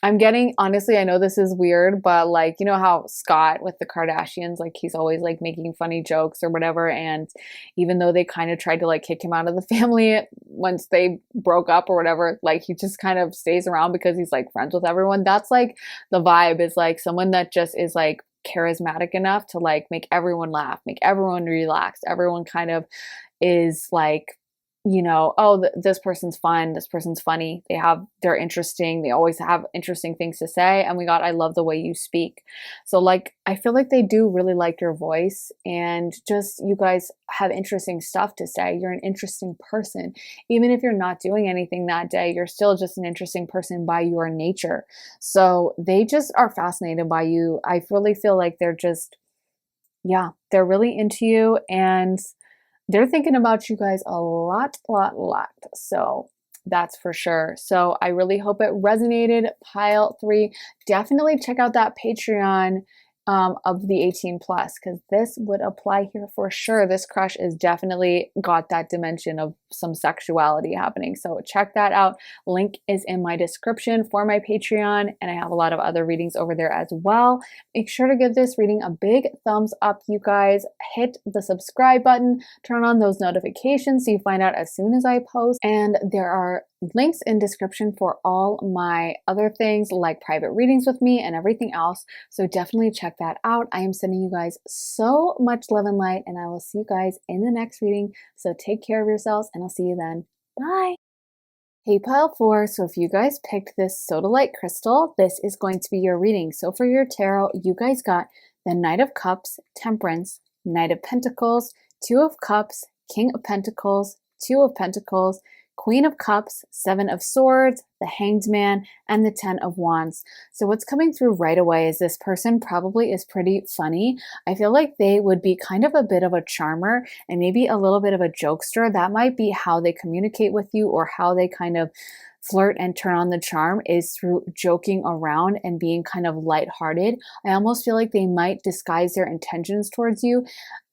I'm getting, honestly, I know this is weird, but like, how Scott with the Kardashians, like he's always like making funny jokes or whatever. And even though they kind of tried to like kick him out of the family once they broke up or whatever, like he just kind of stays around because he's like friends with everyone. That's like the vibe, is like someone that just is like charismatic enough to like make everyone laugh, make everyone relax. Everyone kind of is like, oh, this person's fun, this person's funny, they're interesting, they always have interesting things to say, and I love the way you speak. So like I feel like they do really like your voice, and just you guys have interesting stuff to say. You're an interesting person. Even if you're not doing anything that day, you're still just an interesting person by your nature. So they just are fascinated by you. I really feel like they're really into you, and they're thinking about you guys a lot. So that's for sure. So I really hope it resonated. Pile 3, definitely check out that Patreon of the 18 plus, because this would apply here for sure. This crush is definitely got that dimension of some sexuality happening. So check that out. Link is in my description for my Patreon, and I have a lot of other readings over there as well. Make sure to give this reading a big thumbs up, you guys. Hit the subscribe button, turn on those notifications so you find out as soon as I post. And there are links in description for all my other things like private readings with me and everything else. So definitely check that out. I am sending you guys so much love and light, and I will see you guys in the next reading. So take care of yourselves, and I'll see you then. Bye. Hey, pile 4. So if you guys picked this sodalite crystal, this is going to be your reading. So for your tarot, you guys got the Knight of Cups, Temperance, Knight of Pentacles, 2 of Cups, King of Pentacles, 2 of Pentacles, Queen of Cups, 7 of Swords, the Hanged Man, and the Ten of Wands. So what's coming through right away is this person probably is pretty funny. I feel like they would be kind of a bit of a charmer and maybe a little bit of a jokester. That might be how they communicate with you, or how they kind of flirt and turn on the charm, is through joking around and being kind of lighthearted. I almost feel like they might disguise their intentions towards you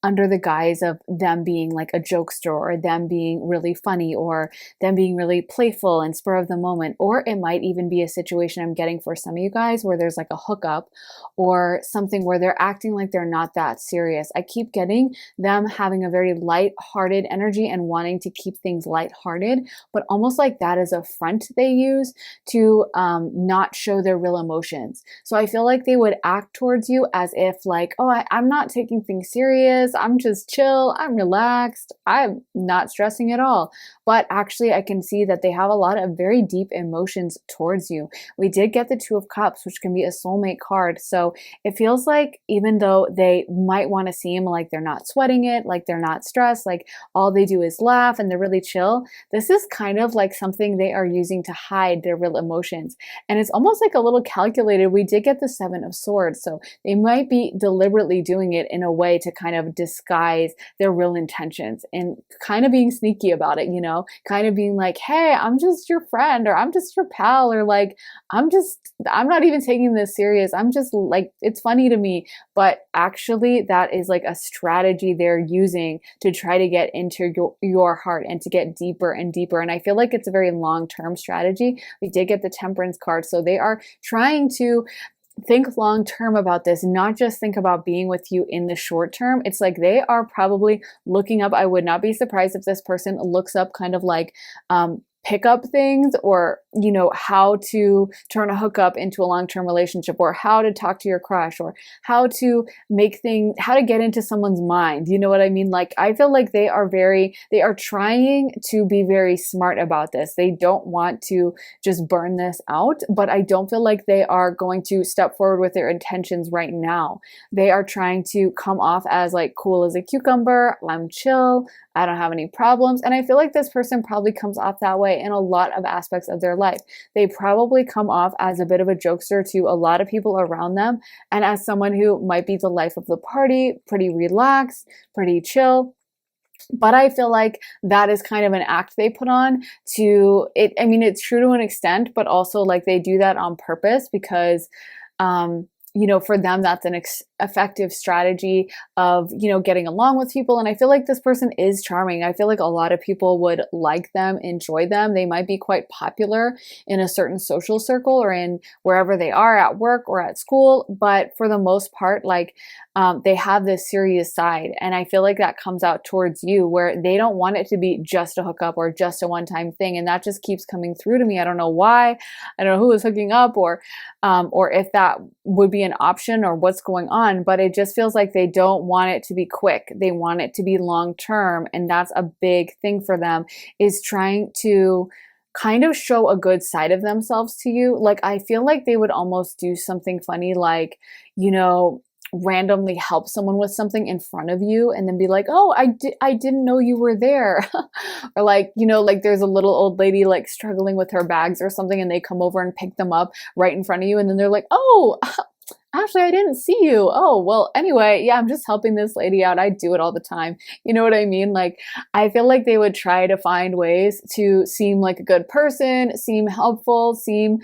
under the guise of them being like a jokester, or them being really funny, or them being really playful and spur of the moment. Or it might even be a situation I'm getting for some of you guys where there's like a hookup or something where they're acting like they're not that serious. I keep getting them having a very light-hearted energy and wanting to keep things light-hearted, but almost like that is a front they use to not show their real emotions. So I feel like they would act towards you as if like, oh, I'm not taking things serious, I'm just chill, I'm relaxed, I'm not stressing at all. But actually, I can see that they have a lot of very deep emotions towards you. We did get the Two of Cups, which can be a soulmate card. So it feels like even though they might want to seem like they're not sweating it, like they're not stressed, like all they do is laugh and they're really chill, this is kind of like something they are using to hide their real emotions. And it's almost like a little calculated. We did get the Seven of Swords. So they might be deliberately doing it in a way to kind of disguise their real intentions and kind of being sneaky about it, you know, kind of being like, hey, I'm just your friend, or I'm just your pal, or like, I'm not even taking this serious. I'm just like, it's funny to me. But actually, that is like a strategy they're using to try to get into your heart and to get deeper and deeper. And I feel like it's a very long-term strategy. We did get the Temperance card. So they are trying to think long term about this, not just think about being with you in the short term. It's like they are probably looking up. I would not be surprised if this person looks up kind of like pick up things, or, you know, how to turn a hookup into a long-term relationship, or how to talk to your crush, or how to how to get into someone's mind. You know what I mean? Like, I feel like they are trying to be very smart about this. They don't want to just burn this out, but I don't feel like they are going to step forward with their intentions right now. They are trying to come off as like cool as a cucumber. I'm chill, I don't have any problems. And I feel like this person probably comes off that way in a lot of aspects of their life. They probably come off as a bit of a jokester to a lot of people around them, and as someone who might be the life of the party, pretty relaxed, pretty chill. But I feel like that is kind of an act they put on to it. I mean, it's true to an extent, but also like they do that on purpose because, you know, for them, that's an effective strategy of, you know, getting along with people. And I feel like this person is charming. I feel like a lot of people would like them, enjoy them. They might be quite popular in a certain social circle or in wherever they are at work or at school. But for the most part, like they have this serious side. And I feel like that comes out towards you, where they don't want it to be just a hookup or just a one-time thing. And that just keeps coming through to me. I don't know why. I don't know who is hooking up, or if that would be an option or what's going on. But it just feels like they don't want it to be quick. They want it to be long term. And that's a big thing for them, is trying to kind of show a good side of themselves to you. Like, I feel like they would almost do something funny, like, you know, randomly help someone with something in front of you and then be like, oh, I didn't know you were there. Or like, you know, like there's a little old lady like struggling with her bags or something, and they come over and pick them up right in front of you, and then they're like, oh, Ashley, I didn't see you. Oh, well, anyway, yeah, I'm just helping this lady out. I do it all the time. You know what I mean? Like, I feel like they would try to find ways to seem like a good person, seem helpful, seem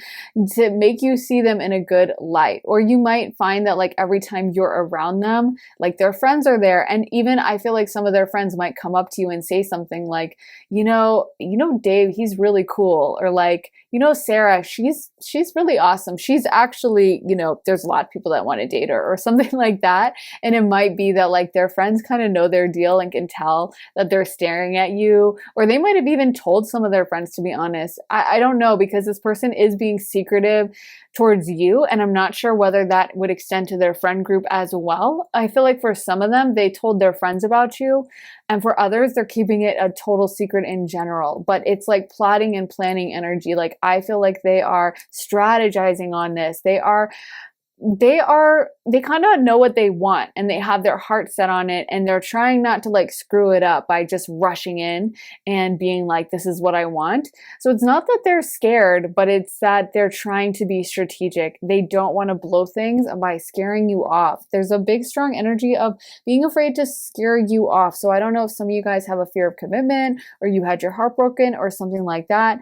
to make you see them in a good light. Or you might find that like every time you're around them, like their friends are there. And even I feel like some of their friends might come up to you and say something like, you know, Dave, he's really cool. Or like, you know, Sarah, she's really awesome. She's actually, you know, there's a lot of people that want to date her, or something like that. And it might be that like their friends kind of know their deal and can tell that they're staring at you, or they might have even told some of their friends, to be honest. I don't know, because this person is being secretive towards you, and I'm not sure whether that would extend to their friend group as well. I feel like for some of them, they told their friends about you, and for others, they're keeping it a total secret in general. But it's like plotting and planning energy. Like, I feel like they are strategizing on this. They are they kind of know what they want and they have their heart set on it, and they're trying not to like screw it up by just rushing in and being like, this is what I want. So it's not that they're scared, but it's that they're trying to be strategic. They don't want to blow things by scaring you off. There's a big strong energy of being afraid to scare you off. So I don't know if some of you guys have a fear of commitment, or you had your heart broken or something like that.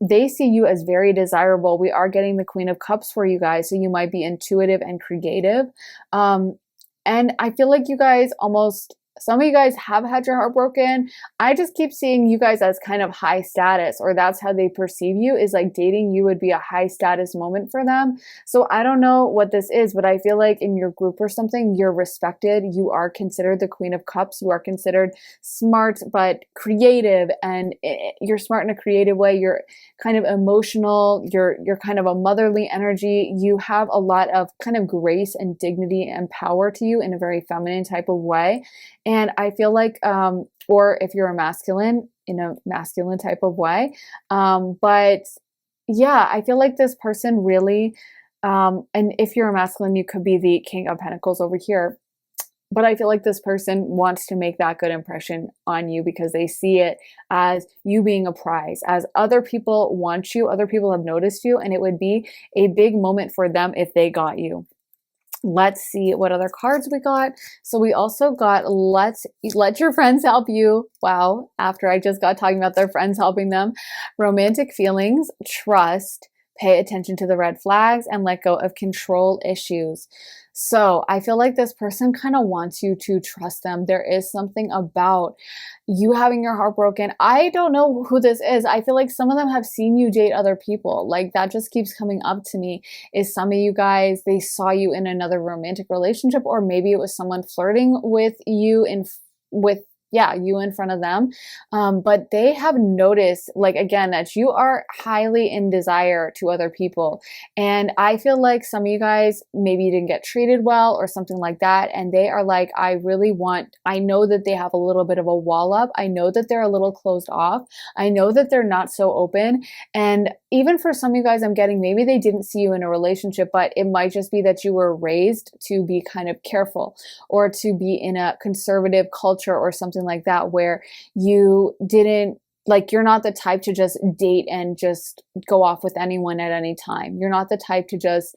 They see you as very desirable. We are getting the Queen of Cups for you guys, so you might be intuitive and creative. And I feel like you guys almost, some of you guys have had your heart broken. I just keep seeing you guys as kind of high status, or that's how they perceive you, is like dating you would be a high status moment for them. So I don't know what this is, but I feel like in your group or something, you're respected. You are considered the Queen of Cups. You are considered smart, but creative, and you're smart in a creative way. You're kind of emotional. You're kind of a motherly energy. You have a lot of kind of grace and dignity and power to you in a very feminine type of way. And I feel like, or if you're a masculine, in a masculine type of way. But yeah, I feel like this person really, and if you're a masculine, you could be the King of Pentacles over here. But I feel like this person wants to make that good impression on you because they see it as you being a prize, as other people want you, other people have noticed you, and it would be a big moment for them if they got you. Let's see what other cards we got. So we also got let your friends help you. Wow. After I just got talking about their friends helping them. Romantic feelings, trust, pay attention to the red flags, and let go of control issues. So I feel like this person kind of wants you to trust them. There is something about you having your heart broken. I don't know who this is. I feel like some of them have seen you date other people. Like that just keeps coming up to me. Is some of you guys, they saw you in another romantic relationship, or maybe it was someone flirting with you you in front of them. But they have noticed, like, again, that you are highly in desire to other people. And I feel like some of you guys maybe didn't get treated well or something like that. And they are like, I know that they have a little bit of a wall up. I know that they're a little closed off. I know that they're not so open. And even for some of you guys, I'm getting, maybe they didn't see you in a relationship, but it might just be that you were raised to be kind of careful, or to be in a conservative culture or something like that, where you didn't, like, you're not the type to just date and just go off with anyone at any time. You're not the type to just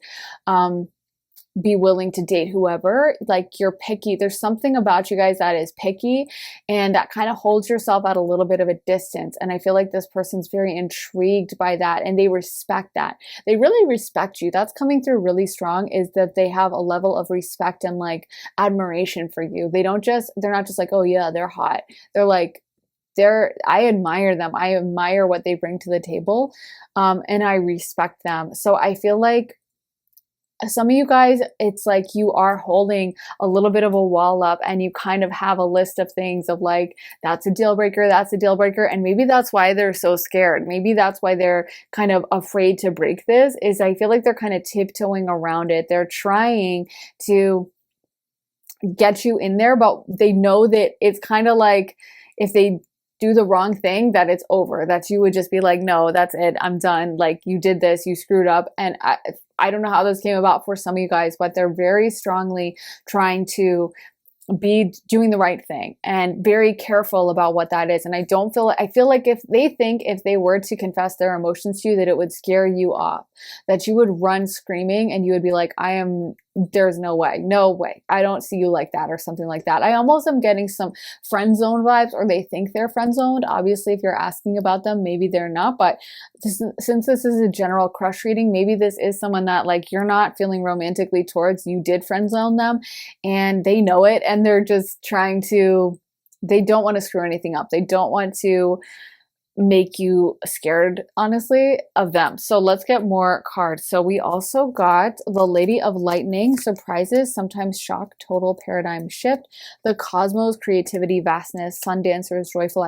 be willing to date whoever. Like, you're picky. There's something about you guys that is picky, and that kind of holds yourself at a little bit of a distance. And I feel like this person's very intrigued by that, and they respect that. They really respect you. That's coming through really strong, is that they have a level of respect and like admiration for you. They're not just like, oh yeah, they're hot. They're like, I admire them. I admire what they bring to the table. And I respect them. So I feel like some of you guys, it's like you are holding a little bit of a wall up, and you kind of have a list of things of like, that's a deal breaker, that's a deal breaker. And maybe that's why they're so scared. Maybe that's why they're kind of afraid to break this, is I feel like they're kind of tiptoeing around it. They're trying to get you in there, but they know that it's kind of like, if they do the wrong thing, that it's over, that you would just be like, no, that's it, I'm done. Like, you did this, you screwed up. And I don't know how this came about for some of you guys, but they're very strongly trying to be doing the right thing and very careful about what that is. And I feel like if they were to confess their emotions to you, that it would scare you off, that you would run screaming, and you would be like, there's no way, I don't see you like that, or something like that. I almost am getting some friend zone vibes, or they think they're friend zoned. Obviously, if you're asking about them, maybe they're not, but since this is a general crush reading, maybe this is someone that, like, you're not feeling romantically towards, you did friend zone them, and they know it, and they're just they don't want to screw anything up. They don't want to make you scared, honestly, of them. So let's get more cards. So we also got the Lady of Lightning, surprises, sometimes shock, total paradigm shift, the Cosmos, creativity, vastness, sun dancers, joyful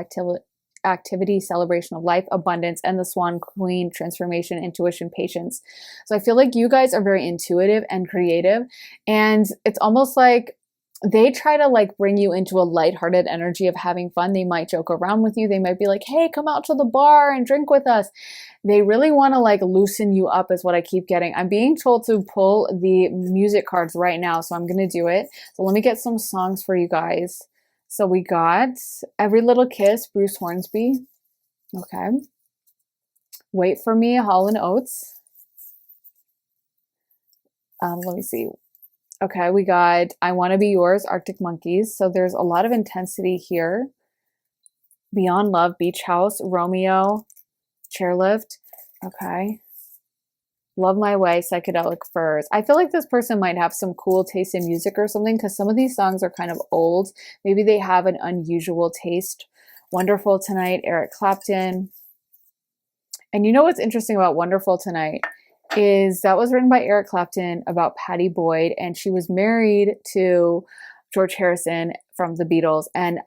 activity, celebration of life, abundance, and the Swan Queen, transformation, intuition, patience. So I feel like you guys are very intuitive and creative, and it's almost like they try to like bring you into a lighthearted energy of having fun. They might joke around with you. They might be like, hey, come out to the bar and drink with us. They really want to like loosen you up is what I keep getting. I'm being told to pull the music cards right now, so I'm going to do it. So let me get some songs for you guys. So we got Every Little Kiss, Bruce Hornsby. Okay. Wait for Me, Hall & Oates. Let me see. Okay, we got I Want to Be Yours, Arctic Monkeys. So there's a lot of intensity here. Beyond Love, Beach House, Romeo, Chairlift. Okay. Love My Way, Psychedelic Furs. I feel like this person might have some cool taste in music or something, because some of these songs are kind of old. Maybe they have an unusual taste. Wonderful Tonight, Eric Clapton. And you know what's interesting about Wonderful Tonight is that was written by Eric Clapton about Patty Boyd, and she was married to George Harrison from the Beatles. And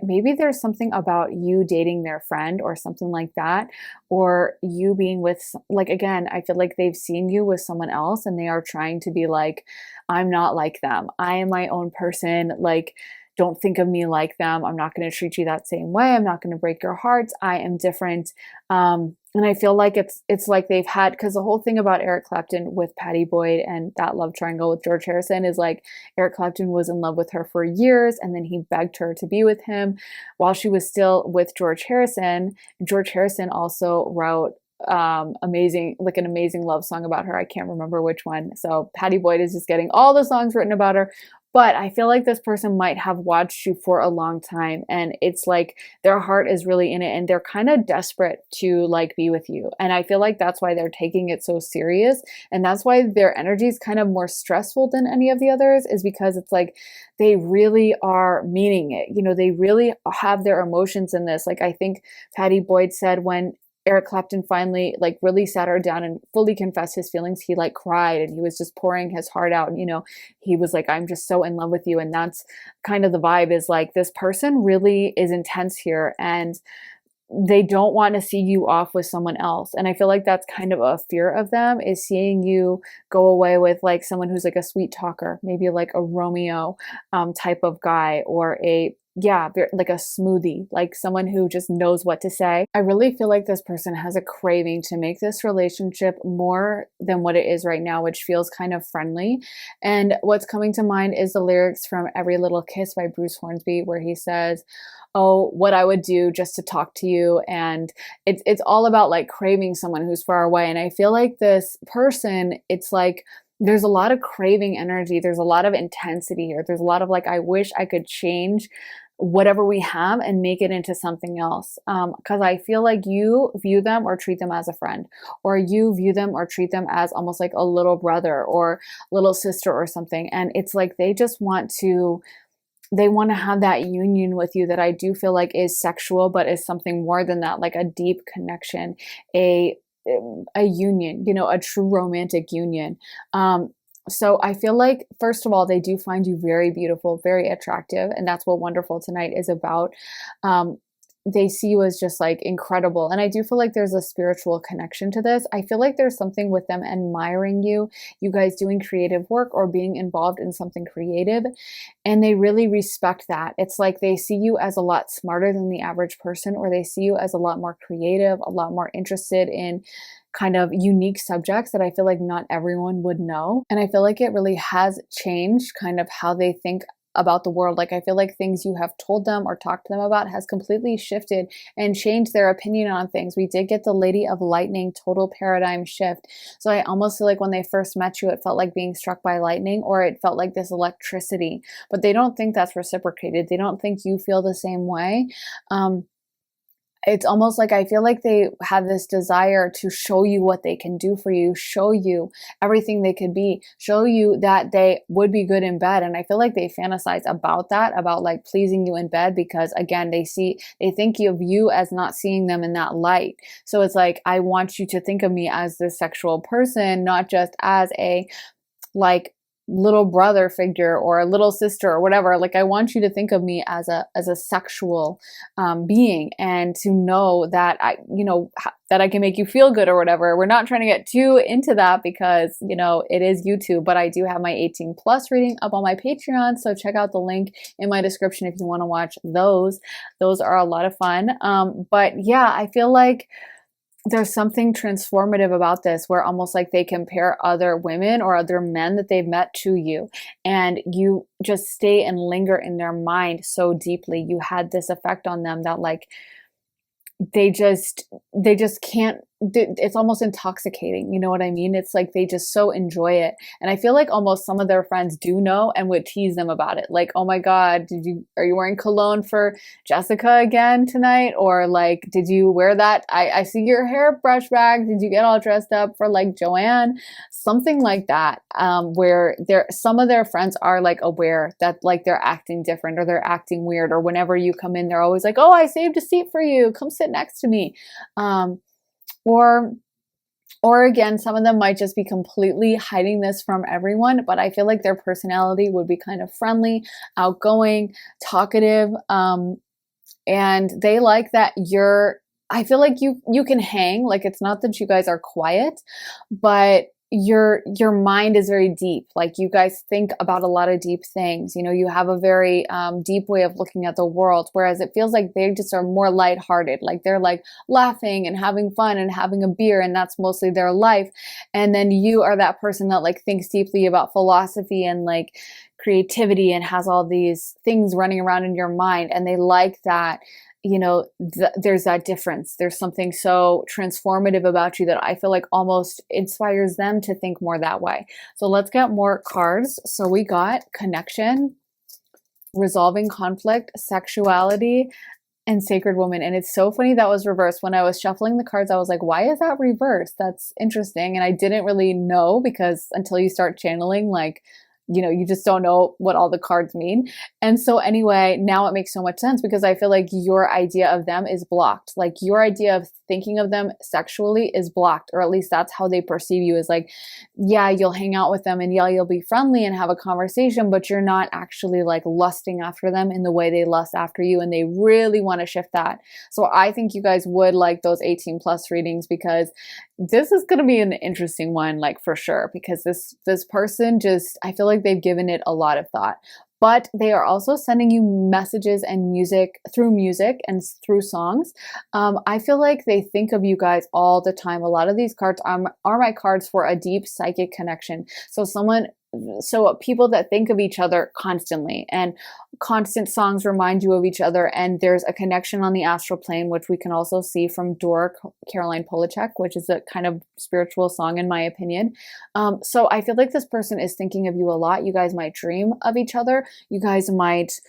maybe there's something about you dating their friend or something like that, or you being with, like, again, I feel like they've seen you with someone else and they are trying to be like, I'm not like them. I am my own person. Like, don't think of me like them. I'm not going to treat you that same way. I'm not going to break your hearts. I am different. And I feel like it's like they've had, because the whole thing about Eric Clapton with Patty Boyd and that love triangle with George Harrison is like Eric Clapton was in love with her for years, and then he begged her to be with him while she was still with George Harrison. George Harrison also wrote an amazing love song about her. I can't remember which one. So Patty Boyd is just getting all the songs written about her. But I feel like this person might have watched you for a long time, and it's like their heart is really in it and they're kind of desperate to like be with you. And I feel like that's why they're taking it so serious. And that's why their energy is kind of more stressful than any of the others, is because it's like they really are meaning it. You know, they really have their emotions in this. Like I think Patty Boyd said when Eric Clapton finally like really sat her down and fully confessed his feelings, he like cried and he was just pouring his heart out. You know, he was like, I'm just so in love with you. And that's kind of the vibe, is like this person really is intense here and they don't want to see you off with someone else. And I feel like that's kind of a fear of them, is seeing you go away with like someone who's like a sweet talker, maybe like a Romeo type of guy, or like a smoothie, like someone who just knows what to say. I really feel like this person has a craving to make this relationship more than what it is right now, which feels kind of friendly. And what's coming to mind is the lyrics from Every Little Kiss by Bruce Hornsby, where he says, oh, what I would do just to talk to you. And it's all about like craving someone who's far away. And I feel like this person, it's like there's a lot of craving energy. There's a lot of intensity here. There's a lot of like, I wish I could change whatever we have and make it into something else. Because I feel like you view them or treat them as a friend, or you view them or treat them as almost like a little brother or little sister or something. And it's like they want to have that union with you that I do feel like is sexual, but is something more than that, like a deep connection, a union, you know, a true romantic union. So I feel like, first of all, they do find you very beautiful, very attractive, and that's what Wonderful Tonight is about. They see you as just like incredible. And I do feel like there's a spiritual connection to this. I feel like there's something with them admiring you guys doing creative work or being involved in something creative. And they really respect that. It's like they see you as a lot smarter than the average person, or they see you as a lot more creative, a lot more interested in kind of unique subjects that I feel like not everyone would know. And I feel like it really has changed kind of how they think about the world. Like I feel like things you have told them or talked to them about has completely shifted and changed their opinion on things. We did get the Lady of Lightning total paradigm shift. So I almost feel like when they first met you, it felt like being struck by lightning, or it felt like this electricity, but they don't think that's reciprocated. They don't think you feel the same way. It's almost like I feel like they have this desire to show you what they can do for you, show you everything they could be, show you that they would be good in bed. And I feel like they fantasize about that, about like pleasing you in bed, because again, they think of you as not seeing them in that light. So it's like, I want you to think of me as this sexual person, not just as a like little brother figure or a little sister or whatever. Like, I want you to think of me as a sexual being, and to know that that I can make you feel good or whatever. We're not trying to get too into that because, it is YouTube, but I do have my 18 plus reading up on my Patreon. So check out the link in my description if you want to watch those. Those are a lot of fun. But yeah, I feel like there's something transformative about this, where almost like they compare other women or other men that they've met to you, and you just stay and linger in their mind so deeply. You had this effect on them that like they just can't, it's almost intoxicating. You know what I mean? It's like they just so enjoy it. And I feel like almost some of their friends do know and would tease them about it. Like, oh my God, are you wearing cologne for Jessica again tonight? Or like, did you wear that? I see your hair brush back. Did you get all dressed up for like Joanne? Something like that. Where some of their friends are like aware that like they're acting different or they're acting weird, or whenever you come in, they're always like, oh, I saved a seat for you. Come sit next to me. Or again, some of them might just be completely hiding this from everyone, but I feel like their personality would be kind of friendly, outgoing, talkative, and they like that I feel like you can hang. Like, it's not that you guys are quiet, but your mind is very deep. Like, you guys think about a lot of deep things. You have a very deep way of looking at the world, whereas it feels like they just are more lighthearted. Like, they're like laughing and having fun and having a beer, and that's mostly their life. And then you are that person that like thinks deeply about philosophy and like creativity and has all these things running around in your mind, and they like that. There's that difference. There's something so transformative about you that I feel like almost inspires them to think more that way. So let's get more cards. So we got connection, resolving conflict, sexuality, and sacred woman. And it's so funny that was reversed. When I was shuffling the cards, I was like, why is that reversed? That's interesting. And I didn't really know, because until you start channeling, like, you just don't know what all the cards mean. And so anyway, now it makes so much sense, because I feel like your idea of them is blocked. Like, your idea of thinking of them sexually is blocked, or at least that's how they perceive you, is like, yeah, you'll hang out with them and yeah, you'll be friendly and have a conversation, but you're not actually like lusting after them in the way they lust after you. And they really want to shift that. So I think you guys would like those 18 plus readings, because this is going to be an interesting one, like, for sure, because this person just, I feel like they've given it a lot of thought. But they are also sending you messages and music and through songs. I feel like they think of you guys all the time. A lot of these cards are my cards for a deep psychic connection. So people that think of each other constantly, and constant songs remind you of each other, and there's a connection on the astral plane, which we can also see from Dora Caroline Polachek, which is a kind of spiritual song in my opinion. So I feel like this person is thinking of you a lot. You guys might dream of each other. You guys might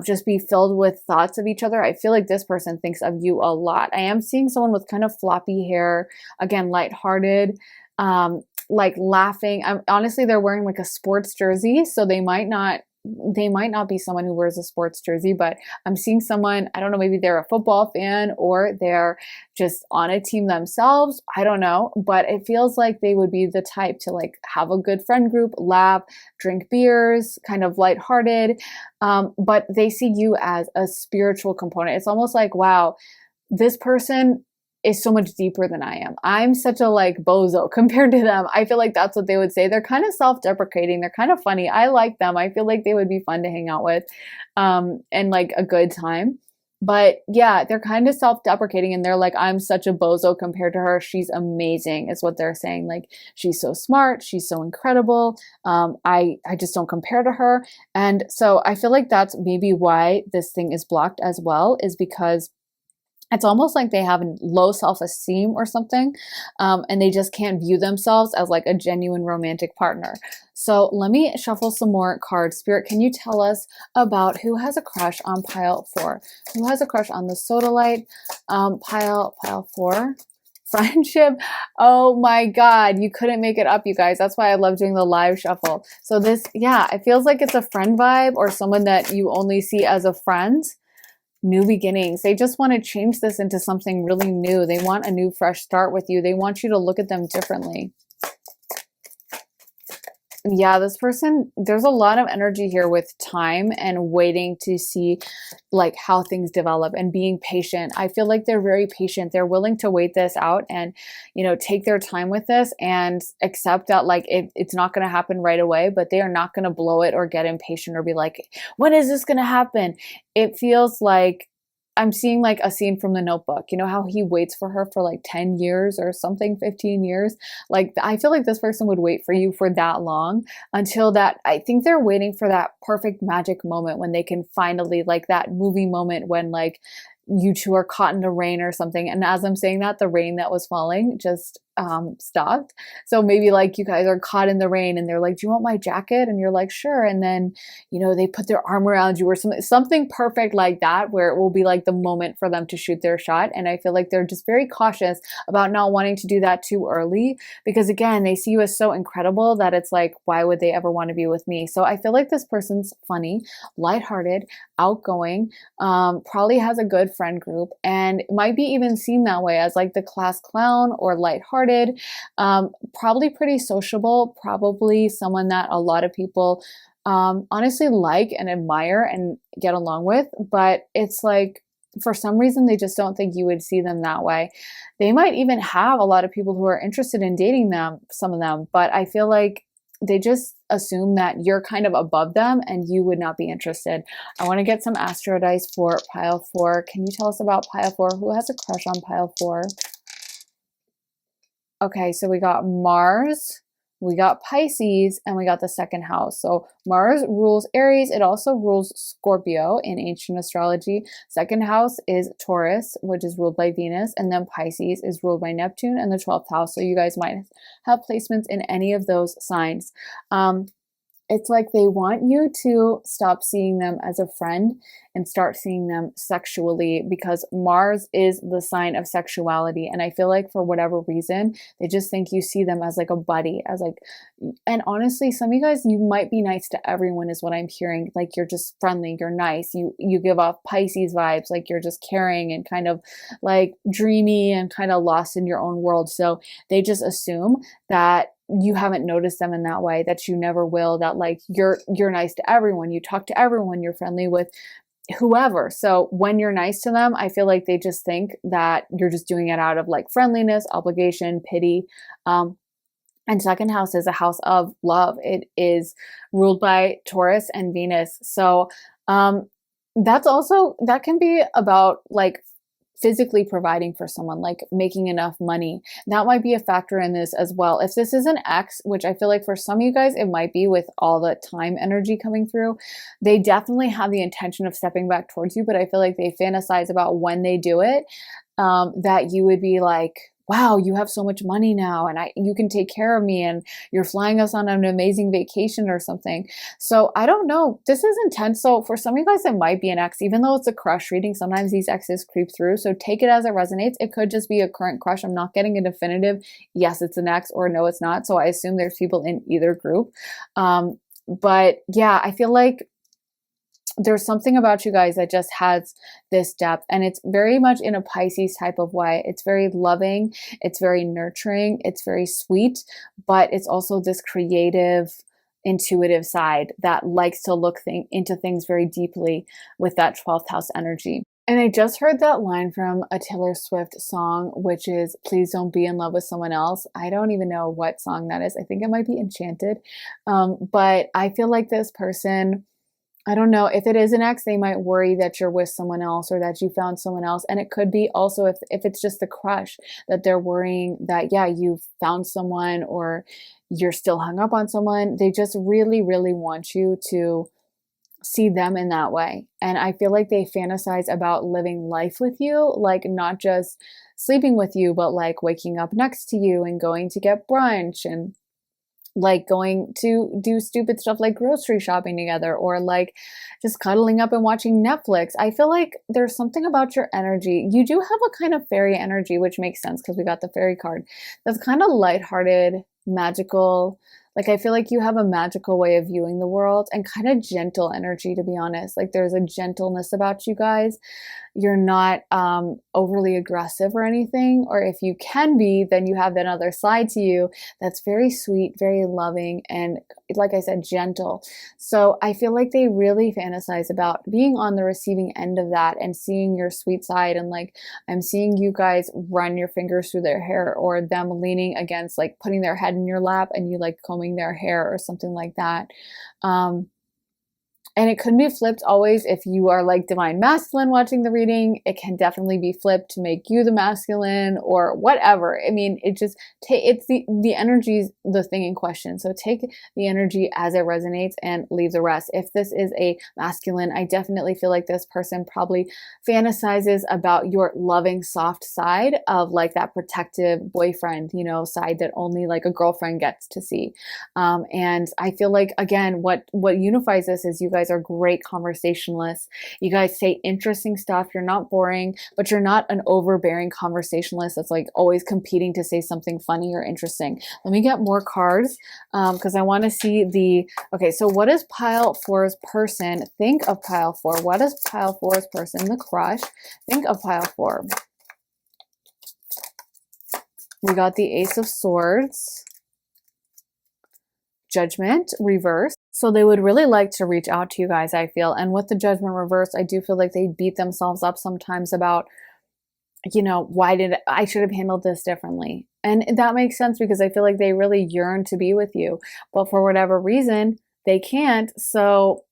just be filled with thoughts of each other. I feel like this person thinks of you a lot. I am seeing someone with kind of floppy hair, again, lighthearted, like laughing. Honestly, they're wearing like a sports jersey, so they might not be someone who wears a sports jersey, but I'm seeing someone, I don't know, maybe they're a football fan or they're just on a team themselves. I don't know, but it feels like they would be the type to like have a good friend group, laugh, drink beers, kind of lighthearted. But they see you as a spiritual component. It's almost like, wow, this person is so much deeper than I am. I'm such a like bozo compared to them. I feel like that's what they would say. They're kind of self-deprecating. They're kind of funny. I like them. I feel like they would be fun to hang out with, and like a good time. But yeah, they're kind of self-deprecating, and they're like, I'm such a bozo compared to her. She's amazing is what they're saying. Like, she's so smart. She's so incredible. I just don't compare to her. And so I feel like that's maybe why this thing is blocked as well, is because it's almost like they have low self-esteem or something, and they just can't view themselves as like a genuine romantic partner. So let me shuffle some more cards. Spirit, can you tell us about who has a crush on pile 4? Who has a crush on the sodalite? Pile 4. Friendship. Oh my God, you couldn't make it up, you guys. That's why I love doing the live shuffle. So this, yeah, it feels like it's a friend vibe, or someone that you only see as a friend. New beginnings. They just want to change this into something really new. They want a new, fresh start with you. They want you to look at them differently. Yeah, this person, there's a lot of energy here with time and waiting to see like how things develop and being patient. I feel like they're very patient. They're willing to wait this out and, take their time with this and accept that like it's not going to happen right away, but they are not going to blow it or get impatient or be like, when is this going to happen? It feels like I'm seeing like a scene from The Notebook. You know how he waits for her for like 10 years or something, 15 years? Like, I feel like this person would wait for you for that long until that. I think they're waiting for that perfect magic moment when they can finally, like that movie moment when like you two are caught in the rain or something. And as I'm saying that, the rain that was falling just stopped. So maybe like you guys are caught in the rain and they're like, do you want my jacket? And you're like, sure. And then, they put their arm around you or something perfect like that, where it will be like the moment for them to shoot their shot. And I feel like they're just very cautious about not wanting to do that too early because again, they see you as so incredible that it's like, why would they ever want to be with me? So I feel like this person's funny, lighthearted, outgoing, probably has a good friend group and might be even seen that way as like the class clown or lighthearted, probably pretty sociable, probably someone that a lot of people honestly like and admire and get along with, but it's like for some reason they just don't think you would see them that way. They might even have a lot of people who are interested in dating them, some of them, but I feel like they just assume that you're kind of above them and you would not be interested. I want to get some astro dice for pile 4. Can you tell us about pile 4? Who has a crush on pile 4? Okay, so we got Mars, we got Pisces, and we got the second house. So Mars rules Aries. It also rules Scorpio in ancient astrology. Second house is Taurus, which is ruled by Venus. And then Pisces is ruled by Neptune and the 12th house. So you guys might have placements in any of those signs. It's like they want you to stop seeing them as a friend and start seeing them sexually because Mars is the sign of sexuality. And I feel like for whatever reason, they just think you see them as like a buddy, as like, and honestly, some of you guys, you might be nice to everyone is what I'm hearing. Like you're just friendly, you're nice. You give off Pisces vibes, like you're just caring and kind of like dreamy and kind of lost in your own world. So they just assume that you haven't noticed them in that way, that you never will, that like you're nice to everyone, you talk to everyone, you're friendly with whoever. So when you're nice to them, I feel like they just think that you're just doing it out of like friendliness, obligation, pity. And second house is a house of love. It is ruled by Taurus and Venus. So that can be about like physically providing for someone, like making enough money. That might be a factor in this as well. If this is an ex, which I feel like for some of you guys, it might be with all the time energy coming through, they definitely have the intention of stepping back towards you, but I feel like they fantasize about when they do it, that you would be like, wow, you have so much money now and you can take care of me and you're flying us on an amazing vacation or something. So I don't know. This is intense. So for some of you guys, it might be an ex, even though it's a crush reading. Sometimes these exes creep through. So take it as it resonates. It could just be a current crush. I'm not getting a definitive, yes, it's an ex or no, it's not. So I assume there's people in either group. But yeah, I feel like there's something about you guys that just has this depth, and it's very much in a Pisces type of way. It's very loving, it's very nurturing, it's very sweet, but it's also this creative, intuitive side that likes to look into things very deeply with that 12th house energy. And I just heard that line from a Taylor Swift song, which is "Please don't be in love with someone else." I don't even know what song that is. I think it might be Enchanted. But I feel like this person, I don't know, if it is an ex, they might worry that you're with someone else or that you found someone else. And it could be also if it's just a crush, that they're worrying that, yeah, you've found someone or you're still hung up on someone. They just really, really want you to see them in that way. And I feel like they fantasize about living life with you, like not just sleeping with you, but like waking up next to you and going to get brunch and like going to do stupid stuff like grocery shopping together or like just cuddling up and watching Netflix. I feel like there's something about your energy. You do have a kind of fairy energy, which makes sense because we got the fairy card. That's kind of lighthearted, magical. Like I feel like you have a magical way of viewing the world and kind of gentle energy, to be honest. Like there's a gentleness about you guys. You're not overly aggressive or anything, or if you can be, then you have that other side to you that's very sweet, very loving, and like I said, gentle. So I feel like they really fantasize about being on the receiving end of that and seeing your sweet side. And like, I'm seeing you guys run your fingers through their hair, or them leaning against, like putting their head in your lap and you like combing their hair or something like that. And it could be flipped always. If you are like divine masculine watching the reading, it can definitely be flipped to make you the masculine or whatever. I mean, it just it's the energy's the thing in question. So take the energy as it resonates and leave the rest. If this is a masculine, I definitely feel like this person probably fantasizes about your loving, soft side of like that protective boyfriend, you know, side that only like a girlfriend gets to see. And I feel like, again, what unifies this is you guys are great conversationalists. You guys say interesting stuff. You're not boring, but you're not an overbearing conversationalist that's like always competing to say something funny or interesting. Let me get more cards because I want to see okay, so what does pile four's person think of pile four? What does pile four's person, the crush, think of pile four? We got the Ace of Swords. Judgment reverse. So they would really like to reach out to you guys, I feel. And with the Judgment reverse, I do feel like they beat themselves up sometimes about, you know, why did I should have handled this differently? And that makes sense because I feel like they really yearn to be with you, but for whatever reason, they can't. So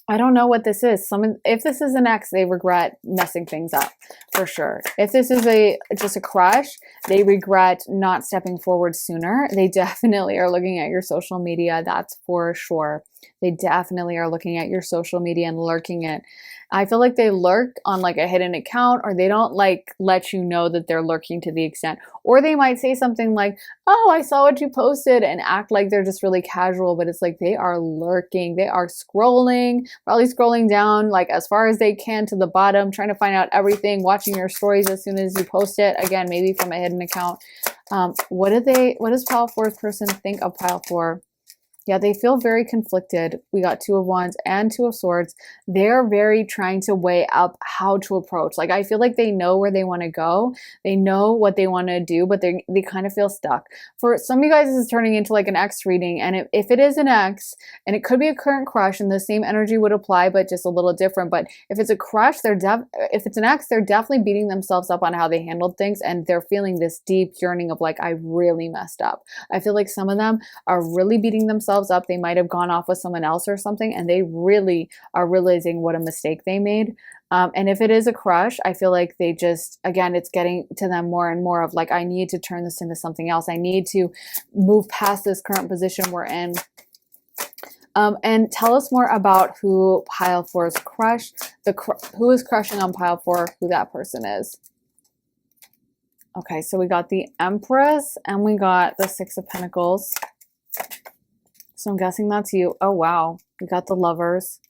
I don't know what this is. If this is an ex, they regret messing things up for sure. If this is just a crush, they regret not stepping forward sooner. They definitely are looking at your social media. That's for sure. They definitely are looking at your social media and lurking it. I feel like they lurk on like a hidden account, or they don't like let you know that they're lurking to the extent, or they might say something like, oh, I saw what you posted, and act like they're just really casual, but it's like they are lurking. They are scrolling, probably scrolling down like as far as they can to the bottom, trying to find out everything, watching your stories as soon as you post it. Again, maybe from a hidden account. What does pile four's person think of pile four? Yeah, they feel very conflicted. We got Two of Wands and Two of Swords. They're very trying to weigh up how to approach. Like, I feel like they know where they want to go. They know what they want to do, but they kind of feel stuck. For some of you guys, this is turning into like an ex reading. And if it is an ex, and it could be a current crush, and the same energy would apply, but just a little different. But if it's a crush, if it's an ex, they're definitely beating themselves up on how they handled things. And they're feeling this deep yearning of like, I really messed up. I feel like some of them are really beating themselves up. They might have gone off with someone else or something, and they really are realizing what a mistake they made. And if it is a crush, I feel like they just, again, it's getting to them more and more of like, I need to turn this into something else. I need to move past this current position we're in. And tell us more about who pile four's crush, who is crushing on pile four, who that person is. Okay, so we got the Empress and we got the Six of Pentacles. So I'm guessing that's you. Oh, wow. We got the Lovers.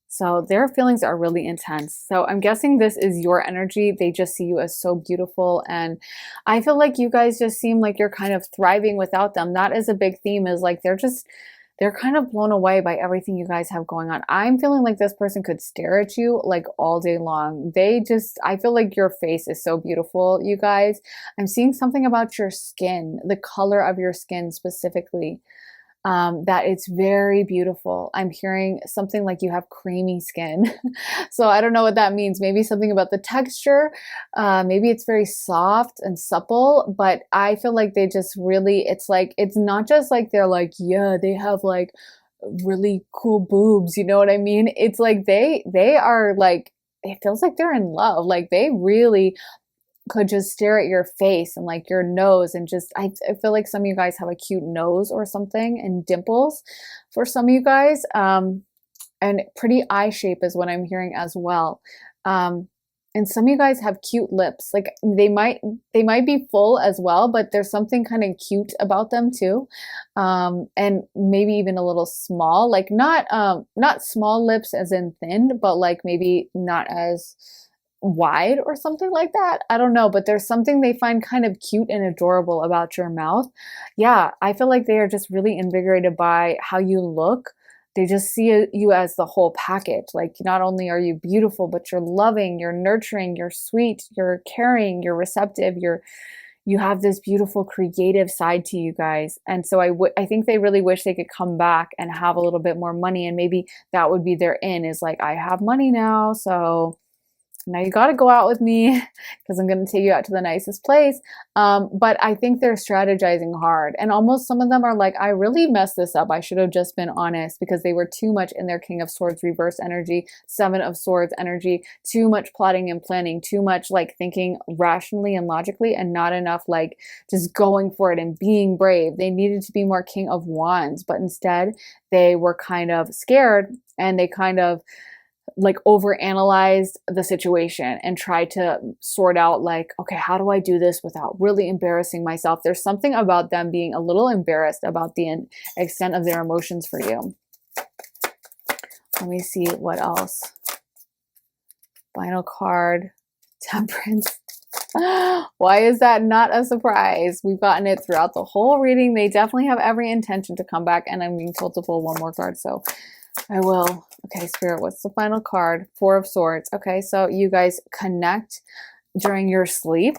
So their feelings are really intense. So I'm guessing this is your energy. They just see you as so beautiful. And I feel like you guys just seem like you're kind of thriving without them. That is a big theme, is like they're kind of blown away by everything you guys have going on. I'm feeling like this person could stare at you like all day long. I feel like your face is so beautiful, you guys. I'm seeing something about your skin, the color of your skin specifically. That it's very beautiful. I'm hearing something like you have creamy skin. So I don't know what that means. Maybe something about the texture. Maybe it's very soft and supple, but I feel like they just really, it's not just like they're like, yeah, they have like really cool boobs. You know what I mean? It's like they are like, it feels like they're in love. Like they really could just stare at your face and like your nose, and just I feel like some of you guys have a cute nose or something, and dimples for some of you guys, and pretty eye shape is what I'm hearing as well. And some of you guys have cute lips. Like they might be full as well, but there's something kind of cute about them too. And maybe even a little small, like not small lips as in thin, but like maybe not as wide or something like that. I don't know, but there's something they find kind of cute and adorable about your mouth. Yeah, I feel like they are just really invigorated by how you look. They just see you as the whole package. Like not only are you beautiful, but you're loving, you're nurturing, you're sweet, you're caring, you're receptive, you have this beautiful creative side to you guys. And so I think they really wish they could come back and have a little bit more money, and maybe that would be their in, is like, I have money now, so now you got to go out with me because I'm going to take you out to the nicest place. But I think they're strategizing hard. And almost some of them are like, I really messed this up. I should have just been honest, because they were too much in their King of Swords reverse energy, Seven of Swords energy, too much plotting and planning, too much like thinking rationally and logically, and not enough like just going for it and being brave. They needed to be more King of Wands, but instead they were kind of scared, and they kind of like overanalyzed the situation and tried to sort out like, okay, how do I do this without really embarrassing myself? There's something about them being a little embarrassed about the extent of their emotions for you. Let me see what else. Final card, Temperance. Why is that not a surprise? We've gotten it throughout the whole reading. They definitely have every intention to come back, and I'm being told to pull one more card, so I will. Okay, Spirit, what's the final card? Four of Swords. Okay, so you guys connect during your sleep.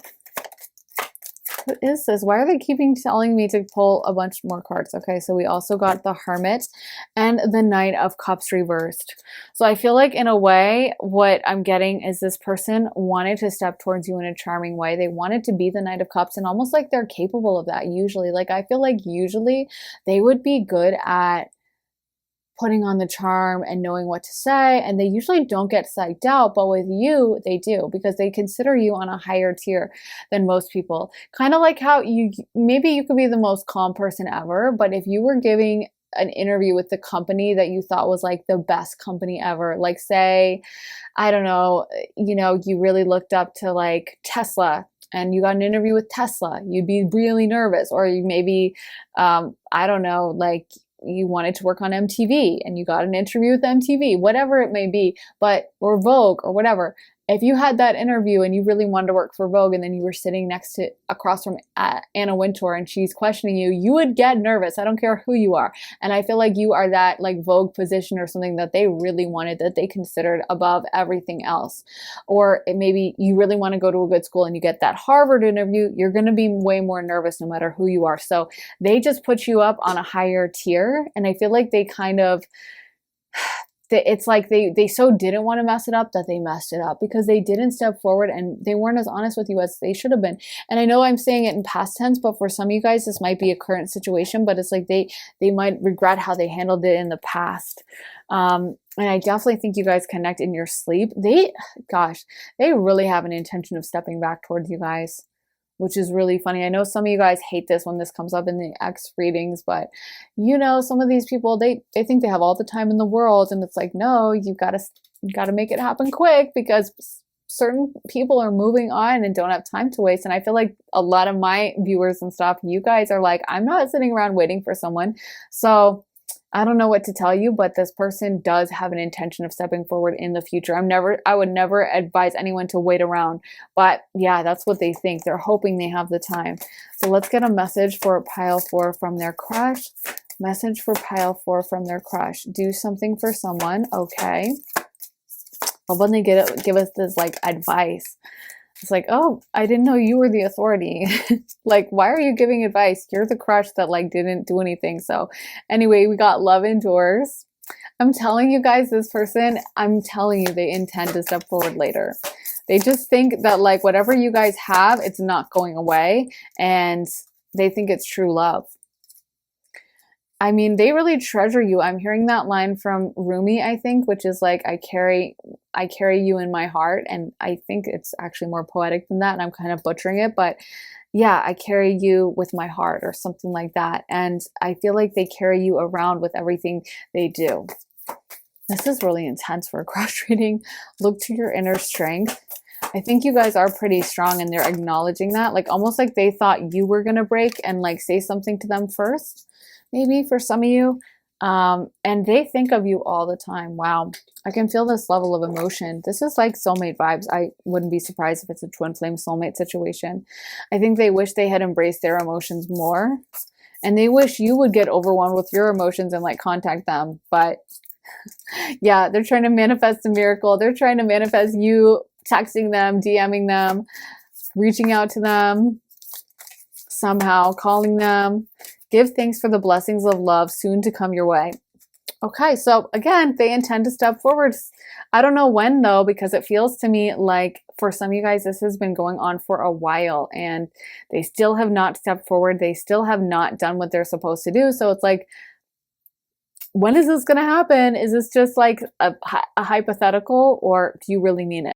What is this? Why are they keeping telling me to pull a bunch more cards? Okay, so we also got the Hermit and the Knight of Cups reversed. So I feel like in a way, what I'm getting is this person wanted to step towards you in a charming way. They wanted to be the Knight of Cups, and almost like they're capable of that usually. Like I feel like usually they would be good at putting on the charm and knowing what to say, and they usually don't get psyched out, but with you they do, because they consider you on a higher tier than most people. Kind of like how maybe you could be the most calm person ever, but if you were giving an interview with the company that you thought was like the best company ever, like say, I don't know, you really looked up to like Tesla, and you got an interview with Tesla, you'd be really nervous. Or you maybe I don't know, like you wanted to work on MTV and you got an interview with MTV, whatever it may be, or Vogue or whatever. If you had that interview and you really wanted to work for Vogue, and then you were sitting across from Anna Wintour and she's questioning you, you would get nervous. I don't care who you are. And I feel like you are that like Vogue position or something that they really wanted, that they considered above everything else. Or maybe you really want to go to a good school and you get that Harvard interview, you're going to be way more nervous no matter who you are. So they just put you up on a higher tier. And I feel like they kind of, it's like they so didn't want to mess it up that they messed it up, because they didn't step forward and they weren't as honest with you as they should have been. And I know I'm saying it in past tense, but for some of you guys this might be a current situation, but it's like they might regret how they handled it in the past. And I definitely think you guys connect in your sleep. They really have an intention of stepping back towards you guys, which is really funny. I know some of you guys hate this when this comes up in the X readings, but some of these people, they think they have all the time in the world, and it's like, no, you gotta make it happen quick, because certain people are moving on and don't have time to waste. And I feel like a lot of my viewers and stuff, you guys are like, I'm not sitting around waiting for someone. So I don't know what to tell you, but this person does have an intention of stepping forward in the future. I would never advise anyone to wait around, but yeah, that's what they think. They're hoping they have the time. So let's get a message for pile 4 from their crush. Message for pile 4 from their crush. Do something for someone. Okay. Well, when they give us this like advice, it's like, oh, I didn't know you were the authority. Like, why are you giving advice? You're the crush that like didn't do anything. So anyway, we got love endures. I'm telling you guys, this person, I'm telling you, they intend to step forward later. They just think that like whatever you guys have, it's not going away, and they think it's true love. I mean, they really treasure you. I'm hearing that line from Rumi, I think, which is like, I carry you in my heart. And I think it's actually more poetic than that, and I'm kind of butchering it, but yeah, I carry you with my heart or something like that. And I feel like they carry you around with everything they do. This is really intense for a crush reading. Look to your inner strength. I think you guys are pretty strong, and they're acknowledging that, like almost like they thought you were going to break and like say something to them first. Maybe for some of you, and they think of you all the time. Wow, I can feel this level of emotion. This is like soulmate vibes. I wouldn't be surprised if it's a twin flame soulmate situation. I think they wish they had embraced their emotions more, and they wish you would get overwhelmed with your emotions and like contact them. But yeah, they're trying to manifest a miracle. They're trying to manifest you texting them, DMing them, reaching out to them. somehow calling them. Give thanks for the blessings of love soon to come your way. Okay, so again, they intend to step forward. I don't know when though, because it feels to me like for some of you guys, this has been going on for a while and they still have not stepped forward. They still have not done what they're supposed to do. So it's like, when is this going to happen? Is this just like a hypothetical, or do you really mean it?